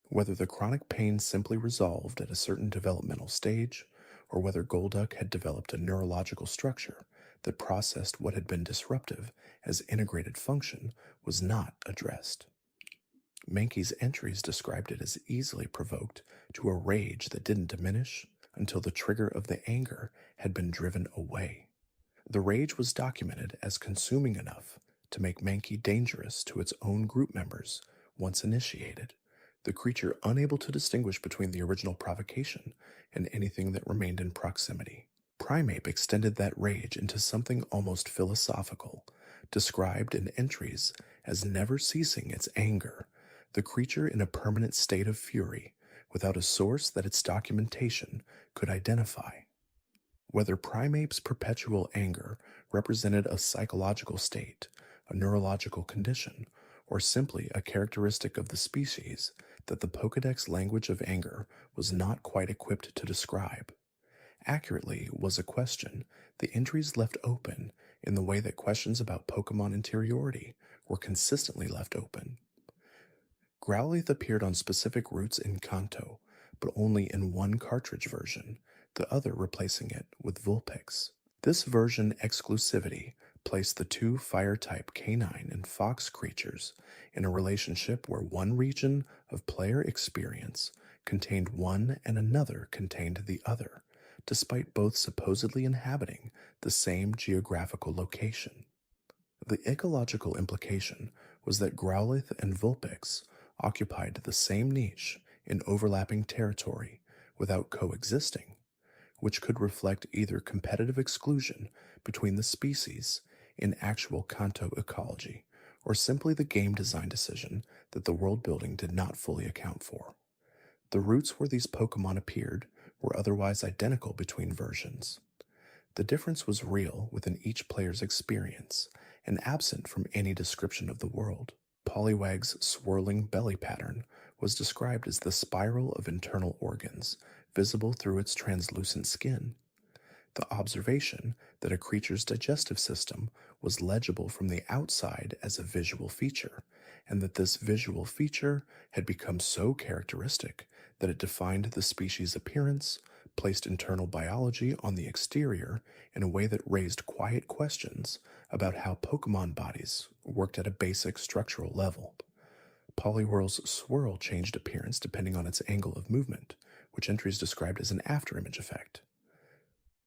Whether the chronic pain simply resolved at a certain developmental stage, or whether Golduck had developed a neurological structure that processed what had been disruptive as integrated function, was not addressed. Mankey's entries described it as easily provoked to a rage that didn't diminish until the trigger of the anger had been driven away. The rage was documented as consuming enough to make Mankey dangerous to its own group members once initiated, the creature unable to distinguish between the original provocation and anything that remained in proximity. Primeape extended that rage into something almost philosophical, described in entries as never ceasing its anger, the creature in a permanent state of fury, without a source that its documentation could identify. Whether Primeape's perpetual anger represented a psychological state, a neurological condition, or simply a characteristic of the species that the Pokédex language of anger was not quite equipped to describe, accurately was a question the entries left open in the way that questions about Pokémon interiority were consistently left open. Growlithe appeared on specific routes in Kanto, but only in one cartridge version, the other replacing it with Vulpix. This version exclusivity placed the two fire-type canine and fox creatures in a relationship where one region of player experience contained one and another contained the other, despite both supposedly inhabiting the same geographical location. The ecological implication was that Growlithe and Vulpix occupied the same niche in overlapping territory without coexisting, which could reflect either competitive exclusion between the species in actual Kanto ecology, or simply the game design decision that the world building did not fully account for. The routes where these Pokemon appeared were otherwise identical between versions. The difference was real within each player's experience and absent from any description of the world. Poliwag's swirling belly pattern was described as the spiral of internal organs visible through its translucent skin. The observation that a creature's digestive system was legible from the outside as a visual feature, and that this visual feature had become so characteristic that it defined the species' appearance, placed internal biology on the exterior in a way that raised quiet questions about how Pokemon bodies worked at a basic structural level. Poliwhirl's swirl changed appearance depending on its angle of movement, which entries described as an afterimage effect.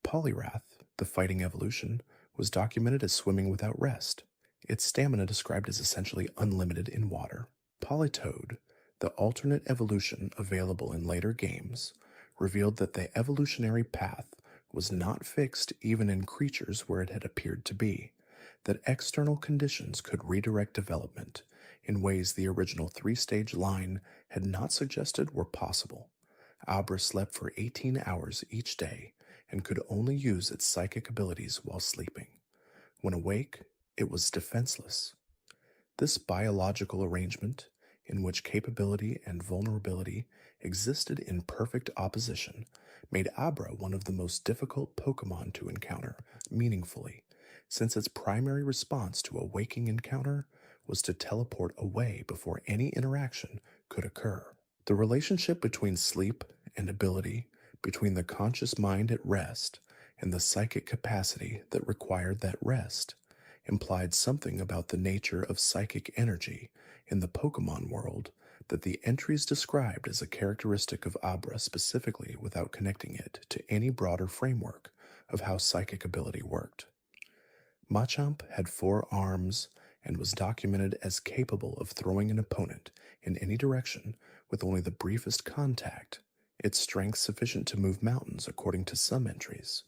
Poliwrath The fighting evolution was documented as swimming without rest, its stamina described as essentially unlimited in water. Politoed, the alternate evolution available in later games, revealed that the evolutionary path was not fixed even in creatures where it had appeared to be, that external conditions could redirect development in ways the original three-stage line had not suggested were possible. Abra slept for 18 hours each day and could only use its psychic abilities while sleeping. When awake, it was defenseless. This biological arrangement, in which capability and vulnerability existed in perfect opposition, made Abra one of the most difficult Pokemon to encounter meaningfully, since its primary response to a waking encounter was to teleport away before any interaction could occur. The relationship between sleep and ability, between the conscious mind at rest and the psychic capacity that required that rest, implied something about the nature of psychic energy in the Pokemon world that the entries described as a characteristic of Abra specifically without connecting it to any broader framework of how psychic ability worked. Machamp had 4 arms and was documented as capable of throwing an opponent in any direction with only the briefest contact, its strength sufficient to move mountains according to some entries.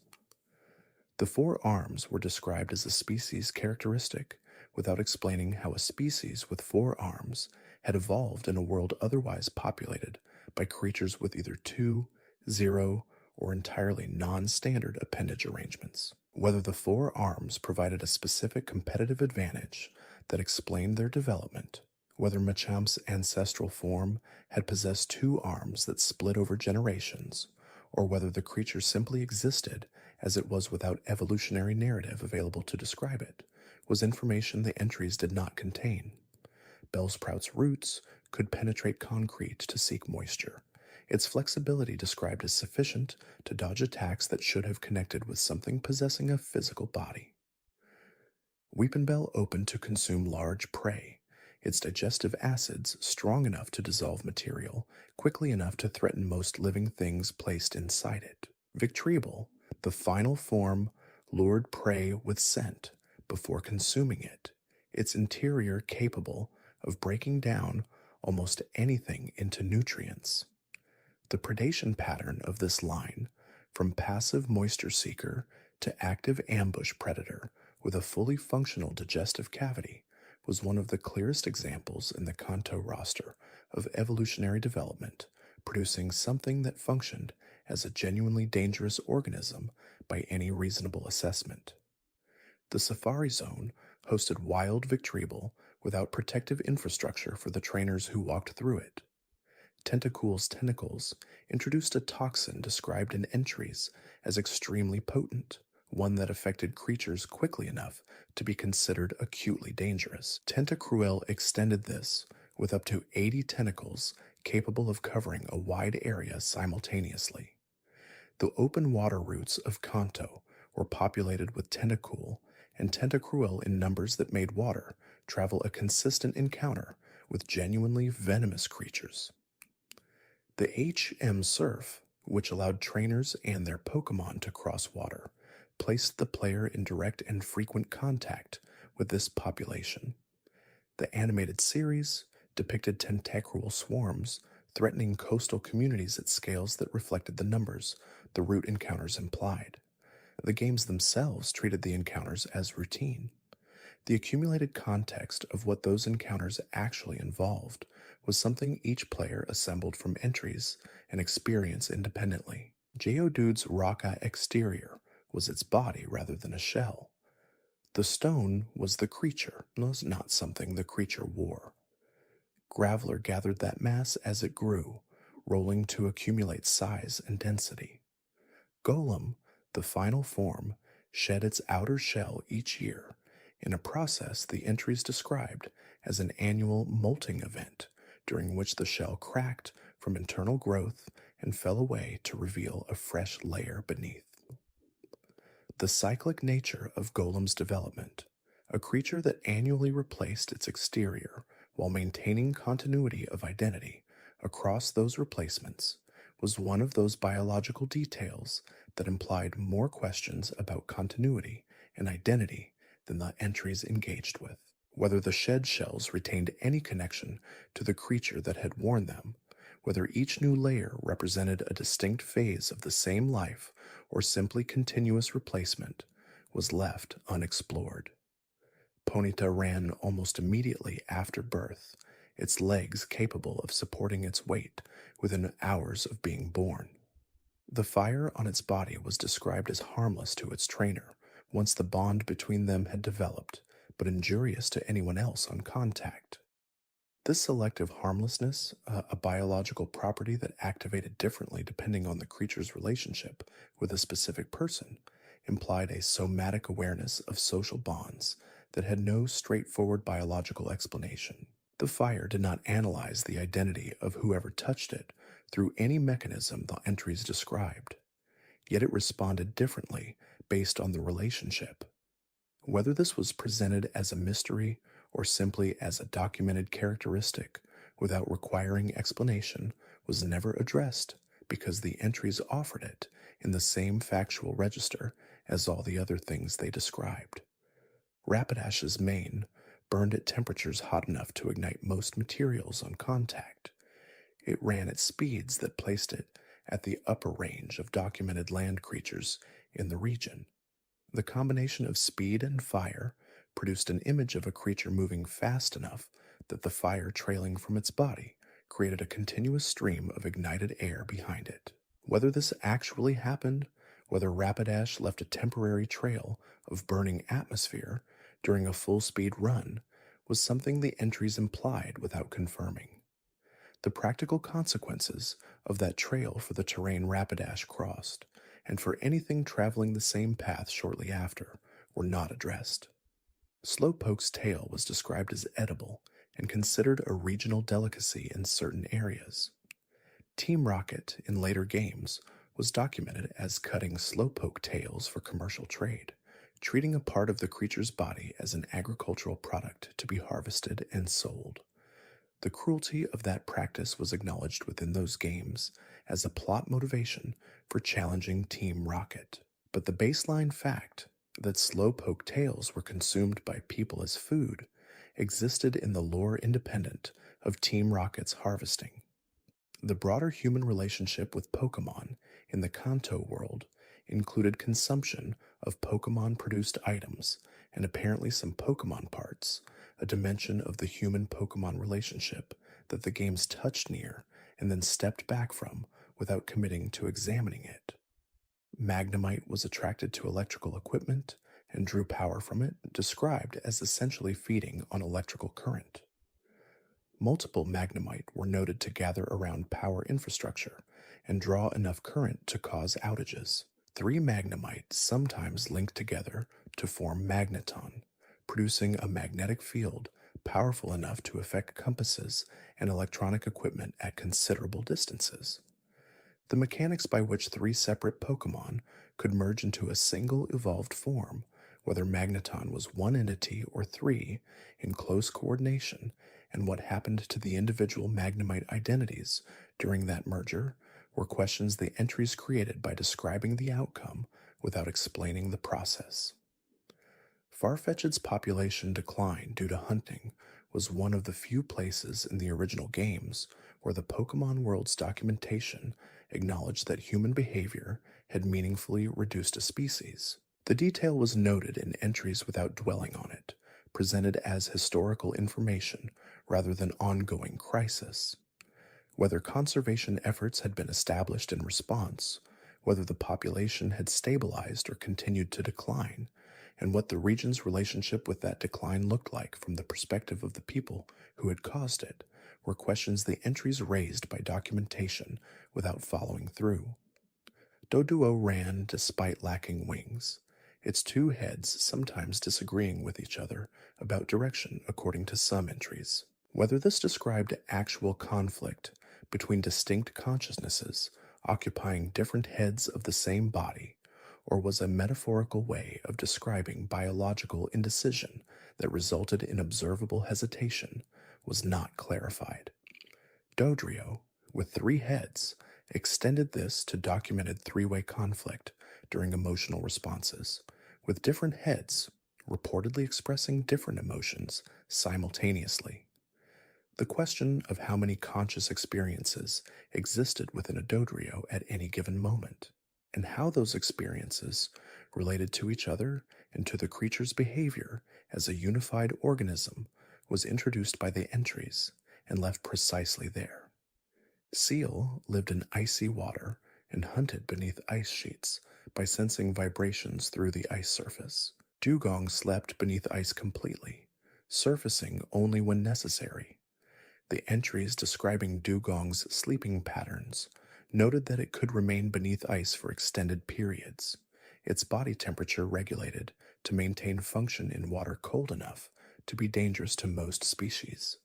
The 4 arms were described as a species characteristic without explaining how a species with 4 arms had evolved in a world otherwise populated by creatures with either 2, 0, or entirely non-standard appendage arrangements. Whether the 4 arms provided a specific competitive advantage that explained their development, whether Machamp's ancestral form had possessed 2 arms that split over generations, or whether the creature simply existed as it was without evolutionary narrative available to describe it, was information the entries did not contain. Bellsprout's roots could penetrate concrete to seek moisture, its flexibility described as sufficient to dodge attacks that should have connected with something possessing a physical body. Weepinbell opened to consume large prey, its digestive acids strong enough to dissolve material quickly enough to threaten most living things placed inside it. Victreebel, the final form, lured prey with scent before consuming it, its interior capable of breaking down almost anything into nutrients. The predation pattern of this line, from passive moisture seeker to active ambush predator with a fully functional digestive cavity, was one of the clearest examples in the Kanto roster of evolutionary development, producing something that functioned as a genuinely dangerous organism by any reasonable assessment. The Safari Zone hosted wild Victreebel without protective infrastructure for the trainers who walked through it. Tentacool's tentacles introduced a toxin described in entries as extremely potent, one that affected creatures quickly enough to be considered acutely dangerous. Tentacruel extended this with up to 80 tentacles capable of covering a wide area simultaneously. The open water routes of Kanto were populated with Tentacool and Tentacruel in numbers that made water travel a consistent encounter with genuinely venomous creatures. The HM Surf, which allowed trainers and their Pokemon to cross water, placed the player in direct and frequent contact with this population. The animated series depicted tentacruel swarms threatening coastal communities at scales that reflected the numbers the route encounters implied. The games themselves treated the encounters as routine. The accumulated context of what those encounters actually involved was something each player assembled from entries and experience independently. Geodude's Rocka exterior was its body rather than a shell. The stone was the creature, was not something the creature wore. Graveler gathered that mass as it grew, rolling to accumulate size and density. Golem, the final form, shed its outer shell each year, in a process the entries described as an annual molting event, during which the shell cracked from internal growth and fell away to reveal a fresh layer beneath. The cyclic nature of Golem's development, a creature that annually replaced its exterior while maintaining continuity of identity across those replacements, was one of those biological details that implied more questions about continuity and identity than the entries engaged with. Whether the shed shells retained any connection to the creature that had worn them, whether each new layer represented a distinct phase of the same life or simply continuous replacement, was left unexplored. Ponyta ran almost immediately after birth, its legs capable of supporting its weight within hours of being born. The fire on its body was described as harmless to its trainer once the bond between them had developed, but injurious to anyone else on contact. This selective harmlessness, a biological property that activated differently depending on the creature's relationship with a specific person, implied a somatic awareness of social bonds that had no straightforward biological explanation. The fire did not analyze the identity of whoever touched it through any mechanism the entries described, yet it responded differently based on the relationship. Whether this was presented as a mystery or simply as a documented characteristic without requiring explanation was never addressed because the entries offered it in the same factual register as all the other things they described. Rapidash's mane burned at temperatures hot enough to ignite most materials on contact. It ran at speeds that placed it at the upper range of documented land creatures in the region. The combination of speed and fire produced an image of a creature moving fast enough that the fire trailing from its body created a continuous stream of ignited air behind it. Whether this actually happened, whether Rapidash left a temporary trail of burning atmosphere during a full-speed run, was something the entries implied without confirming. The practical consequences of that trail for the terrain Rapidash crossed, and for anything traveling the same path shortly after, were not addressed. Slowpoke's tail was described as edible and considered a regional delicacy in certain areas. Team Rocket, in later games, was documented as cutting Slowpoke tails for commercial trade, treating a part of the creature's body as an agricultural product to be harvested and sold. The cruelty of that practice was acknowledged within those games as a plot motivation for challenging Team Rocket. But the baseline fact that Slowpoke tails were consumed by people as food existed in the lore independent of Team Rocket's harvesting. The broader human relationship with Pokémon in the Kanto world included consumption of Pokémon-produced items and apparently some Pokémon parts, a dimension of the human-Pokémon relationship that the games touched near and then stepped back from without committing to examining it. Magnemite was attracted to electrical equipment and drew power from it, described as essentially feeding on electrical current. Multiple Magnemite were noted to gather around power infrastructure and draw enough current to cause outages. 3 Magnemite sometimes linked together to form Magneton, producing a magnetic field powerful enough to affect compasses and electronic equipment at considerable distances. The mechanics by which 3 separate Pokémon could merge into a single evolved form, whether Magneton was one entity or 3, in close coordination, and what happened to the individual Magnemite identities during that merger, were questions the entries created by describing the outcome without explaining the process. Farfetched's population decline due to hunting was one of the few places in the original games where the Pokémon world's documentation acknowledged that human behavior had meaningfully reduced a species. The detail was noted in entries without dwelling on it, presented as historical information rather than ongoing crisis. Whether conservation efforts had been established in response, whether the population had stabilized or continued to decline, and what the region's relationship with that decline looked like from the perspective of the people who had caused it, were questions the entries raised by documentation without following through. Doduo ran despite lacking wings, its 2 heads sometimes disagreeing with each other about direction according to some entries. Whether this described actual conflict between distinct consciousnesses occupying different heads of the same body, or was a metaphorical way of describing biological indecision that resulted in observable hesitation, was not clarified. Dodrio, with 3 heads, extended this to documented 3-way conflict during emotional responses, with different heads reportedly expressing different emotions simultaneously. The question of how many conscious experiences existed within a Dodrio at any given moment, and how those experiences related to each other and to the creature's behavior as a unified organism, was introduced by the entries and left precisely there. Seal lived in icy water and hunted beneath ice sheets by sensing vibrations through the ice surface. Dugong slept beneath ice completely, surfacing only when necessary. The entries describing Dugong's sleeping patterns noted that it could remain beneath ice for extended periods, its body temperature regulated to maintain function in water cold enough to be dangerous to most species.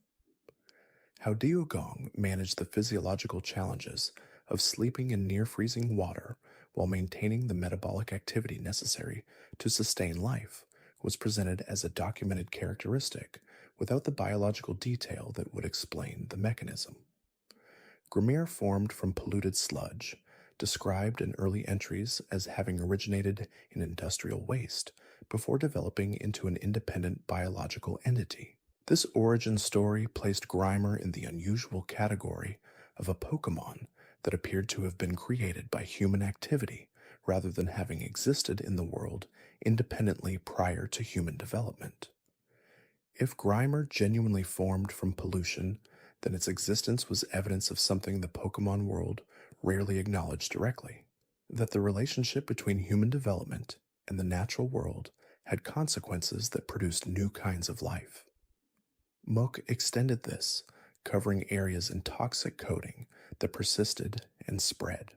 How Dugong managed the physiological challenges of sleeping in near freezing water while maintaining the metabolic activity necessary to sustain life was presented as a documented characteristic without the biological detail that would explain the mechanism. Grimere formed from polluted sludge, described in early entries as having originated in industrial waste before developing into an independent biological entity. This origin story placed Grimer in the unusual category of a Pokémon that appeared to have been created by human activity rather than having existed in the world independently prior to human development. If Grimer genuinely formed from pollution, then its existence was evidence of something the Pokémon world rarely acknowledged directly: that the relationship between human development and the natural world had consequences that produced new kinds of life. Mook extended this, covering areas in toxic coating that persisted and spread.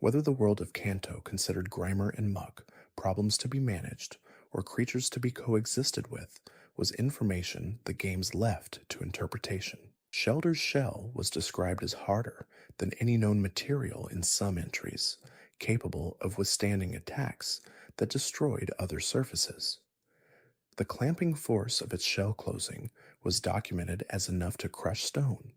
Whether the world of Kanto considered Grimer and Muck problems to be managed or creatures to be coexisted with was information the games left to interpretation. Shelder's shell was described as harder than any known material in some entries, capable of withstanding attacks that destroyed other surfaces. The clamping force of its shell closing was documented as enough to crush stone.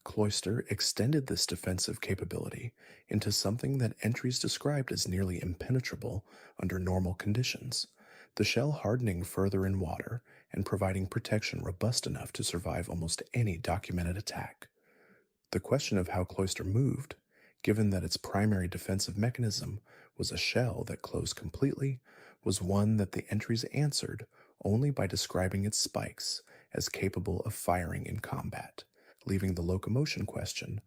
Cloyster extended this defensive capability into something that entries described as nearly impenetrable under normal conditions, the shell hardening further in water and providing protection robust enough to survive almost any documented attack. The question of how Cloyster moved, given that its primary defensive mechanism was a shell that closed completely, was one that the entries answered only by describing its spikes as capable of firing in combat, leaving the locomotion question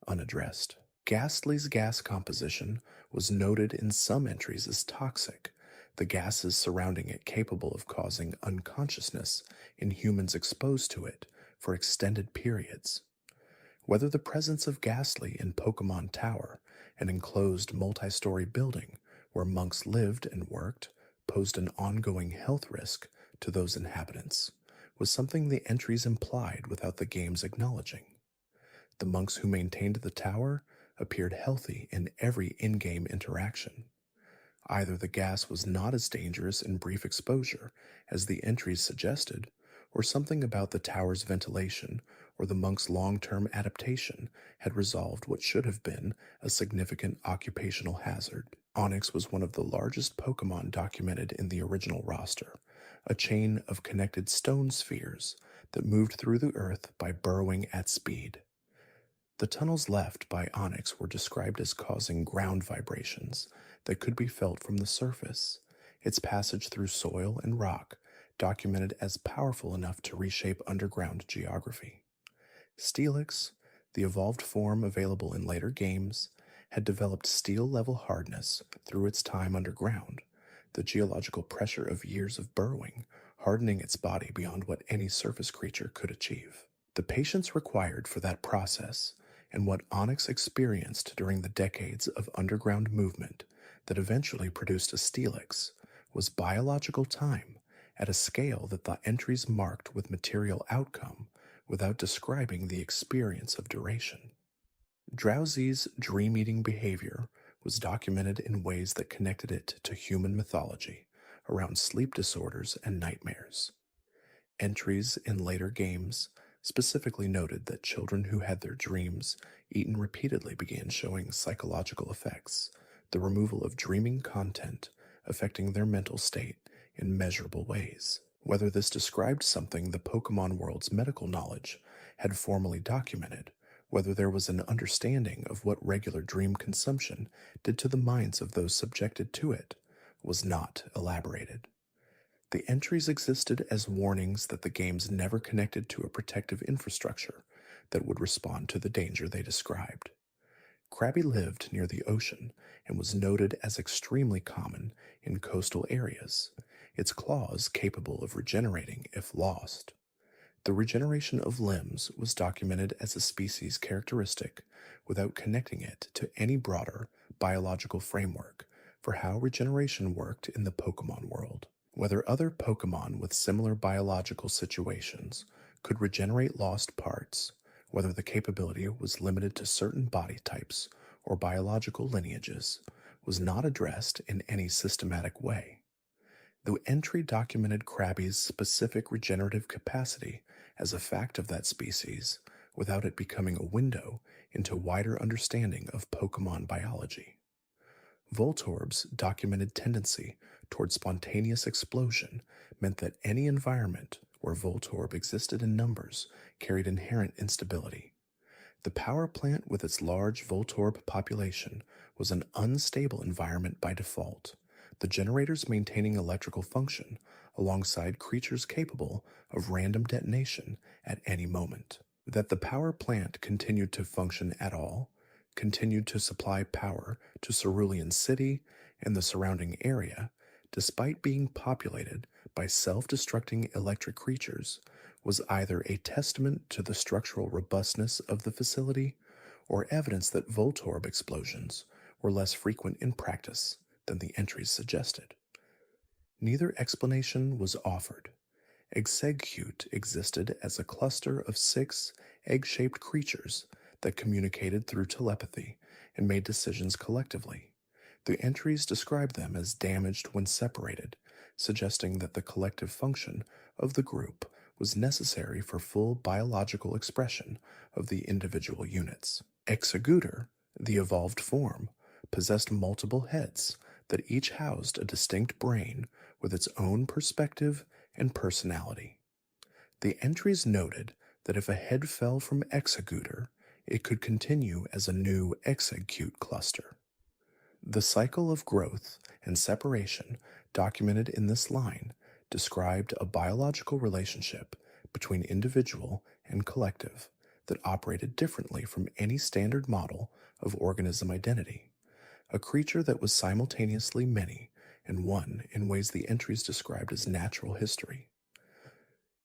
unaddressed. Ghastly's gas composition was noted in some entries as toxic, the gases surrounding it capable of causing unconsciousness in humans exposed to it for extended periods. Whether the presence of Ghastly in Pokémon Tower, an enclosed multi-story building where monks lived and worked, posed an ongoing health risk to those inhabitants, was something the entries implied without the game's acknowledging. The monks who maintained the tower appeared healthy in every in-game interaction. Either the gas was not as dangerous in brief exposure as the entries suggested, or something about the tower's ventilation or the monks' long-term adaptation had resolved what should have been a significant occupational hazard. Onyx was one of the largest Pokémon documented in the original roster, a chain of connected stone spheres that moved through the earth by burrowing at speed. The tunnels left by Onyx were described as causing ground vibrations that could be felt from the surface, its passage through soil and rock documented as powerful enough to reshape underground geography. Steelix, the evolved form available in later games, had developed steel-level hardness through its time underground, the geological pressure of years of burrowing hardening its body beyond what any surface creature could achieve. The patience required for that process, and what Onyx experienced during the decades of underground movement that eventually produced a Steelix, was biological time at a scale that the entries marked with material outcome without describing the experience of duration. Drowsy's dream-eating behavior was documented in ways that connected it to human mythology around sleep disorders and nightmares. Entries in later games specifically noted that children who had their dreams eaten repeatedly began showing psychological effects, the removal of dreaming content affecting their mental state in measurable ways. Whether this described something the Pokemon world's medical knowledge had formally documented, whether there was an understanding of what regular dream consumption did to the minds of those subjected to it, was not elaborated. The entries existed as warnings that the games never connected to a protective infrastructure that would respond to the danger they described. Krabby lived near the ocean and was noted as extremely common in coastal areas, its claws capable of regenerating if lost. The regeneration of limbs was documented as a species characteristic without connecting it to any broader biological framework for how regeneration worked in the Pokemon world. Whether other Pokemon with similar biological situations could regenerate lost parts, whether the capability was limited to certain body types or biological lineages, was not addressed in any systematic way. The entry documented Krabby's specific regenerative capacity as a fact of that species without it becoming a window into wider understanding of Pokemon biology. Voltorb's documented tendency toward spontaneous explosion meant that any environment where Voltorb existed in numbers carried inherent instability. The power plant with its large Voltorb population was an unstable environment by default, the generators maintaining electrical function alongside creatures capable of random detonation at any moment. That the power plant continued to function at all, continued to supply power to Cerulean City and the surrounding area, despite being populated by self-destructing electric creatures, was either a testament to the structural robustness of the facility or evidence that Voltorb explosions were less frequent in practice than the entries suggested. Neither explanation was offered. Exegcute existed as a cluster of 6 egg-shaped creatures that communicated through telepathy and made decisions collectively. The entries described them as damaged when separated, suggesting that the collective function of the group was necessary for full biological expression of the individual units. Exeggutor, the evolved form, possessed multiple heads that each housed a distinct brain with its own perspective and personality. The entries noted that if a head fell from Exeggutor, it could continue as a new Exeggcute cluster. The cycle of growth and separation documented in this line described a biological relationship between individual and collective that operated differently from any standard model of organism identity, a creature that was simultaneously many and one in ways the entries described as natural history.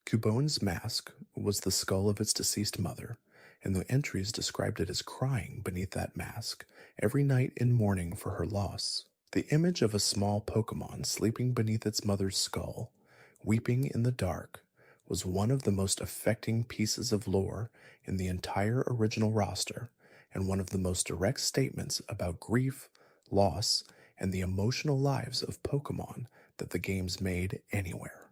Cubone's mask was the skull of its deceased mother, and the entries described it as crying beneath that mask every night in mourning for her loss. The image of a small Pokemon sleeping beneath its mother's skull, weeping in the dark, was one of the most affecting pieces of lore in the entire original roster, and one of the most direct statements about grief, loss, and the emotional lives of Pokemon that the games made anywhere.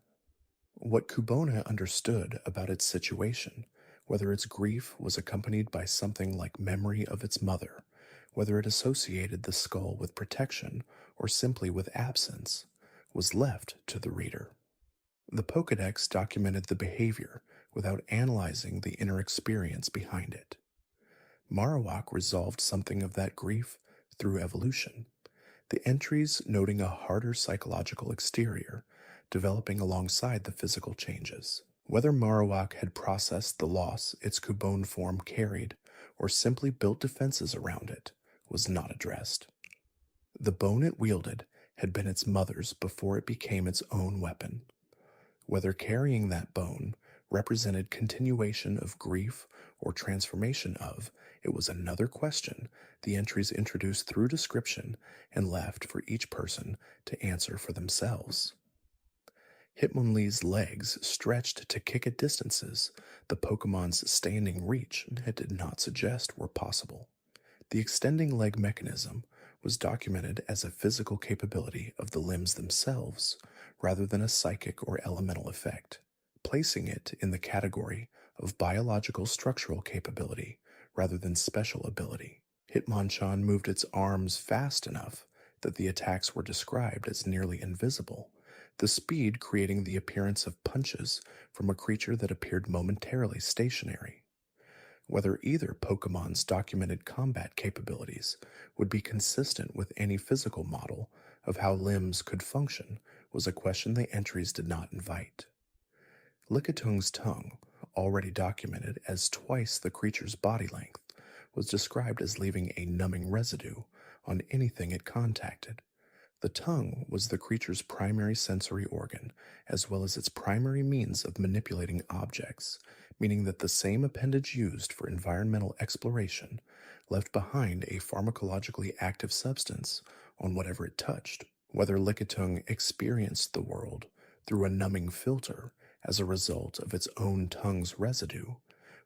What Cubone understood about its situation, whether its grief was accompanied by something like memory of its mother, whether it associated the skull with protection or simply with absence, was left to the reader. The Pokédex documented the behavior without analyzing the inner experience behind it. Marowak resolved something of that grief through evolution, the entries noting a harder psychological exterior developing alongside the physical changes. Whether Marowak had processed the loss its Cubone form carried or simply built defenses around it was not addressed. The bone it wielded had been its mother's before it became its own weapon. Whether carrying that bone represented continuation of grief or transformation of it was another question the entries introduced through description and left for each person to answer for themselves. Hitmonlee's legs stretched to kick at distances the Pokemon's standing reach did not suggest were possible. The extending leg mechanism was documented as a physical capability of the limbs themselves rather than a psychic or elemental effect, placing it in the category of biological structural capability rather than special ability. Hitmonchan moved its arms fast enough that the attacks were described as nearly invisible, the speed creating the appearance of punches from a creature that appeared momentarily stationary. Whether either Pokemon's documented combat capabilities would be consistent with any physical model of how limbs could function was a question the entries did not invite. Lickitung's tongue, already documented as twice the creature's body length, was described as leaving a numbing residue on anything it contacted. The tongue was the creature's primary sensory organ, as well as its primary means of manipulating objects, meaning that the same appendage used for environmental exploration left behind a pharmacologically active substance on whatever it touched. Whether Lickitung experienced the world through a numbing filter as a result of its own tongue's residue,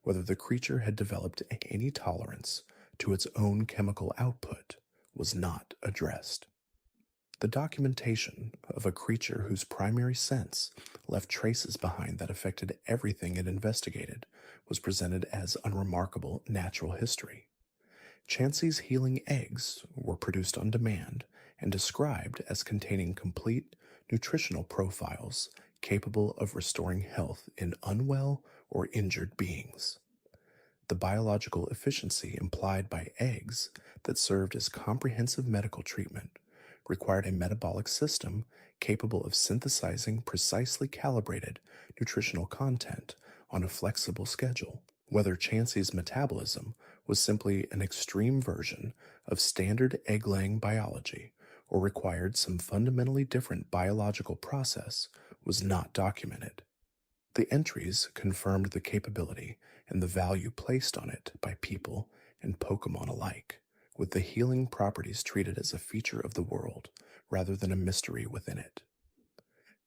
whether the creature had developed any tolerance to its own chemical output, was not addressed. The documentation of a creature whose primary sense left traces behind that affected everything it investigated was presented as unremarkable natural history. Chansey's healing eggs were produced on demand and described as containing complete nutritional profiles capable of restoring health in unwell or injured beings. The biological efficiency implied by eggs that served as comprehensive medical treatment required a metabolic system capable of synthesizing precisely calibrated nutritional content on a flexible schedule. Whether Chansey's metabolism was simply an extreme version of standard egg-laying biology or required some fundamentally different biological process was not documented. The entries confirmed the capability and the value placed on it by people and Pokemon alike, with the healing properties treated as a feature of the world rather than a mystery within it.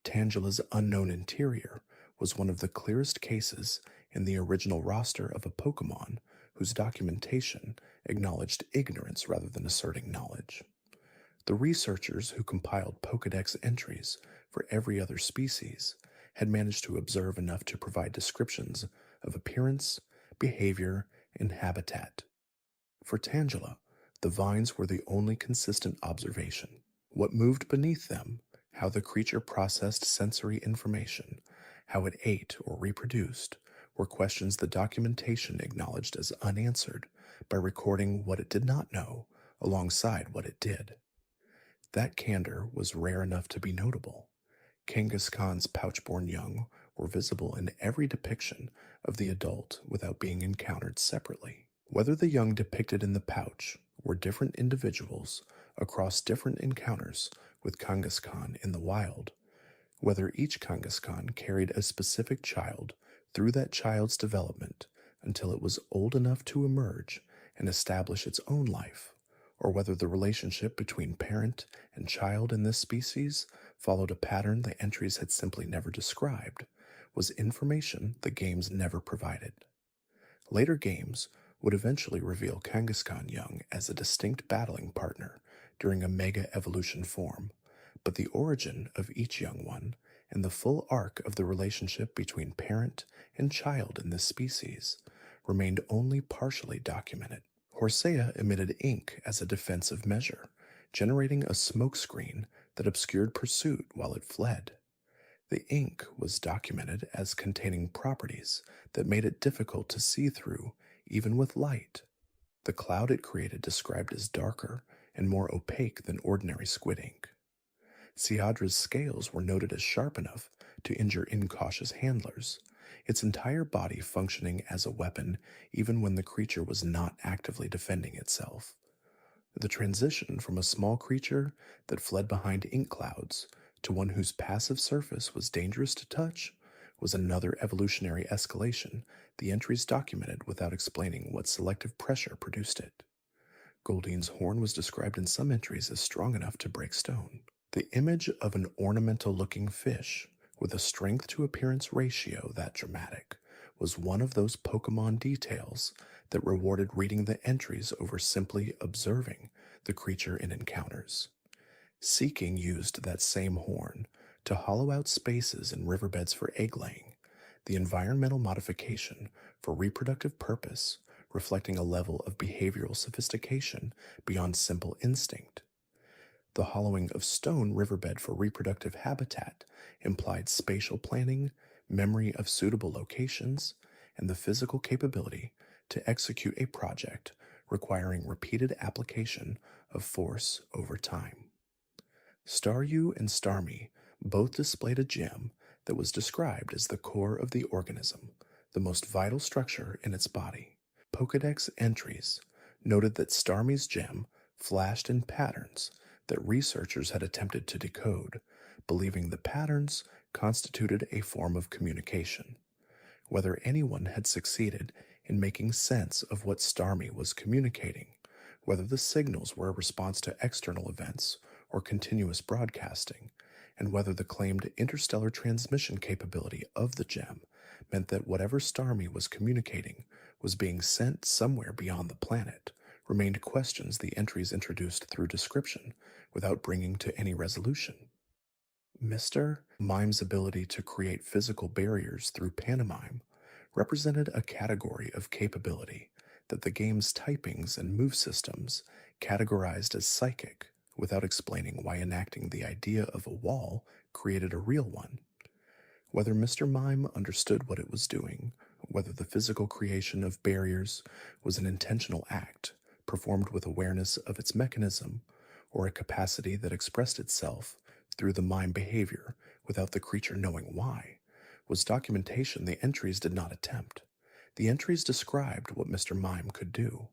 Tangela's unknown interior was one of the clearest cases in the original roster of a Pokemon whose documentation acknowledged ignorance rather than asserting knowledge. The researchers who compiled Pokedex entries for every other species had managed to observe enough to provide descriptions of appearance, behavior, and habitat. For Tangela, the vines were the only consistent observation. What moved beneath them, how the creature processed sensory information, how it ate or reproduced, were questions the documentation acknowledged as unanswered by recording what it did not know alongside what it did. That candor was rare enough to be notable. Kangaskhan's pouch-born young were visible in every depiction of the adult without being encountered separately. Whether the young depicted in the pouch were different individuals across different encounters with Kangaskhan in the wild, whether each Kangaskhan carried a specific child through that child's development until it was old enough to emerge and establish its own life, or whether the relationship between parent and child in this species followed a pattern the entries had simply never described, was information the games never provided. Later games would eventually reveal Kangaskhan young as a distinct battling partner during a mega evolution form, but the origin of each young one and the full arc of the relationship between parent and child in this species remained only partially documented. Horsea emitted ink as a defensive measure, generating a smokescreen that obscured pursuit while it fled. The ink was documented as containing properties that made it difficult to see through even with light. The cloud it created described as darker and more opaque than ordinary squid ink. Seadra's scales were noted as sharp enough to injure incautious handlers, its entire body functioning as a weapon even when the creature was not actively defending itself. The transition from a small creature that fled behind ink clouds to one whose passive surface was dangerous to touch was another evolutionary escalation the entries documented without explaining what selective pressure produced it. Goldine's horn was described in some entries as strong enough to break stone. The image of an ornamental-looking fish with a strength-to-appearance ratio that dramatic was one of those Pokemon details that rewarded reading the entries over simply observing the creature in encounters. Seeking used that same horn to hollow out spaces in riverbeds for egg-laying, the environmental modification for reproductive purpose reflecting a level of behavioral sophistication beyond simple instinct. The hollowing of stone riverbed for reproductive habitat implied spatial planning, memory of suitable locations, and the physical capability to execute a project requiring repeated application of force over time. Staryu and Starmie both displayed a gem that was described as the core of the organism, the most vital structure in its body. Pokédex entries noted that Starmie's gem flashed in patterns that researchers had attempted to decode, believing the patterns constituted a form of communication. Whether anyone had succeeded in making sense of what Starmie was communicating, whether the signals were a response to external events or continuous broadcasting, and whether the claimed interstellar transmission capability of the gem meant that whatever Starmie was communicating was being sent somewhere beyond the planet, remained questions the entries introduced through description without bringing to any resolution. Mr. Mime's ability to create physical barriers through pantomime represented a category of capability that the game's typings and move systems categorized as psychic, without explaining why enacting the idea of a wall created a real one. Whether Mr. Mime understood what it was doing, whether the physical creation of barriers was an intentional act performed with awareness of its mechanism, or a capacity that expressed itself through the mime behavior without the creature knowing why, was documentation the entries did not attempt. The entries described what Mr. Mime could do.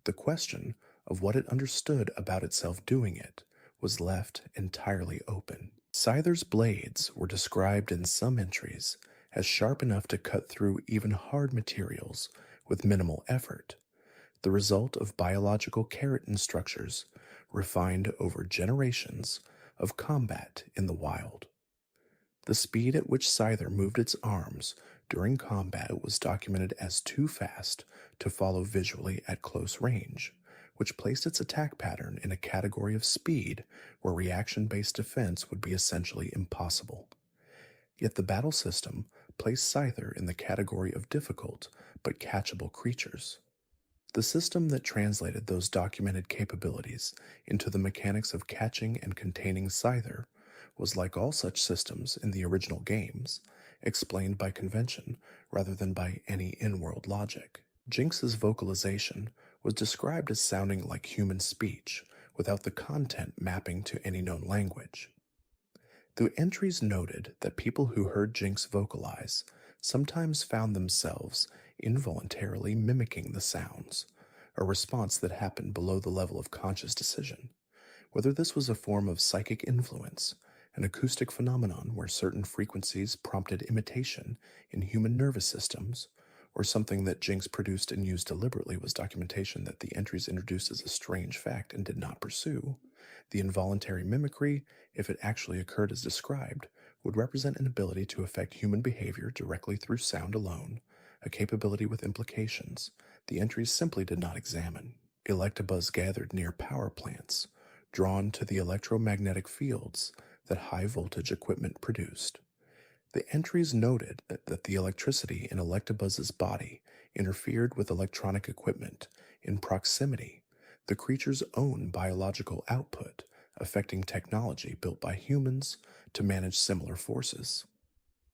The question of what it understood about itself doing it was left entirely open. Scyther's blades were described in some entries as sharp enough to cut through even hard materials with minimal effort, the result of biological keratin structures refined over generations of combat in the wild. The speed at which Scyther moved its arms during combat was documented as too fast to follow visually at close range, which placed its attack pattern in a category of speed where reaction-based defense would be essentially impossible. Yet the battle system placed Scyther in the category of difficult but catchable creatures. The system that translated those documented capabilities into the mechanics of catching and containing Scyther was, like all such systems in the original games, explained by convention rather than by any in-world logic. Jinx's vocalization was described as sounding like human speech without the content mapping to any known language. The entries noted that people who heard Jinx vocalize sometimes found themselves involuntarily mimicking the sounds, a response that happened below the level of conscious decision. Whether this was a form of psychic influence, an acoustic phenomenon where certain frequencies prompted imitation in human nervous systems, or something that Jinx produced and used deliberately, was documentation that the entries introduced as a strange fact and did not pursue. The involuntary mimicry, if it actually occurred as described, would represent an ability to affect human behavior directly through sound alone, a capability with implications the entries simply did not examine. Electabuzz gathered near power plants, drawn to the electromagnetic fields that high-voltage equipment produced. The entries noted that the electricity in Electabuzz's body interfered with electronic equipment in proximity, the creature's own biological output, affecting technology built by humans to manage similar forces.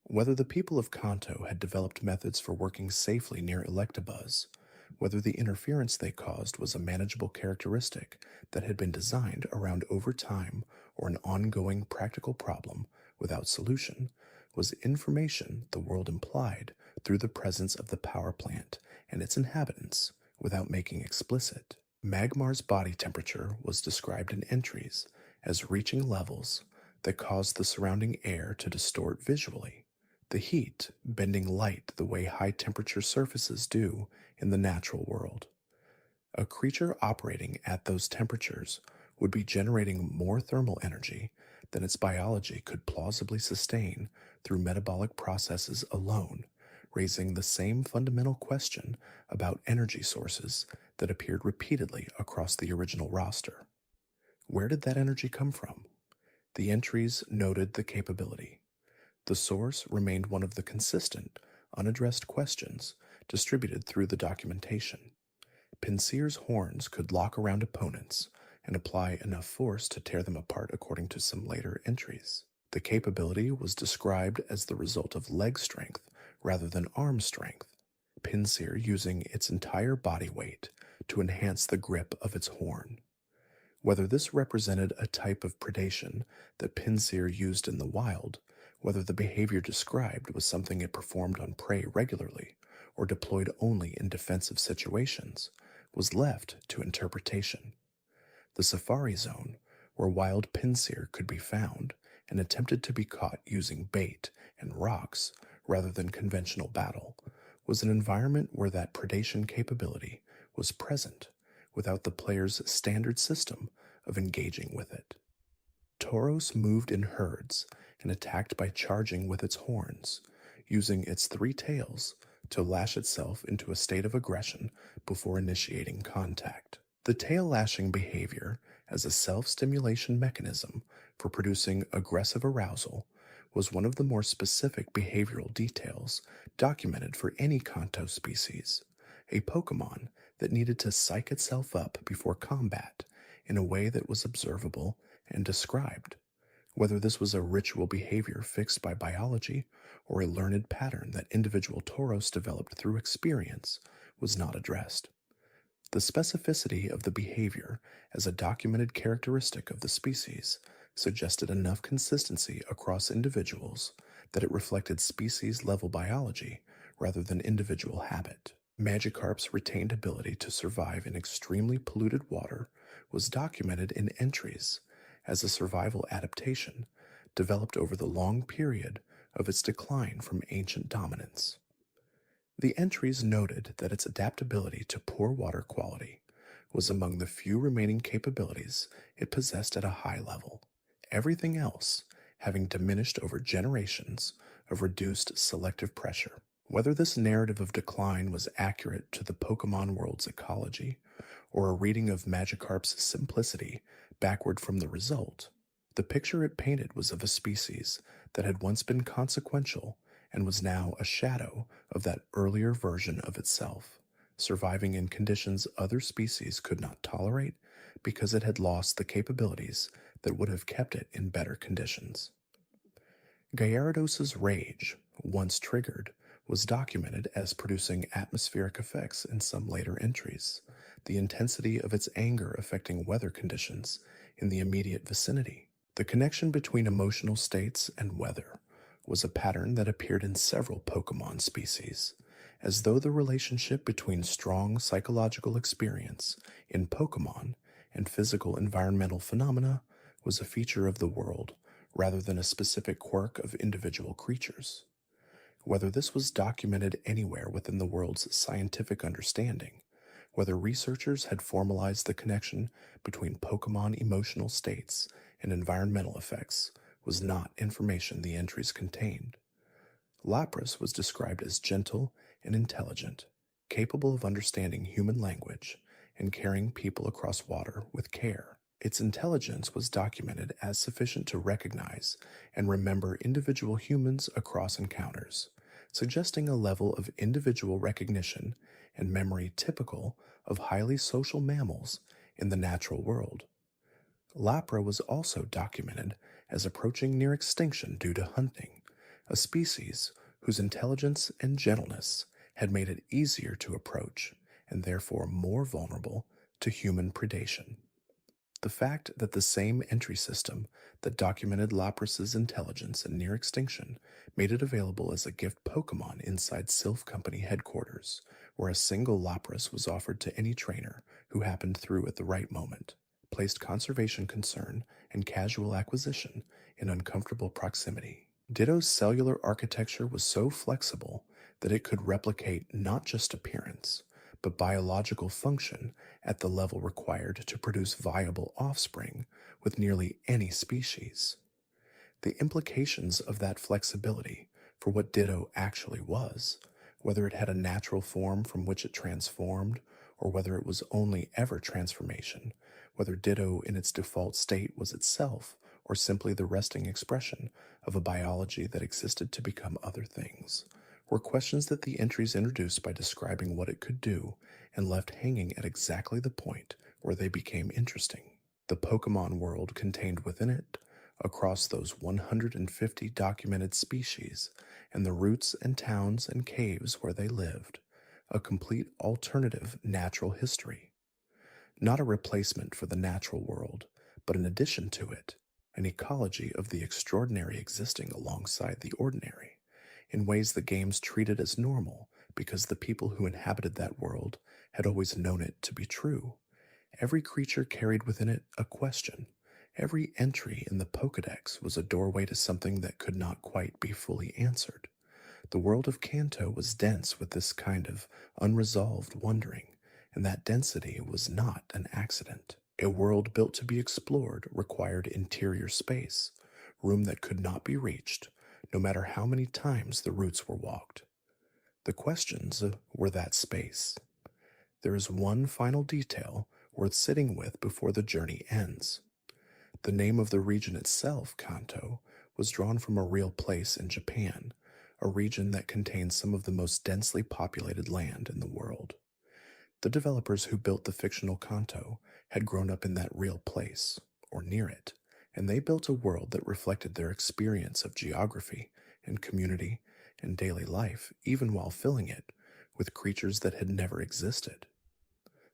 Whether the people of Kanto had developed methods for working safely near Electabuzz, whether the interference they caused was a manageable characteristic that had been designed around over time or an ongoing practical problem without solution, was information the world implied through the presence of the power plant and its inhabitants without making explicit. Magmar's body temperature was described in entries as reaching levels that caused the surrounding air to distort visually, the heat bending light the way high-temperature surfaces do in the natural world. A creature operating at those temperatures would be generating more thermal energy than its biology could plausibly sustain through metabolic processes alone, raising the same fundamental question about energy sources that appeared repeatedly across the original roster. Where did that energy come from? The entries noted the capability. The source remained one of the consistent, unaddressed questions distributed through the documentation. Pincer's horns could lock around opponents and apply enough force to tear them apart according to some later entries. The capability was described as the result of leg strength rather than arm strength, Pincer using its entire body weight to enhance the grip of its horn. Whether this represented a type of predation that Pincer used in the wild, whether the behavior described was something it performed on prey regularly or deployed only in defensive situations, was left to interpretation. The safari zone, where wild Pincer could be found and attempted to be caught using bait and rocks rather than conventional battle, was an environment where that predation capability was present without the player's standard system of engaging with it. Tauros moved in herds and attacked by charging with its horns, using its three tails to lash itself into a state of aggression before initiating contact. The tail lashing behavior as a self-stimulation mechanism for producing aggressive arousal was one of the more specific behavioral details documented for any Kanto species, a Pokémon that needed to psych itself up before combat in a way that was observable and described. Whether this was a ritual behavior fixed by biology or a learned pattern that individual Tauros developed through experience was not addressed. The specificity of the behavior as a documented characteristic of the species suggested enough consistency across individuals that it reflected species-level biology rather than individual habit. Magikarp's retained ability to survive in extremely polluted water was documented in entries as a survival adaptation developed over the long period of its decline from ancient dominance. The entries noted that its adaptability to poor water quality was among the few remaining capabilities it possessed at a high level, everything else having diminished over generations of reduced selective pressure. Whether this narrative of decline was accurate to the Pokemon world's ecology, or a reading of Magikarp's simplicity backward from the result, the picture it painted was of a species that had once been consequential and was now a shadow of that earlier version of itself, surviving in conditions other species could not tolerate because it had lost the capabilities that would have kept it in better conditions. Gyarados' rage, once triggered, was documented as producing atmospheric effects in some later entries, the intensity of its anger affecting weather conditions in the immediate vicinity. The connection between emotional states and weather was a pattern that appeared in several Pokemon species, as though the relationship between strong psychological experience in Pokemon and physical environmental phenomena was a feature of the world rather than a specific quirk of individual creatures. Whether this was documented anywhere within the world's scientific understanding, whether researchers had formalized the connection between Pokemon emotional states and environmental effects, was not information the entries contained. Lapras was described as gentle and intelligent, capable of understanding human language and carrying people across water with care. Its intelligence was documented as sufficient to recognize and remember individual humans across encounters, suggesting a level of individual recognition and memory typical of highly social mammals in the natural world. Lapra was also documented as approaching near extinction due to hunting, a species whose intelligence and gentleness had made it easier to approach and therefore more vulnerable to human predation. The fact that the same entry system that documented Lapras's intelligence and near extinction made it available as a gift Pokemon inside Sylph Company headquarters, where a single Lapras was offered to any trainer who happened through at the right moment, placed conservation concern and casual acquisition in uncomfortable proximity. Ditto's cellular architecture was so flexible that it could replicate not just appearance, but biological function at the level required to produce viable offspring with nearly any species. The implications of that flexibility for what Ditto actually was, whether it had a natural form from which it transformed, or whether it was only ever transformation, whether Ditto in its default state was itself, or simply the resting expression of a biology that existed to become other things, were questions that the entries introduced by describing what it could do and left hanging at exactly the point where they became interesting. The Pokemon world contained within it, across those 150 documented species, and the routes and towns and caves where they lived, a complete alternative natural history. Not a replacement for the natural world, but an addition to it, an ecology of the extraordinary existing alongside the ordinary, in ways the games treated as normal because the people who inhabited that world had always known it to be true. Every creature carried within it a question. Every entry in the Pokedex was a doorway to something that could not quite be fully answered. The world of Kanto was dense with this kind of unresolved wondering, and that density was not an accident. A world built to be explored required interior space, room that could not be reached, no matter how many times the routes were walked. The questions were that space. There is one final detail worth sitting with before the journey ends. The name of the region itself, Kanto, was drawn from a real place in Japan, a region that contains some of the most densely populated land in the world. The developers who built the fictional Kanto had grown up in that real place, or near it, and they built a world that reflected their experience of geography and community and daily life, even while filling it with creatures that had never existed.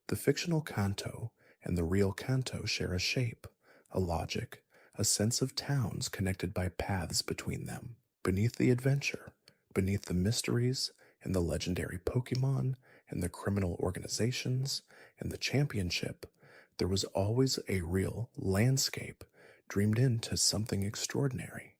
The fictional Kanto and the real Kanto share a shape, a logic, a sense of towns connected by paths between them. Beneath the adventure, beneath the mysteries and the legendary Pokemon and the criminal organizations and the championship, there was always a real landscape dreamed into something extraordinary,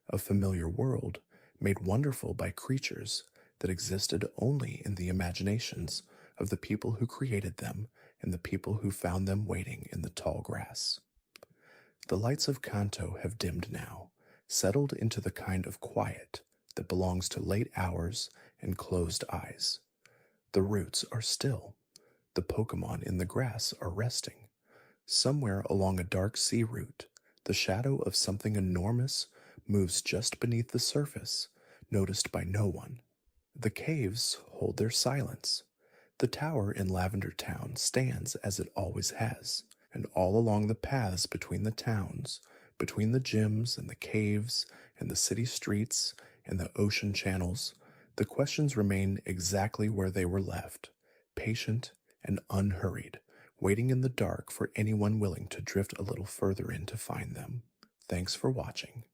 a familiar world made wonderful by creatures that existed only in the imaginations of the people who created them and the people who found them waiting in the tall grass. The lights of Kanto have dimmed now, settled into the kind of quiet that belongs to late hours and closed eyes. The roots are still. The Pokemon in the grass are resting. Somewhere along a dark sea route, the shadow of something enormous moves just beneath the surface, noticed by no one. The caves hold their silence. The tower in Lavender Town stands as it always has, and all along the paths between the towns, between the gyms and the caves and the city streets and the ocean channels, the questions remain exactly where they were left, patient and unhurried, waiting in the dark for anyone willing to drift a little further in to find them. Thanks for watching.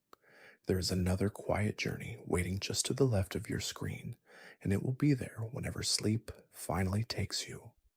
There is another quiet journey waiting just to the left of your screen, and it will be there whenever sleep finally takes you.